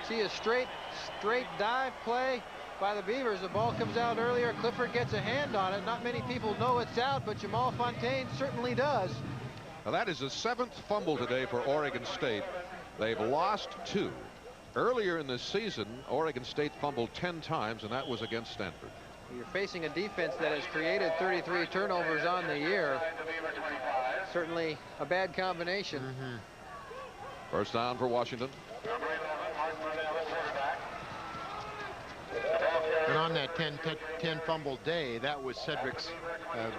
C: See a straight dive play by the Beavers. The ball comes out earlier. Clifford gets a hand on it. Not many people know it's out, but Jamal Fontaine certainly does.
A: Now that is the 7th fumble today for Oregon State. They've lost 2. Earlier in this season, Oregon State fumbled 10 times, and that was against Stanford.
C: You're facing a defense that has created 33 turnovers on the year. Certainly a bad combination.
A: First down for Washington.
B: And on that 10 fumble day, that was Cedric's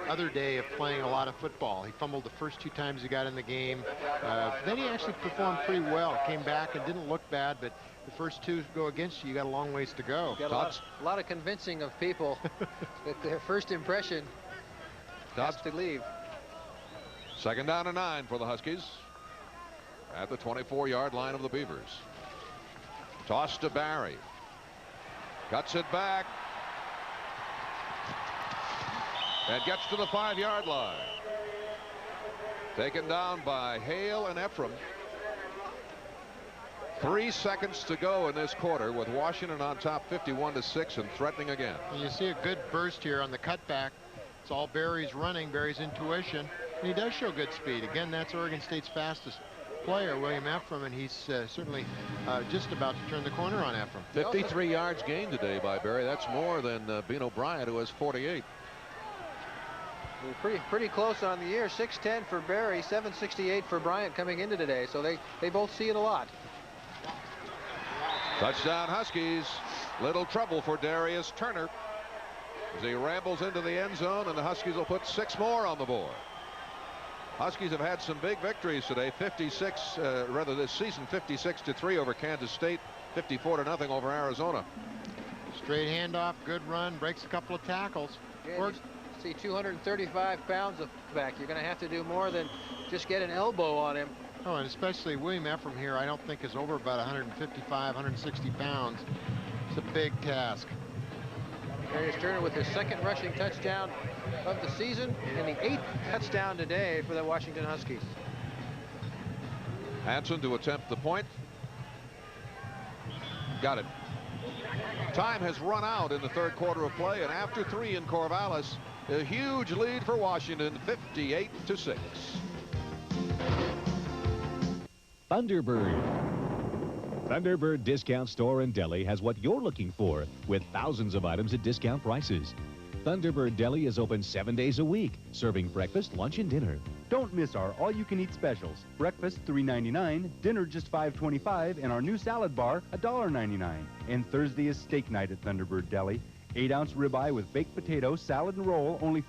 B: other day of playing a lot of football. He fumbled the first 2 times he got in the game. Then he actually performed pretty well. Came back and didn't look bad, but the first 2 go against you. You got a long ways to go.
C: Got a lot of convincing of people that their first impression has to leave.
A: Second down and 9 for the Huskies at the 24-yard line of the Beavers. Toss to Barry. Cuts it back. And gets to the 5-yard line. Taken down by Hale and Ephraim. 3 seconds to go in this quarter with Washington on top 51-6 and threatening again.
B: And you see a good burst here on the cutback. It's all Barry's running, Barry's intuition. And he does show good speed. Again, that's Oregon State's fastest player, William Ephraim, and he's certainly just about to turn the corner on Ephraim.
A: 53 yards gained today by Barry. That's more than Bino Bryant, who has 48.
C: Pretty close on the year. 6'10" for Barry, 7'68" for Bryant coming into today. So they both see it a lot.
A: Touchdown Huskies. Little trouble for Darius Turner as he rambles into the end zone, and the Huskies will put 6 more on the board. Huskies have had some big victories today. 56, rather this season, 56-3 over Kansas State, 54-0 over Arizona.
B: Straight handoff, good run, breaks a couple of tackles.
C: Yeah, see 235 pounds of back. You're going to have to do more than just get an elbow on him.
B: Oh, and especially William Ephraim here, I don't think is over about 155, 160 pounds. It's a big task.
C: Darius Turner with his 2nd rushing touchdown of the season and the 8th touchdown today for the Washington Huskies.
A: Hanson to attempt the point. Got it. Time has run out in the 3rd quarter of play, and after 3 in Corvallis, a huge lead for Washington, 58-6.
D: Thunderbird. Thunderbird Discount Store and Deli has what you're looking for, with thousands of items at discount prices. Thunderbird Deli is open 7 days a week, serving breakfast, lunch, and dinner.
H: Don't miss our all-you-can-eat specials. Breakfast $3.99, dinner just $5.25, and our new salad bar $1.99. And Thursday is steak night at Thunderbird Deli. 8-ounce ribeye with baked potato, salad, and roll, only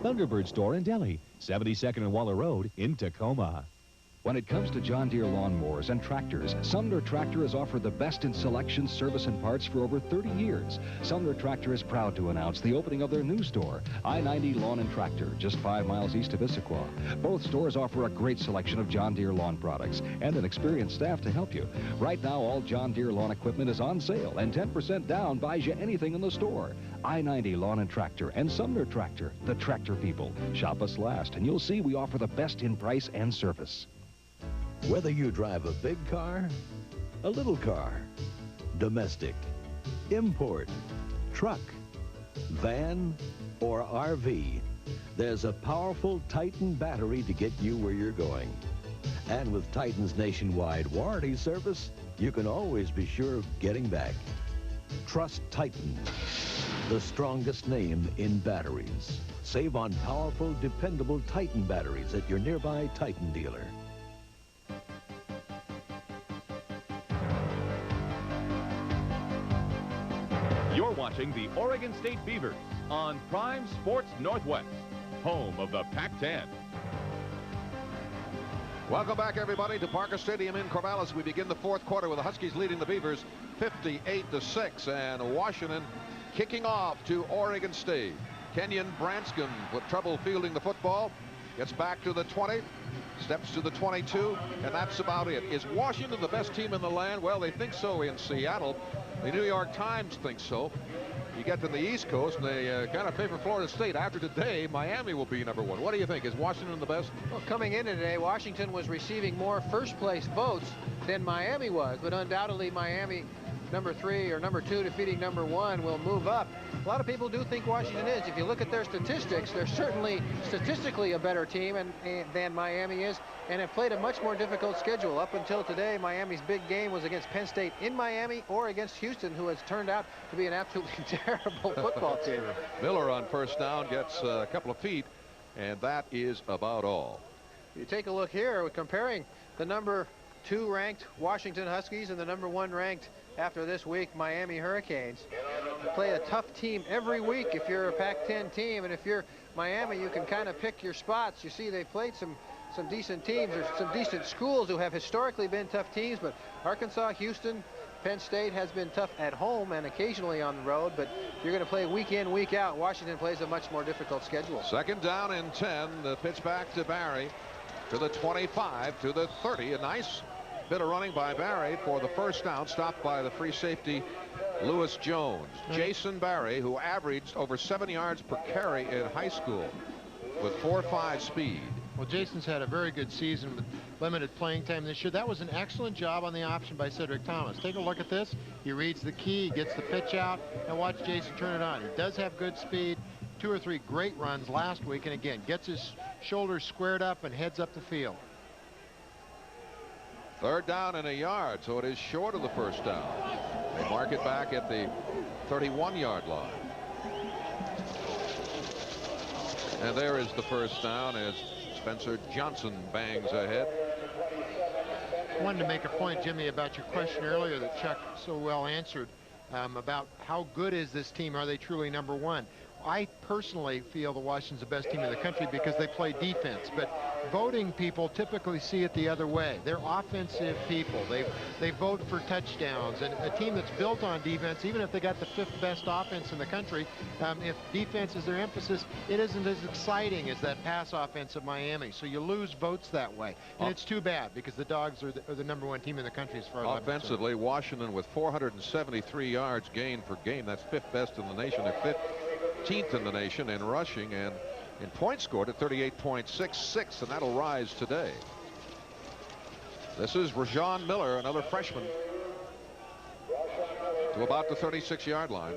D: Thunderbird Store and Deli, 72nd and Waller Road in Tacoma.
P: When it comes to John Deere lawnmowers and tractors, Sumner Tractor has offered the best in selection, service, and parts for over 30 years. Sumner Tractor is proud to announce the opening of their new store, I-90 Lawn and Tractor, just 5 miles east of Issaquah. Both stores offer a great selection of John Deere lawn products and an experienced staff to help you. Right now, all John Deere lawn equipment is on sale, and 10% down buys you anything in the store. I-90 Lawn and Tractor and Sumner Tractor, the tractor people. Shop us last, and you'll see we offer the best in price and service.
Q: Whether you drive a big car, a little car, domestic, import, truck, van, or RV, there's a powerful Titan battery to get you where you're going. And with Titan's nationwide warranty service, you can always be sure of getting back. Trust Titan, the strongest name in batteries. Save on powerful, dependable Titan batteries at your nearby Titan dealer.
E: You're watching the Oregon State Beavers on Prime Sports Northwest, home of the Pac-10.
A: Welcome back, everybody, to Parker Stadium in Corvallis. We begin the fourth quarter with the Huskies leading the Beavers 58-6, and Washington kicking off to Oregon State. Kenyon Branscombe with trouble fielding the football, gets back to the 20, steps to the 22, and that's about it. Is Washington the best team in the land? Well, they think so in Seattle. The New York Times thinks so. You get to the East Coast, and they kind of favor Florida State. After today, Miami will be number one. What do you think? Is Washington the best?
C: Well, coming in today, Washington was receiving more first-place votes than Miami was, but undoubtedly Miami, number 3 or number 2, defeating number 1, will move up. A lot of people do think Washington is. If you look at their statistics, they're certainly statistically a better team than Miami is, and have played a much more difficult schedule. Up until today, Miami's big game was against Penn State in Miami or against Houston, who has turned out to be an absolutely terrible football team.
A: Miller on first down gets a couple of feet, and that is about all.
C: You take a look here, we're comparing the number 2 ranked Washington Huskies and the number 1 ranked after this week Miami Hurricanes. You play a tough team every week if you're a Pac-10 team, and if you're Miami, you can kind of pick your spots. You see, they've played some decent teams. There's some decent schools who have historically been tough teams, but Arkansas, Houston, Penn State has been tough at home and occasionally on the road, but if you're going to play week in, week out, Washington plays a much more difficult schedule.
A: Second down and 10. The pitch back to Barry to the 25, to the 30. A nice bit of running by Barry for the first down, stopped by the free safety Lewis Jones. Jason Barry, who averaged over 7 yards per carry in high school with 4.5 speed.
B: Well, Jason's had a very good season with limited playing time this year. That was an excellent job on the option by Cedric Thomas. Take a look at this. He reads the key, he gets the pitch out, and watch Jason turn it on. He does have good speed. 2 or 3 great runs last week, and again, gets his shoulders squared up and heads up the field.
A: Third down and a yard, so it is short of the first down. They mark it back at the 31-yard line. And there is the first down as Spencer Johnson bangs ahead.
B: I wanted to make a point, Jimmy, about your question earlier that Chuck so well answered about how good is this team? Are they truly number 1? I personally feel the Washington's the best team in the country because they play defense, but voting people typically see it the other way. They're offensive people. They vote for touchdowns, and a team that's built on defense, even if they got the 5th best offense in the country, if defense is their emphasis, it isn't as exciting as that pass offense of Miami. So you lose votes that way, and it's too bad because the Dogs are the number 1 team in the country as far as
A: offensively. Washington with 473 yards gained per game. That's 5th best in the nation. They're 15th in the nation in rushing, and in points scored at 38.66, and that'll rise today. This is Rajon Miller, another freshman, to about the 36-yard line.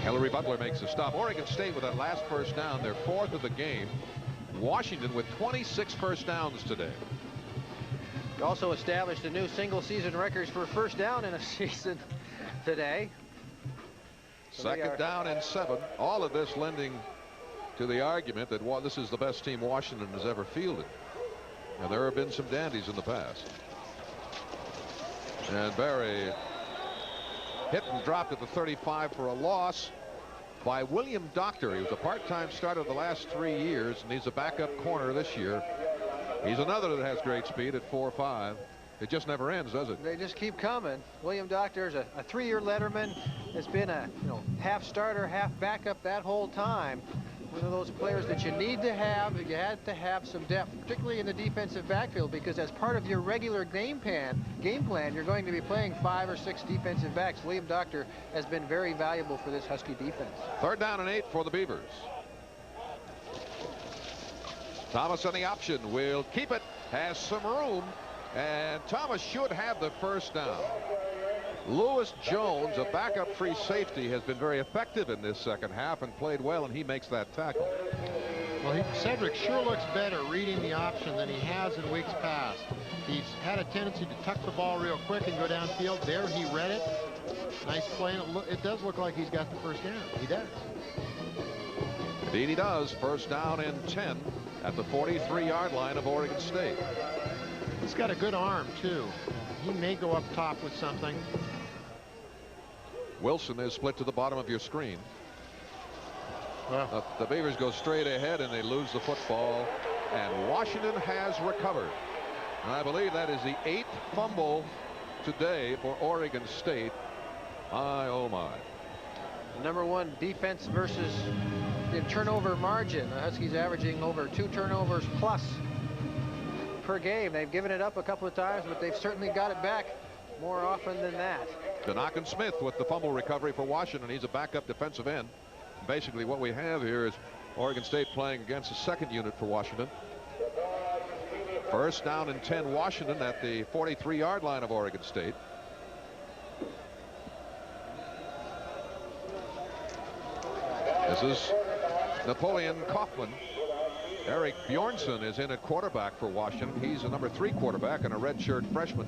A: Hillary Butler makes a stop. Oregon State with that last first down, their 4th of the game. Washington with 26 first downs today.
C: Also established a new single-season records for first down in a season today.
A: Second down and 7. All of this lending to the argument that this is the best team Washington has ever fielded. Now, there have been some dandies in the past. And Barry hit and dropped at the 35 for a loss. by William Doctor. He was a part-time starter the last 3 years, and he's a backup corner this year. He's another that has great speed at 4.5. It just never ends, does it?
C: They just keep coming. William Doctor is a 3-year letterman. Has been a half starter, half backup that whole time. One of those players that you need to have. You had to have some depth, particularly in the defensive backfield, because as part of your regular game plan, you're going to be playing 5 or 6 defensive backs. William Doctor has been very valuable for this Husky defense.
A: 3rd down and 8 for the Beavers. Thomas on the option will keep it, has some room, and Thomas should have the first down. Lewis Jones, a backup free safety, has been very effective in this second half and played well, and he makes that tackle.
B: Well, Cedric sure looks better reading the option than he has in weeks past. He's had a tendency to tuck the ball real quick and go downfield. There, he read it. Nice play. It does look like he's got the first down. He does.
A: Indeed he does. First down and 10 at the 43-yard line of Oregon State.
B: He's got a good arm, too. He may go up top with something.
A: Wilson is split to the bottom of your screen.
B: Well,
A: the Beavers go straight ahead and they lose the football, and Washington has recovered. And I believe that is the 8th fumble today for Oregon State. My, oh my.
C: Number 1 defense versus the turnover margin. The Huskies averaging over 2 turnovers plus per game. They've given it up a couple of times, but they've certainly got it back more often than that.
A: Denacon Smith with the fumble recovery for Washington. He's a backup defensive end. Basically what we have here is Oregon State playing against the second unit for Washington. First down and 10 Washington at the 43-yard line of Oregon State. This is Napoleon Kaufman. Eric Bjornsson is in at quarterback for Washington. He's a number 3 quarterback and a redshirt freshman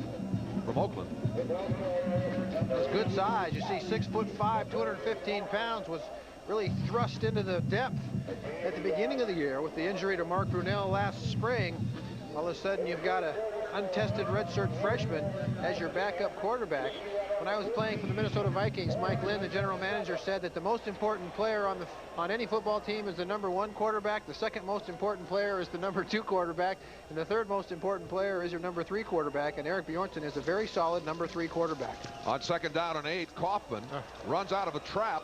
A: from Oakland.
C: It's good size. You see 6'5", 215 pounds, was really thrust into the depth at the beginning of the year with the injury to Mark Brunell last spring. All of a sudden you've got an untested redshirt freshman as your backup quarterback. When I was playing for the Minnesota Vikings, Mike Lynn, the general manager, said that the most important player on any football team is the number 1 quarterback. The second most important player is the number 2 quarterback, and the third most important player is your number 3 quarterback. And Eric Bjornsson is a very solid number 3 quarterback.
A: On 2nd down and 8, Kaufman runs out of a trap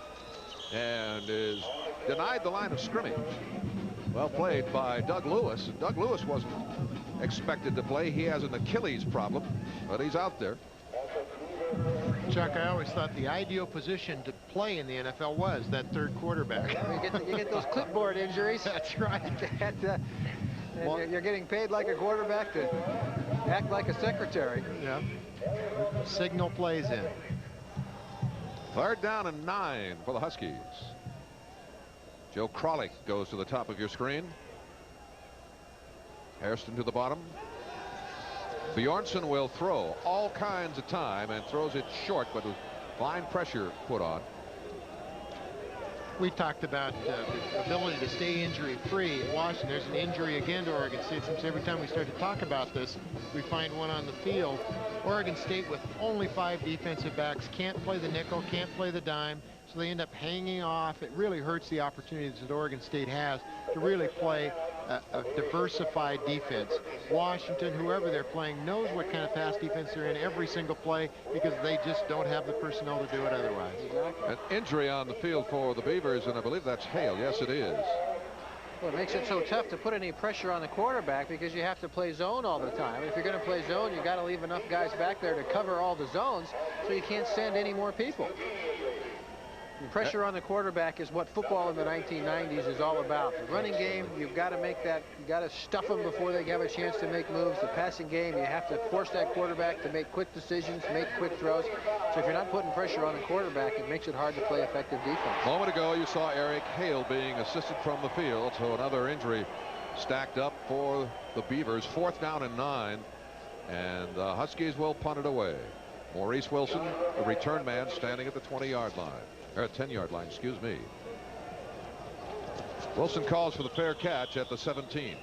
A: and is denied the line of scrimmage. Well played by Doug Lewis. And Doug Lewis wasn't expected to play. He has an Achilles problem, but he's out there.
B: Chuck, I always thought the ideal position to play in the NFL was that 3rd quarterback.
C: You get those clipboard injuries.
B: That's right.
C: And you're getting paid like a quarterback to act like a secretary.
B: Yeah. Signal plays in.
A: 3rd down and 9 for the Huskies. Joe Kralik goes to the top of your screen. Hairston to the bottom. Bjornsson will throw all kinds of time and throws it short, but with fine pressure put on.
B: We talked about the ability to stay injury-free at Washington. There's an injury again to Oregon State. Since every time we start to talk about this, we find one on the field. Oregon State with only 5 defensive backs can't play the nickel, can't play the dime, so they end up hanging off. It really hurts the opportunities that Oregon State has to really play a diversified defense. Washington, whoever they're playing, knows what kind of pass defense they're in every single play because they just don't have the personnel to do it otherwise.
A: An injury on the field for the Beavers, and I believe that's Hale. Yes, it is.
C: Well, it makes it so tough to put any pressure on the quarterback because you have to play zone all the time. If you're going to play zone, you got to leave enough guys back there to cover all the zones, so you can't send any more people. And pressure on the quarterback is what football in the 1990s is all about. The running game, you've got to make that, you got to stuff them before they have a chance to make moves. The passing game, you have to force that quarterback to make quick decisions, make quick throws. So if you're not putting pressure on the quarterback, it makes it hard to play effective defense.
A: A moment ago, you saw Eric Hale being assisted from the field, so another injury stacked up for the Beavers. 4th down and 9, and the Huskies will punt it away. Maurice Wilson, the return man, standing at the 20-yard line. Or 10-yard line, excuse me. Wilson calls for the fair catch at the 17.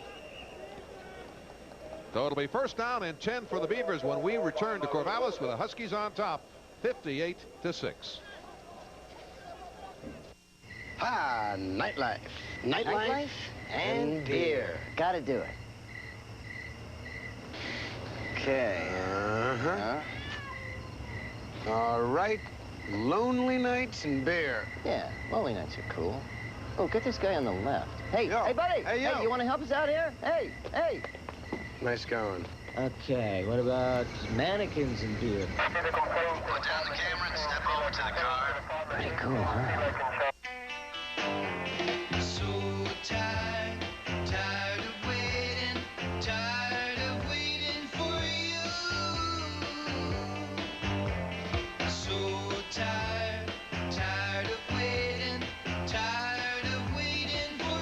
A: So it'll be 1st down and 10 for the Beavers when we return to Corvallis with the Huskies on top, 58-6.
R: Nightlife. Nightlife and beer.
S: Gotta do it.
R: Okay. All right. Lonely nights and beer.
S: Yeah, lonely nights are cool. Oh, get this guy on the left. Hey,
R: Yo.
S: hey, buddy.
R: Hey, yo.
S: You want to help us out here? Hey, hey.
R: Nice going.
S: Okay, what about mannequins and beer?
R: Put down the camera and step over to the car.
S: Pretty cool, huh?
T: So tired, tired of waiting for you. So tired, tired of waiting for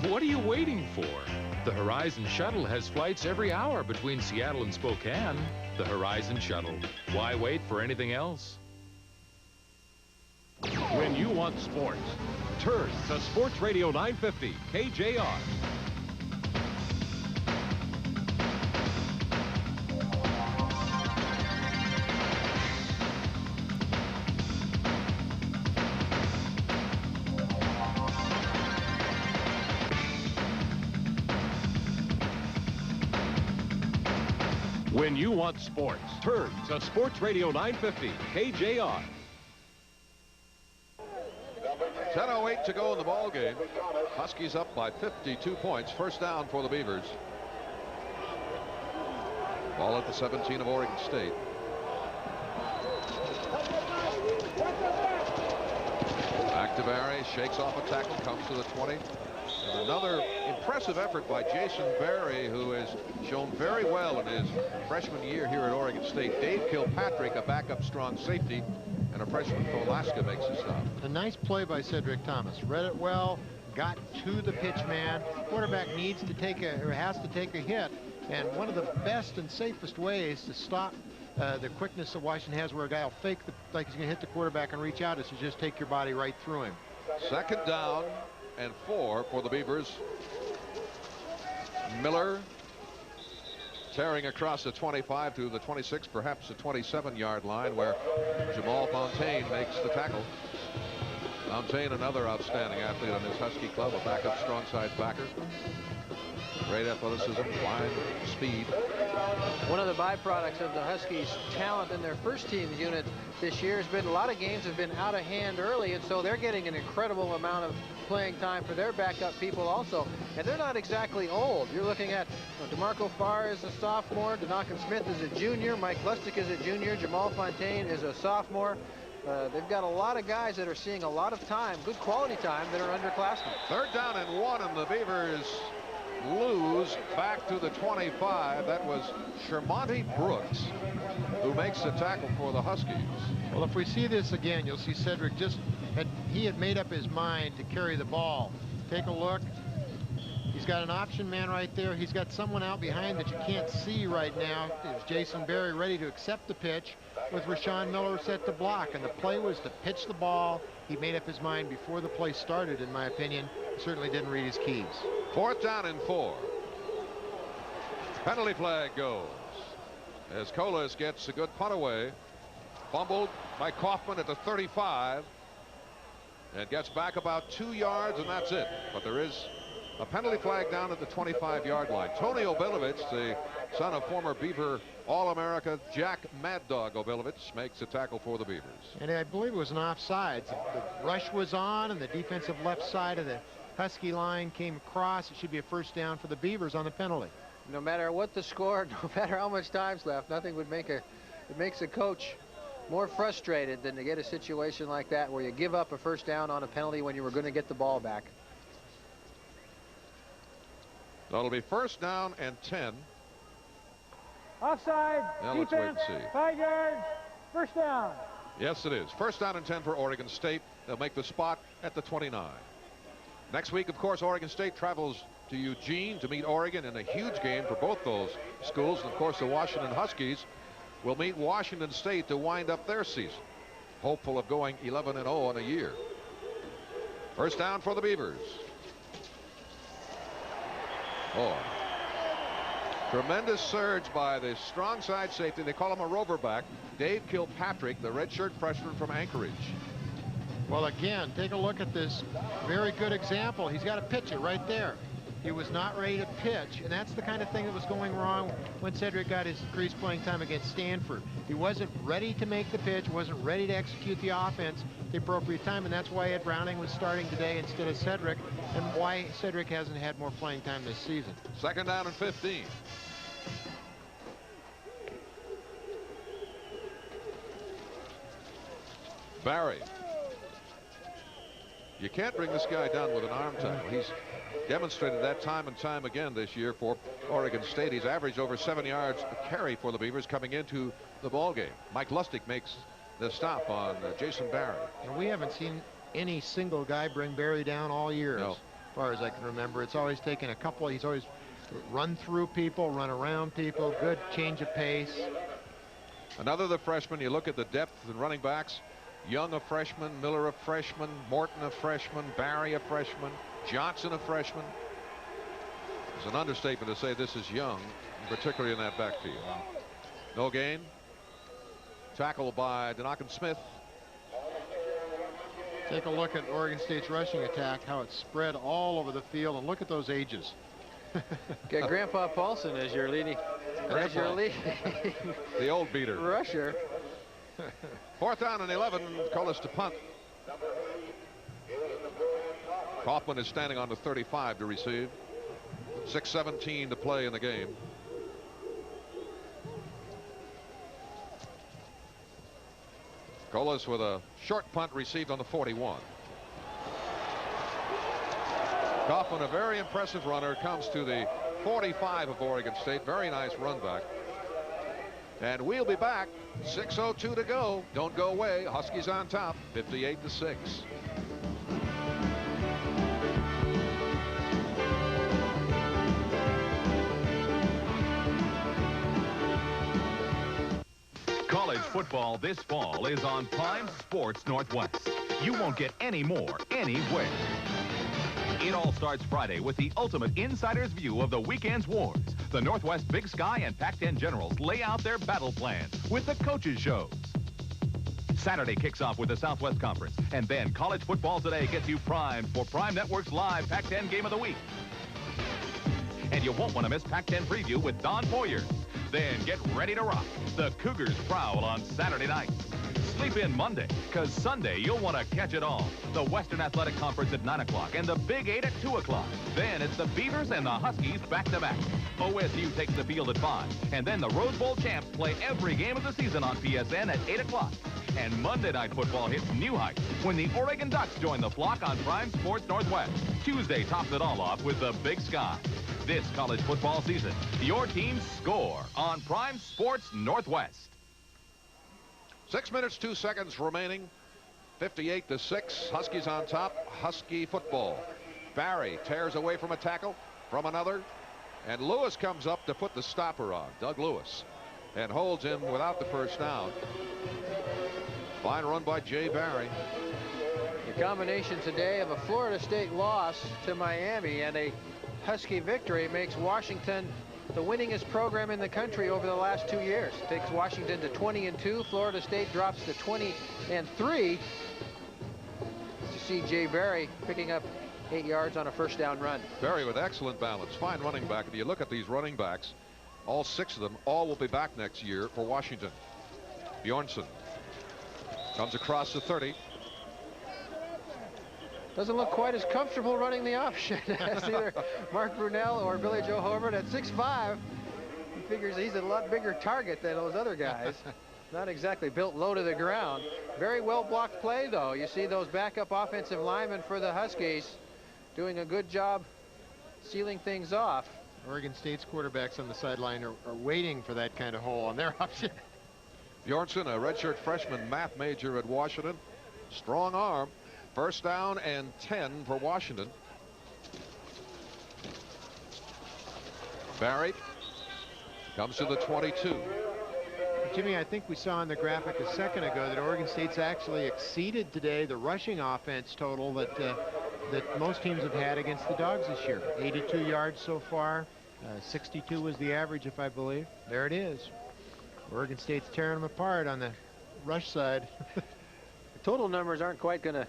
T: you.
U: What are you waiting for? The Horizon Shuttle has flights every hour between Seattle and Spokane. The Horizon Shuttle. Why wait for anything else? When you want sports, turn to Sports Radio 950 KJR. When you want sports, turn to Sports Radio 950 KJR.
A: 10:08 to go in the ball game. Huskies up by 52 points. First down for the Beavers. Ball at the 17 of Oregon State. Back to Barry, shakes off a tackle, comes to the 20. And another impressive effort by Jason Barry, who has shown very well in his freshman year here at Oregon State. Dave Kilpatrick, a backup strong safety, and a freshman from Alaska, makes the stop.
B: A nice play by Cedric Thomas. Read it well, got to the pitch man. Quarterback needs to take or has to take a hit. And one of the best and safest ways to stop the quickness that Washington has, where a guy will fake like he's going to hit the quarterback and reach out, is to just take your body right through him.
A: Second down and 4 for the Beavers. Miller tearing across the 25 to the 26, perhaps the 27-yard line, where Jamal Fontaine makes the tackle. Fontaine, another outstanding athlete on this Husky club, a backup strong side backer. Great athleticism, flying speed.
C: One of the byproducts of the Huskies' talent in their first team unit this year has been a lot of games have been out of hand early, and so they're getting an incredible amount of playing time for their backup people also. And they're not exactly old. You're looking at DeMarco Farr is a sophomore, Denacon Smith is a junior, Mike Lustig is a junior, Jamal Fontaine is a sophomore. They've got a lot of guys that are seeing a lot of time, good quality time, that are underclassmen.
A: Third down and 1, and the Beavers lose back to the 25. That was Shermonte Brooks who makes the tackle for the Huskies.
B: Well, if we see this again, you'll see Cedric he had made up his mind to carry the ball. Take a look. He's got an option man right there. He's got someone out behind that you can't see right now. There's Jason Barry ready to accept the pitch with Rashawn Miller set to block. And the play was to pitch the ball. He made up his mind before the play started, in my opinion. Certainly didn't read his keys.
A: Fourth down and 4. Penalty flag goes as Colas gets a good punt away. Fumbled by Kaufman at the 35. And gets back about 2 yards, and that's it. But there is a penalty flag down at the 25-yard line. Tony Obilowicz, the son of former Beaver All-America Jack Mad Dog Obilowicz, makes a tackle for the Beavers.
B: And I believe it was an offside. The rush was on, and the defensive left side of the Husky line came across. It should be a first down for the Beavers on the penalty.
C: No matter what the score, no matter how much time's left, nothing would make it makes a coach more frustrated than to get a situation like that where you give up a first down on a penalty when you were going to get the ball back.
A: That'll be first down and 10.
K: Offside.
A: Now let's wait and
K: Defense.
A: see.
K: 5 yards. First down.
A: Yes, it is. First down and 10 for Oregon State. They'll make the spot at the 29. Next week, of course, Oregon State travels to Eugene to meet Oregon in a huge game for both those schools. And, of course, the Washington Huskies will meet Washington State to wind up their season, hopeful of going 11-0 in a year. First down for the Beavers. Oh, tremendous surge by the strong side safety. They call him a rover back, Dave Kilpatrick, the redshirt freshman from Anchorage.
B: Well, again, take a look at this very good example. He's got to pitch it right there. He was not ready to pitch, and that's the kind of thing that was going wrong when Cedric got his increased playing time against Stanford. He wasn't ready to make the pitch, wasn't ready to execute the offense at the appropriate time, and that's why Ed Browning was starting today instead of Cedric, and why Cedric hasn't had more playing time this season.
A: Second down and 15. Barry. You can't bring this guy down with an arm tackle. He's demonstrated that time and time again this year for Oregon State. He's averaged over 7 yards a carry for the Beavers coming into the ball game. Mike Lustig makes the stop on Jason Barry.
B: And we haven't seen any single guy bring Barry down all year,
A: no.
B: As far as I can remember. It's always taken a couple. He's always run through people, run around people, good change of pace.
A: Another of the freshmen. You look at the depth in running backs. Young a freshman, Miller a freshman, Morton a freshman, Barry a freshman, Johnson a freshman. It's an understatement to say this is young, particularly in that backfield. No gain. Tackle by Denockin Smith.
B: Take a look at Oregon State's rushing attack, how it's spread all over the field, and look at those ages.
C: Get Grandpa Paulson as your leading,
A: the old beater
C: rusher.
A: 4th down and 11. Call us to punt. Kaufman is standing on the 35 to receive. 6:17 to play in the game. Golas with a short punt received on the 41. Kaufman, a very impressive runner, comes to the 45 of Oregon State. Very nice run back. And we'll be back. 6:02 to go. Don't go away. Huskies on top, 58-6.
E: College football this fall is on Prime Sports Northwest. You won't get any more anywhere. It all starts Friday with the ultimate insider's view of the weekend's wars. The Northwest Big Sky and Pac-10 Generals lay out their battle plans with the coaches' shows. Saturday kicks off with the Southwest Conference, and then College Football Today gets you primed for Prime Network's live Pac-10 Game of the Week. And you won't want to miss Pac-10 Preview with Don Poyer. Then get ready to rock. The Cougars prowl on Saturday night. Sleep in Monday, because Sunday you'll want to catch it all. The Western Athletic Conference at 9 o'clock and the Big 8 at 2 o'clock. Then it's the Beavers and the Huskies back-to-back. OSU takes the field at 5. And then the Rose Bowl champs play every game of the season on PSN at 8 o'clock. And Monday Night Football hits new heights when the Oregon Ducks join the flock on Prime Sports Northwest. Tuesday tops it all off with the Big Sky. This college football season, your teams score on Prime Sports Northwest.
A: 6 minutes, 2 seconds remaining. 58-6. Huskies on top. Husky football. Barry tears away from a tackle, from another, and Lewis comes up to put the stopper on. Doug Lewis, and holds him without the first down. Fine run by Jay Barry.
C: The combination today of a Florida State loss to Miami and a Husky victory makes Washington the winningest program in the country over the last 2 years. Takes Washington to 20-2. Florida State drops to 20-3. To see Jay Barry picking up 8 yards on a first down run.
A: Barry with excellent balance. Fine running back. If you look at these running backs, all 6 of them, all will be back next year for Washington. Bjornsson comes across the 30.
C: Doesn't look quite as comfortable running the option as either Mark Brunell or Billy Joe Hobert at 6'5". He figures he's a lot bigger target than those other guys. Not exactly built low to the ground. Very well blocked play, though. You see those backup offensive linemen for the Huskies doing a good job sealing things off.
B: Oregon State's quarterbacks on the sideline are waiting for that kind of hole on their option.
A: Bjornsson, a redshirt freshman math major at Washington. Strong arm. First down and 10 for Washington. Barry comes to the 22.
B: Jimmy, I think we saw on the graphic a second ago that Oregon State's actually exceeded today the rushing offense total that most teams have had against the Dogs this year. 82 yards so far. 62 was the average, if I believe. There it is. Oregon State's tearing them apart on the rush side.
C: Total numbers aren't quite going to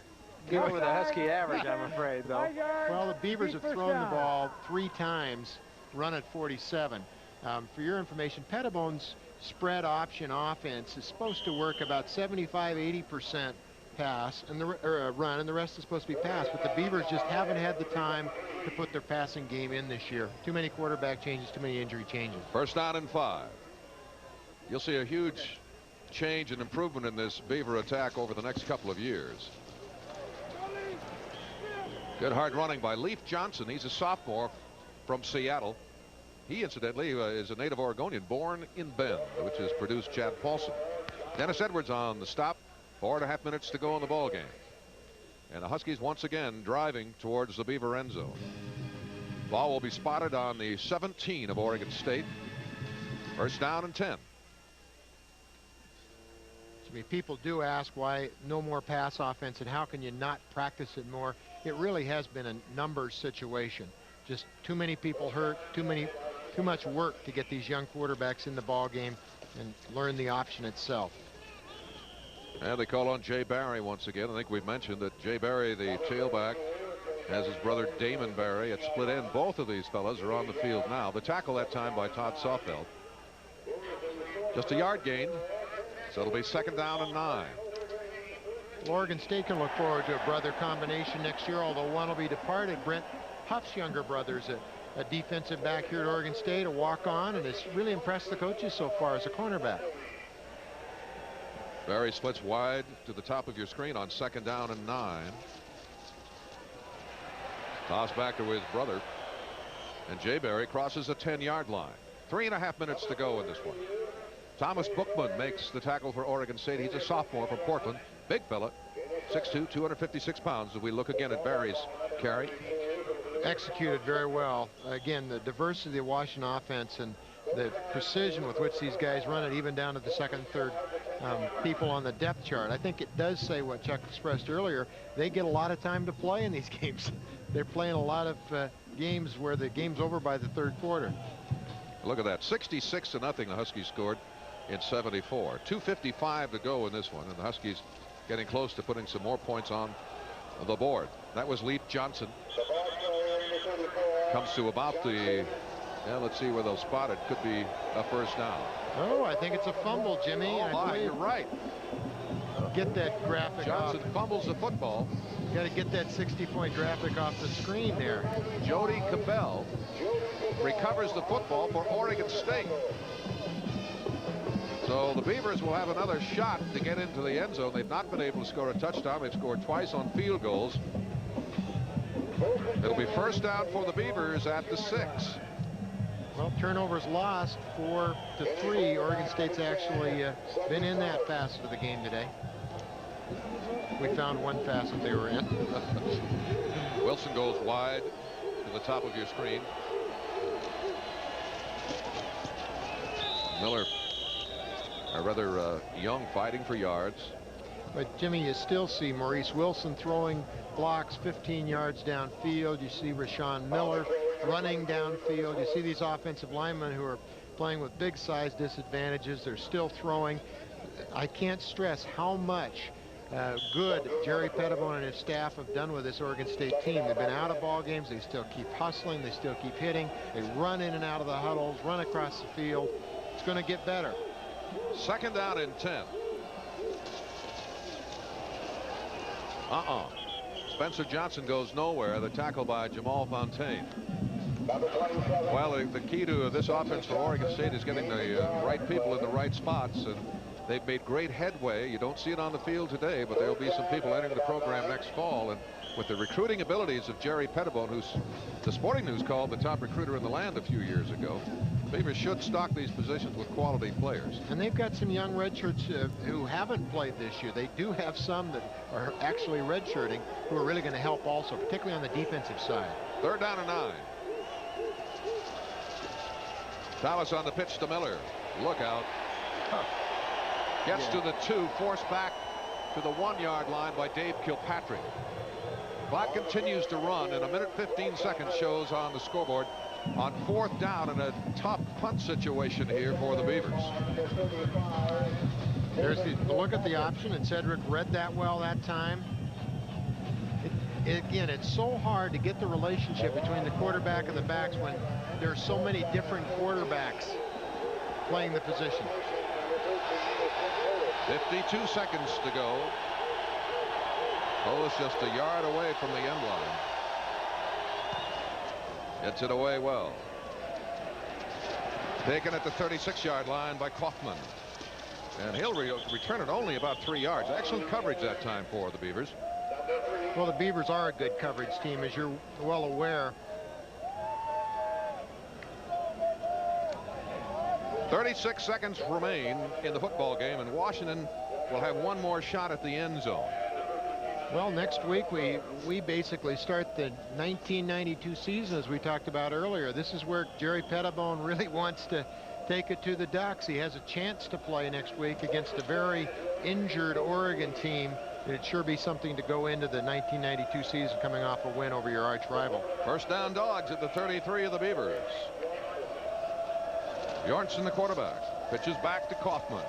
C: Even with a Husky average, I'm afraid, though.
B: Well, the Beavers have thrown the ball 3 times, run at 47. For your information, Pettibone's spread option offense is supposed to work about 75–80% pass and the run, and the rest is supposed to be pass. But the Beavers just haven't had the time to put their passing game in this year. Too many quarterback changes, too many injury changes.
A: First down and 5. You'll see a huge change and improvement in this Beaver attack over the next couple of years. Good hard running by Leif Johnson. He's a sophomore from Seattle. He incidentally is a native Oregonian, born in Bend, which has produced Chad Paulson. Dennis Edwards on the stop. 4.5 minutes to go in the ball game. And the Huskies once again driving towards the Beaver end zone. Ball will be spotted on the 17 of Oregon State. First down and 10.
B: I mean, people do ask why no more pass offense and how can you not practice it more. It really has been a numbers situation. Just too many people hurt, too much work to get these young quarterbacks in the ball game and learn the option itself.
A: And they call on Jay Barry once again. I think we've mentioned that Jay Barry, the tailback, has his brother Damon Barry at split end. Both of these fellas are on the field now. The tackle that time by Todd Softbelt. Just a yard gain. So it'll be second down and 9.
B: Well, Oregon State can look forward to a brother combination next year, although one will be departed. Brent Huff's younger brother's a defensive back here at Oregon State, a walk-on, and has really impressed the coaches so far as a cornerback.
A: Barry splits wide to the top of your screen on second down and 9. Toss back to his brother. And Jay Barry crosses the 10-yard line. 3.5 minutes to go in this one. Thomas Bookman makes the tackle for Oregon State. He's a sophomore from Portland. Big fella. 6'2", 256 pounds. If we look again at Barry's carry.
B: Executed very well. Again, the diversity of the Washington offense and the precision with which these guys run it, even down to the second and third people on the depth chart. I think it does say what Chuck expressed earlier. They get a lot of time to play in these games. They're playing a lot of games where the game's over by the third quarter.
A: Look at that. 66-0 the Huskies scored in 74. 2:55 to go in this one, and the Huskies getting close to putting some more points on the board. That was Leif Johnson. Comes to about the, let's see where they'll spot it. Could be a first down.
B: Oh, I think it's a fumble, Jimmy.
A: Oh my, you're right.
B: Get that graphic
A: Johnson
B: off.
A: Fumbles the football.
B: Got to get that 60-point graphic off the screen there.
A: Jody Cabell recovers the football for Oregon State. So the Beavers will have another shot to get into the end zone. They've not been able to score a touchdown. They've scored twice on field goals. It'll be first down for the Beavers at the 6.
B: Well, turnovers lost 4-3. Oregon State's actually been in that facet of the game today. We found one facet they were in.
A: Wilson goes wide to the top of your screen. Miller, rather young, fighting for yards.
B: But Jimmy, you still see Maurice Wilson throwing blocks 15 yards downfield. You see Rashawn Miller running downfield. You see these offensive linemen who are playing with big size disadvantages. They're still throwing. I can't stress how much good Jerry Pettibone and his staff have done with this Oregon State team. They've been out of ball games. They still keep hustling. They still keep hitting. They run in and out of the huddles, run across the field. It's going to get better.
A: Second down and 10. Spencer Johnson goes nowhere. The tackle by Jamal Fontaine. Well, the key to this offense for Oregon State is getting the right people in the right spots, and they've made great headway. You don't see it on the field today, but there'll be some people entering the program next fall. And with the recruiting abilities of Jerry Pettibone, who's the Sporting News called the top recruiter in the land a few years ago, Beavers should stock these positions with quality players.
B: And they've got some young redshirts who haven't played this year. They do have some that are actually redshirting who are really going to help also, particularly on the defensive side.
A: Third down and 9. Thomas on the pitch to Miller. Look out. Gets to the 2, forced back to the 1-yard line by Dave Kilpatrick. Clock continues to run, and 1:15 shows on the scoreboard on 4th down in a tough punt situation here for the Beavers.
B: There's the look at the option, and Cedric read that well that time. again, it's so hard to get the relationship between the quarterback and the backs when there's so many different quarterbacks playing the position.
A: 52 seconds to go. Post just a yard away from the end line. Gets it away well. Taken at the 36-yard line by Kaufman. And he'll return it only about 3 yards. Excellent coverage that time for the Beavers.
B: Well, the Beavers are a good coverage team, as you're well aware.
A: 36 seconds remain in the football game, and Washington will have one more shot at the end zone.
B: Well, next week we basically start the 1992 season, as we talked about earlier. This is where Jerry Pettibone really wants to take it to the Ducks. He has a chance to play next week against a very injured Oregon team. It'd sure be something to go into the 1992 season coming off a win over your arch rival.
A: First down, Dogs at the 33 of the Beavers. Bjornson, the quarterback, pitches back to Kaufman.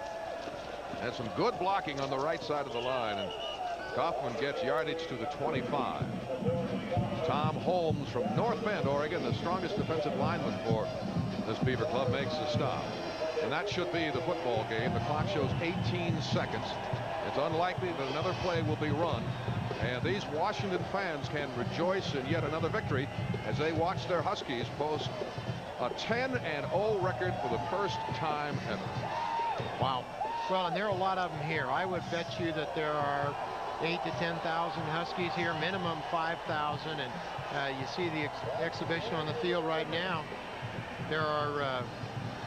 A: Has some good blocking on the right side of the line, and Kaufman gets yardage to the 25. Tom Holmes from North Bend, Oregon, the strongest defensive lineman for this Beaver club, makes the stop. And that should be the football game. The clock shows 18 seconds. It's unlikely that another play will be run. And these Washington fans can rejoice in yet another victory as they watch their Huskies post a 10-0 record for the first time ever.
B: Wow. Well, and there are a lot of them here. I would bet you that there are 8,000 to 10,000 Huskies here, minimum 5,000, and you see the exhibition on the field right now. There are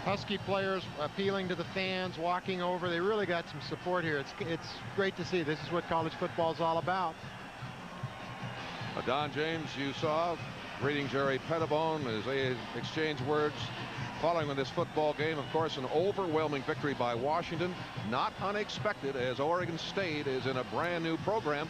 B: Husky players appealing to the fans, walking over. They really got some support here. It's great to see. This is what college football is all about.
A: Don James, you saw greeting Jerry Pettibone as they exchange words following this football game. Of course, an overwhelming victory by Washington, not unexpected, as Oregon State is in a brand new program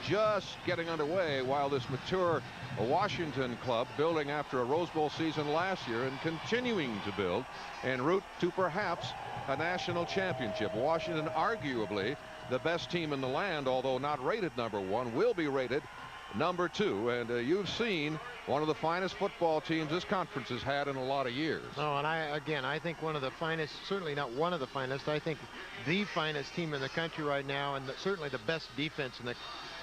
A: just getting underway, while this mature Washington club, building after a Rose Bowl season last year and continuing to build en route to perhaps a national championship. Washington, arguably the best team in the land, although not rated #1, will be rated #2, and you've seen one of the finest football teams this conference has had in a lot of years.
B: Oh, and I think one of the finest, certainly not one of the finest, I think the finest team in the country right now, and certainly the best defense in the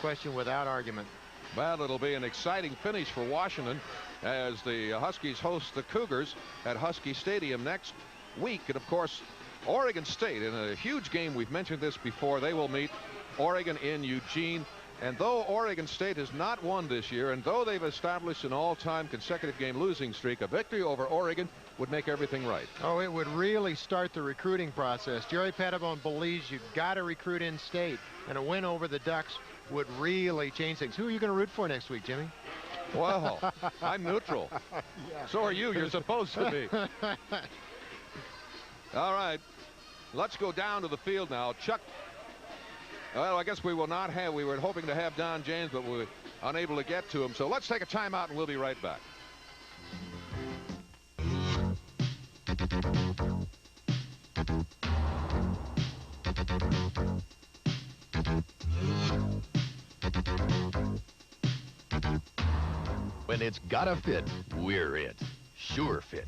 B: question without argument.
A: Well, it'll be an exciting finish for Washington as the Huskies host the Cougars at Husky Stadium next week. And of course, Oregon State in a huge game. We've mentioned this before. They will meet Oregon in Eugene. And though Oregon State has not won this year, and though they've established an all-time consecutive game losing streak, a victory over Oregon would make everything right.
B: Oh, it would really start the recruiting process. Jerry Pettibone believes you've got to recruit in state, and a win over the Ducks would really change things. Who are you going to root for next week, Jimmy?
A: Well, I'm neutral.
B: Yeah.
A: So are you. You're supposed to be. All right. Let's go down to the field now. Chuck. Well, I guess we will not have. We were hoping to have Don James, but we were unable to get to him. So let's take a timeout, and we'll be right back.
M: When it's gotta fit, we're it. Sure Fit.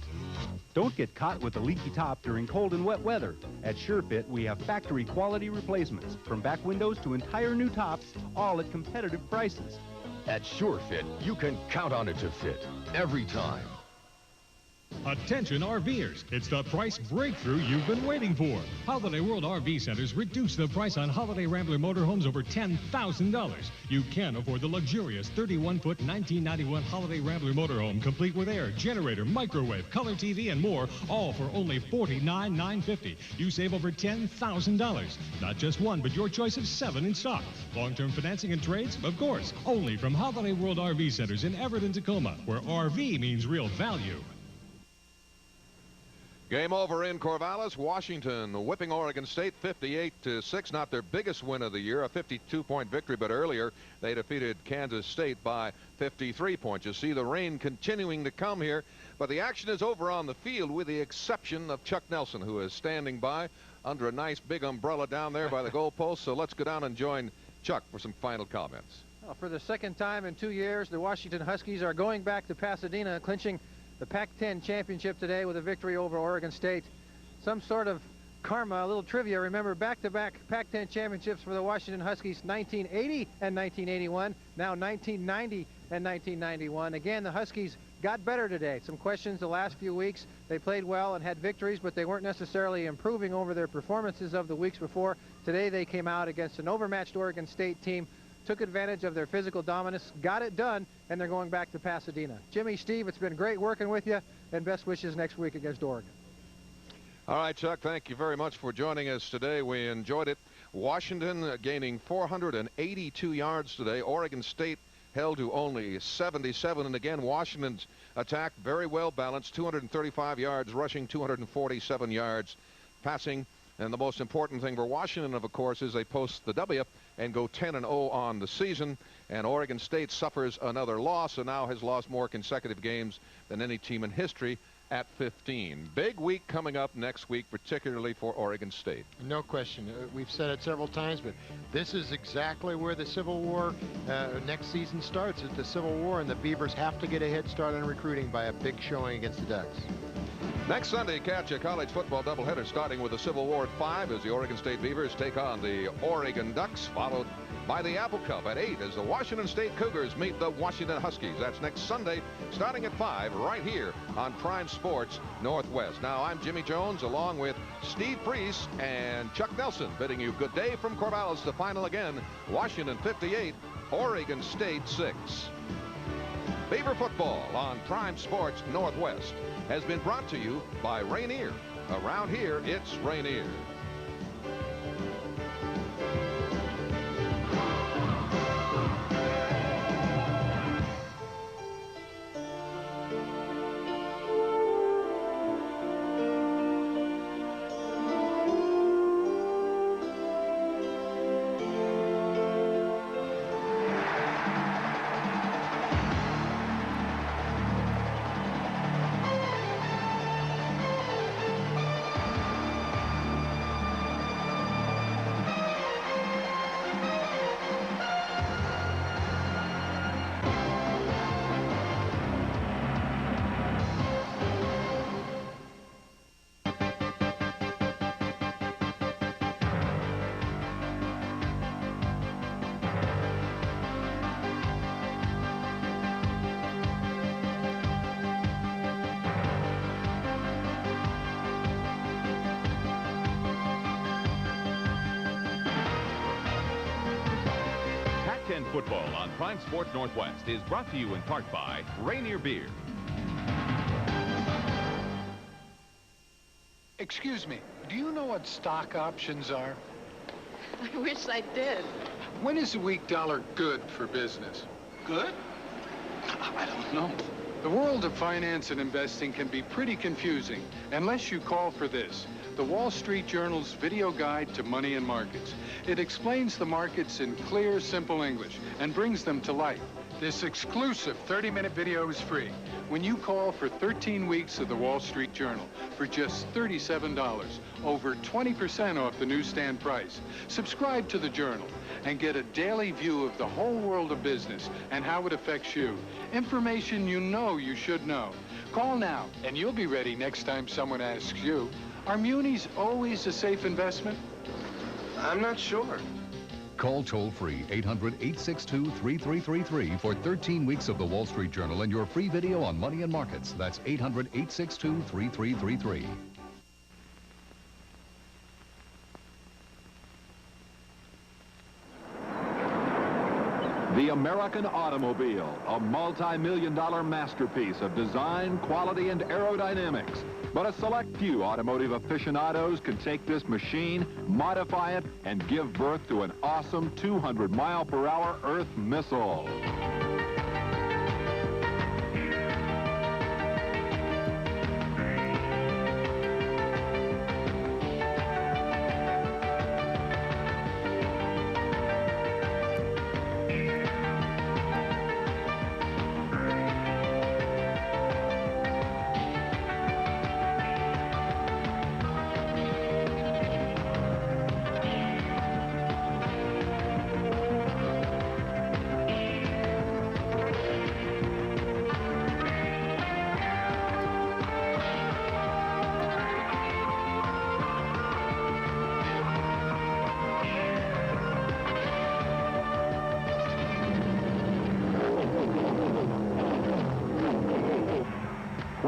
H: Don't get caught with a leaky top during cold and wet weather. At SureFit, we have factory quality replacements, from back windows to entire new tops, all at competitive prices.
M: At Sure Fit, you can count on it to fit every time.
G: Attention RVers, it's the price breakthrough you've been waiting for. Holiday World RV Centers reduced the price on Holiday Rambler motorhomes over $10,000. You can afford the luxurious 31-foot 1991 Holiday Rambler motorhome, complete with air, generator, microwave, color TV, and more, all for only $49,950. You save over $10,000. Not just one, but your choice of 7 in stock. Long-term financing and trades, of course, only from Holiday World RV Centers in Everett and Tacoma, where RV means real value.
A: Game over in Corvallis. Washington whipping Oregon State 58-6. Not their biggest win of the year, a 52-point victory, but earlier they defeated Kansas State by 53 points. You see the rain continuing to come here, but the action is over on the field with the exception of Chuck Nelson, who is standing by under a nice big umbrella down there by the goalpost. So let's go down and join Chuck for some final comments.
C: Well, for the second time in 2 years, the Washington Huskies are going back to Pasadena, clinching the Pac-10 championship today with a victory over Oregon State. Some sort of karma, a little trivia. Remember, back-to-back Pac-10 championships for the Washington Huskies, 1980 and 1981, now 1990 and 1991. Again, the Huskies got better today. Some questions the last few weeks. They played well and had victories, but they weren't necessarily improving over their performances of the weeks before. Today they came out against an overmatched Oregon State team, took advantage of their physical dominance, got it done, and they're going back to Pasadena. Jimmy, Steve, it's been great working with you, and best wishes next week against Oregon.
A: All right, Chuck, thank you very much for joining us today. We enjoyed it. Washington gaining 482 yards today. Oregon State held to only 77. And again, Washington's attack very well balanced, 235 yards rushing, 247 yards passing. And the most important thing for Washington, of course, is they post the W and go 10-0 on the season. And Oregon State suffers another loss and now has lost more consecutive games than any team in history at 15. Big week coming up next week, particularly for Oregon State.
B: No question. We've said it several times, but this is exactly where the Civil War next season starts, at the Civil War, and the Beavers have to get a head start on recruiting by a big showing against the Ducks.
A: Next Sunday, catch a college football doubleheader starting with the Civil War at 5 as the Oregon State Beavers take on the Oregon Ducks, followed by the Apple Cup at 8 as the Washington State Cougars meet the Washington Huskies. That's next Sunday starting at 5 right here on Prime Sports Northwest. Now, I'm Jimmy Jones along with Steve Priest and Chuck Nelson bidding you good day from Corvallis. The final again, Washington 58, Oregon State 6. Beaver football on Prime Sports Northwest has been brought to you by Rainier. Around here, it's Rainier.
E: Football on Prime Sports Northwest is brought to you in part by Rainier Beer.
I: Excuse me, do you know what stock options are?
V: I wish I did.
I: When is a weak dollar good for business? Good? I don't know. The world of finance and investing can be pretty confusing unless you call for this, the Wall Street Journal's video guide to money and markets. It explains the markets in clear, simple English and brings them to life. This exclusive 30-minute video is free when you call for 13 weeks of the Wall Street Journal for just $37, over 20% off the newsstand price. Subscribe to the Journal and get a daily view of the whole world of business and how it affects you. Information you know you should know. Call now, and you'll be ready next time someone asks you, are munis always a safe investment?
W: I'm not sure.
M: Call toll-free 800-862-3333 for 13 weeks of the Wall Street Journal and your free video on money and markets. That's 800-862-3333.
X: The American automobile, a multi-million-dollar masterpiece of design, quality, and aerodynamics. But a select few automotive aficionados can take this machine, modify it, and give birth to an awesome 200-mile-per-hour Earth missile.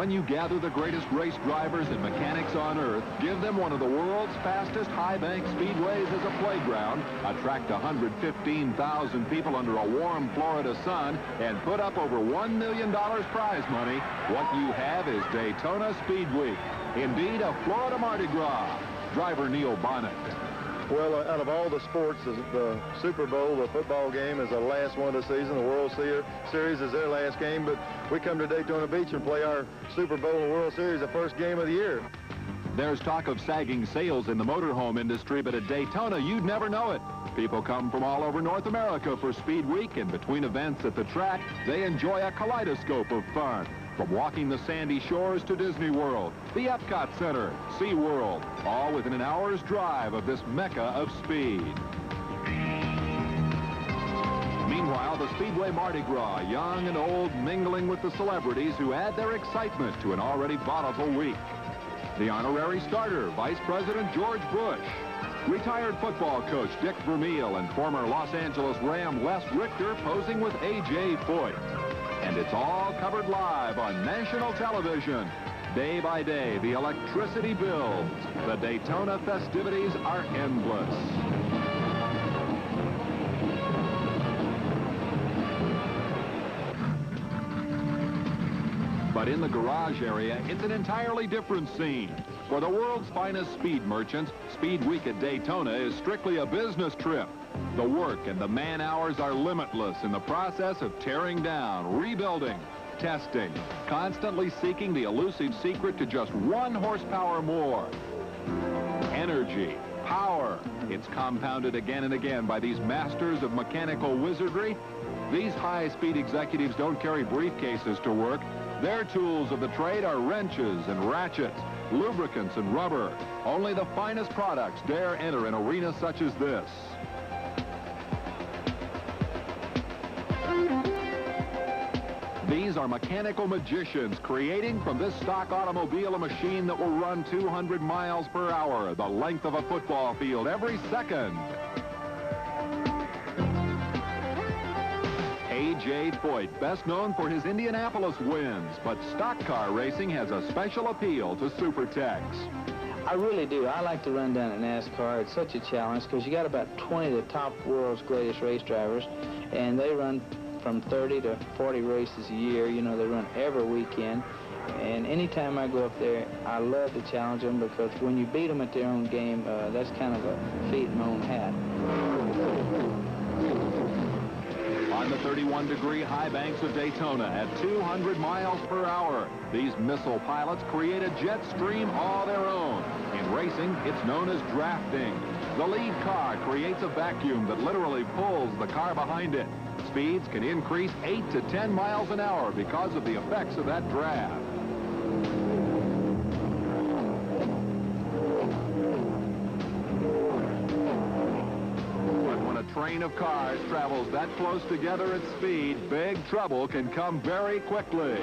X: when you gather the greatest race drivers and mechanics on earth, give them one of the world's fastest high bank speedways as a playground, attract 115,000 people under a warm Florida sun, and put up over $1 million prize money, what you have is Daytona Speed Week. Indeed, a Florida Mardi Gras. Driver Neil Bonnet.
J: Well, out of all the sports, the Super Bowl, the football game, is the last one of the season. The World Series is their last game, but we come to Daytona Beach and play our Super Bowl and World Series, the first game of the year.
X: There's talk of sagging sales in the motorhome industry, but at Daytona, you'd never know it. People come from all over North America for Speed Week, and between events at the track, they enjoy a kaleidoscope of fun. From walking the sandy shores to Disney World, the Epcot Center, SeaWorld, all within an hour's drive of this mecca of speed. Meanwhile, the Speedway Mardi Gras, young and old, mingling with the celebrities who add their excitement to an already volatile week. The honorary starter, Vice President George Bush, retired football coach Dick Vermeil, and former Los Angeles Ram Les Richter posing with A.J. Foyt. And it's all covered live on national television. Day by day, the electricity builds. The Daytona festivities are endless. But in the garage area, it's an entirely different scene. For the world's finest speed merchants, Speed Week at Daytona is strictly a business trip. The work and the man-hours are limitless in the process of tearing down, rebuilding, testing, constantly seeking the elusive secret to just 1 horsepower more. Energy, power. It's compounded again and again by these masters of mechanical wizardry. These high-speed executives don't carry briefcases to work. Their tools of the trade are wrenches and ratchets, lubricants and rubber. Only the finest products dare enter an arena such as this. These are mechanical magicians creating from this stock automobile a machine that will run 200 miles per hour, the length of a football field, every second. A.J. Foyt, best known for his Indianapolis wins, but stock car racing has a special appeal to super techs.
L: I really do. I like to run down at NASCAR. It's such a challenge because you got about 20 of the top world's greatest race drivers, and they run from 30 to 40 races a year. You know, they run every weekend. And anytime I go up there, I love to challenge them because when you beat them at their own game, that's kind of a feat in my own hat.
X: On the 31-degree high banks of Daytona at 200 miles per hour, these missile pilots create a jet stream all their own. In racing, it's known as drafting. The lead car creates a vacuum that literally pulls the car behind it. Speeds can increase 8 to 10 miles an hour because of the effects of that draft. But when a train of cars travels that close together at speed, big trouble can come very quickly.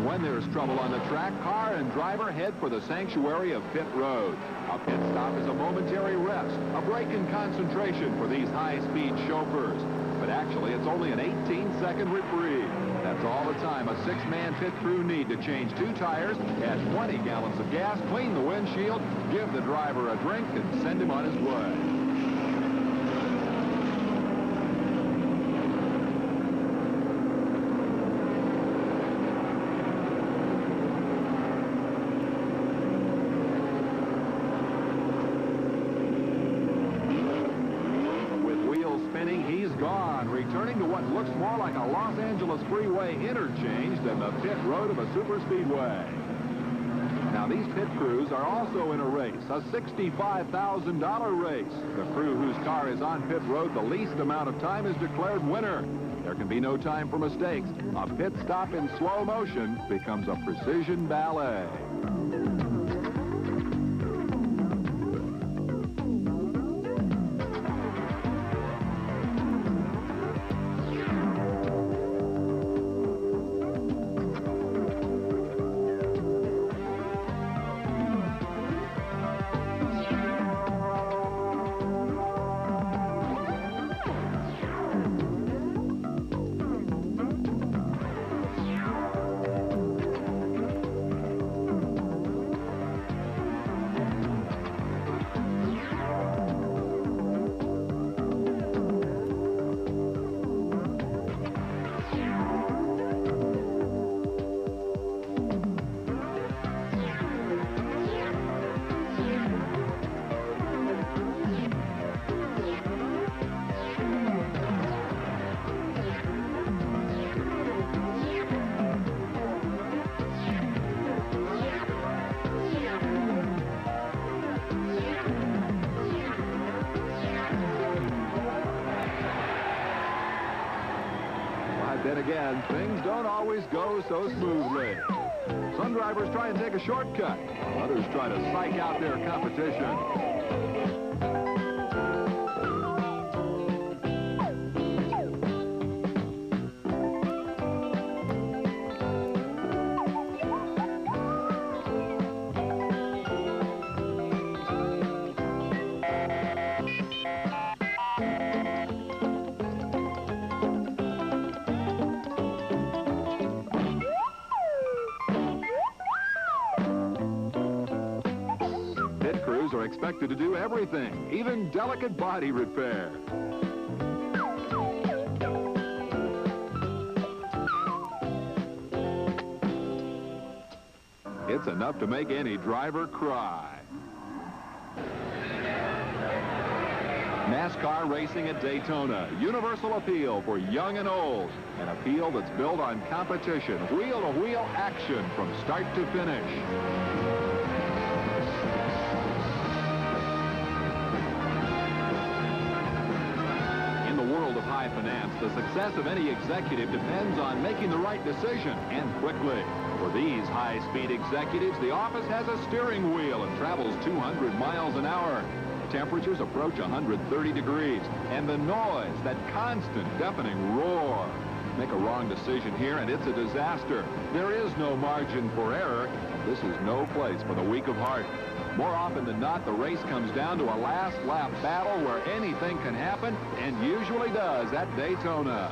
X: When there's trouble on the track, car and driver head for the sanctuary of pit road. A pit stop is a momentary rest, a break in concentration for these high-speed chauffeurs. But actually, it's only an 18-second reprieve. That's all the time a 6-man pit crew need to change 2 tires, add 20 gallons of gas, clean the windshield, give the driver a drink, and send him on his way. Returning to what looks more like a Los Angeles freeway interchange than the pit road of a superspeedway. Now, these pit crews are also in a race, a $65,000 race. The crew whose car is on pit road the least amount of time is declared winner. There can be no time for mistakes. A pit stop in slow motion becomes a precision ballet. again, things don't always go so smoothly. Some drivers try and take a shortcut, while others try to psych out their competition. Are expected to do everything, even delicate body repair. It's enough to make any driver cry. NASCAR racing at Daytona, universal appeal for young and old. An appeal that's built on competition, wheel-to-wheel action from start to finish. High finance, the success of any executive depends on making the right decision, and quickly. For these high-speed executives, the office has a steering wheel and travels 200 miles an hour. Temperatures approach 130 degrees, and the noise, that constant deafening roar. Make a wrong decision here, and it's a disaster. There is no margin for error. This is no place for the weak of heart. More often than not, the race comes down to a last lap battle where anything can happen, and usually does at Daytona.